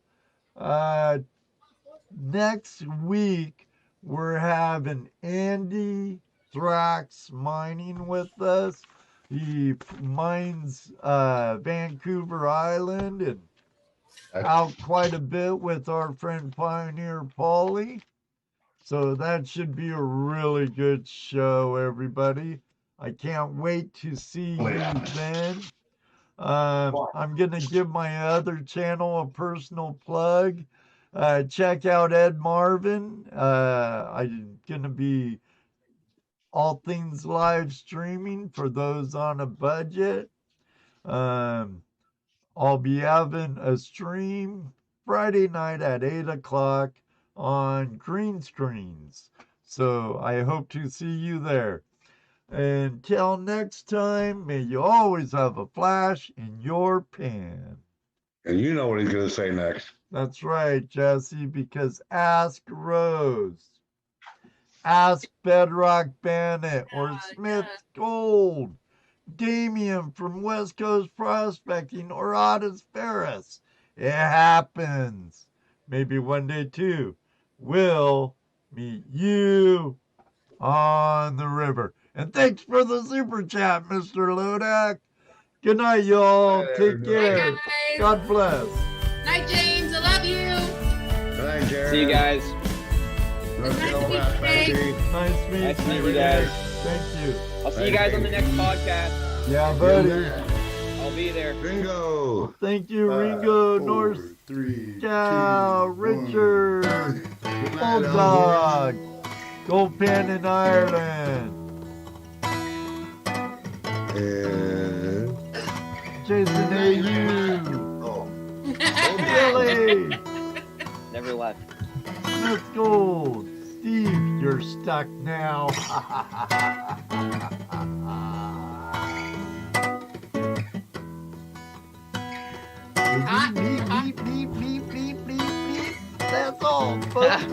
Next week, we're having Andy Thrax mining with us. He mines Vancouver Island and out quite a bit with our friend Pioneer Paulie. So that should be a really good show, everybody. I can't wait to see you then. I'm going to give my other channel a personal plug. Check out Ed Marvin. I'm going to be all things live streaming for those on a budget. I'll be having a stream Friday night at 8 o'clock on green screens. So I hope to see you there. Until next time, may you always have a flash in your pan.
And you know what he's going to say next.
That's right, Jesse, because ask Rose, ask Bedrock Bandit, or Smith Gold, Damien from West Coast Prospecting, or Ottis Farris. It happens. Maybe one day too. We'll meet you on the river. And thanks for the super chat, Mr. Lodak. Good night, y'all. Take care.
Night, guys.
God bless.
Night, James. I love you.
Good night, Jared.
See you guys.
Let's
Nice
go,
to meet you,
Prospector.
Jake.
Nice meeting
Nice to meet you guys.
Thank you.
I'll see you guys on the next podcast.
Yeah, buddy.
I'll be there.
Bingo.
Thank you, Ringo, North,
3,
Cow, Richard, Bulldog, Gold Pen in Ireland,
And
Jason A.U.,
oh,
Billy,
Never left.
Smith Gold, Steve, you're stuck now. Beep, beep, beep, beep, beep, beep, beep. That's all, folks.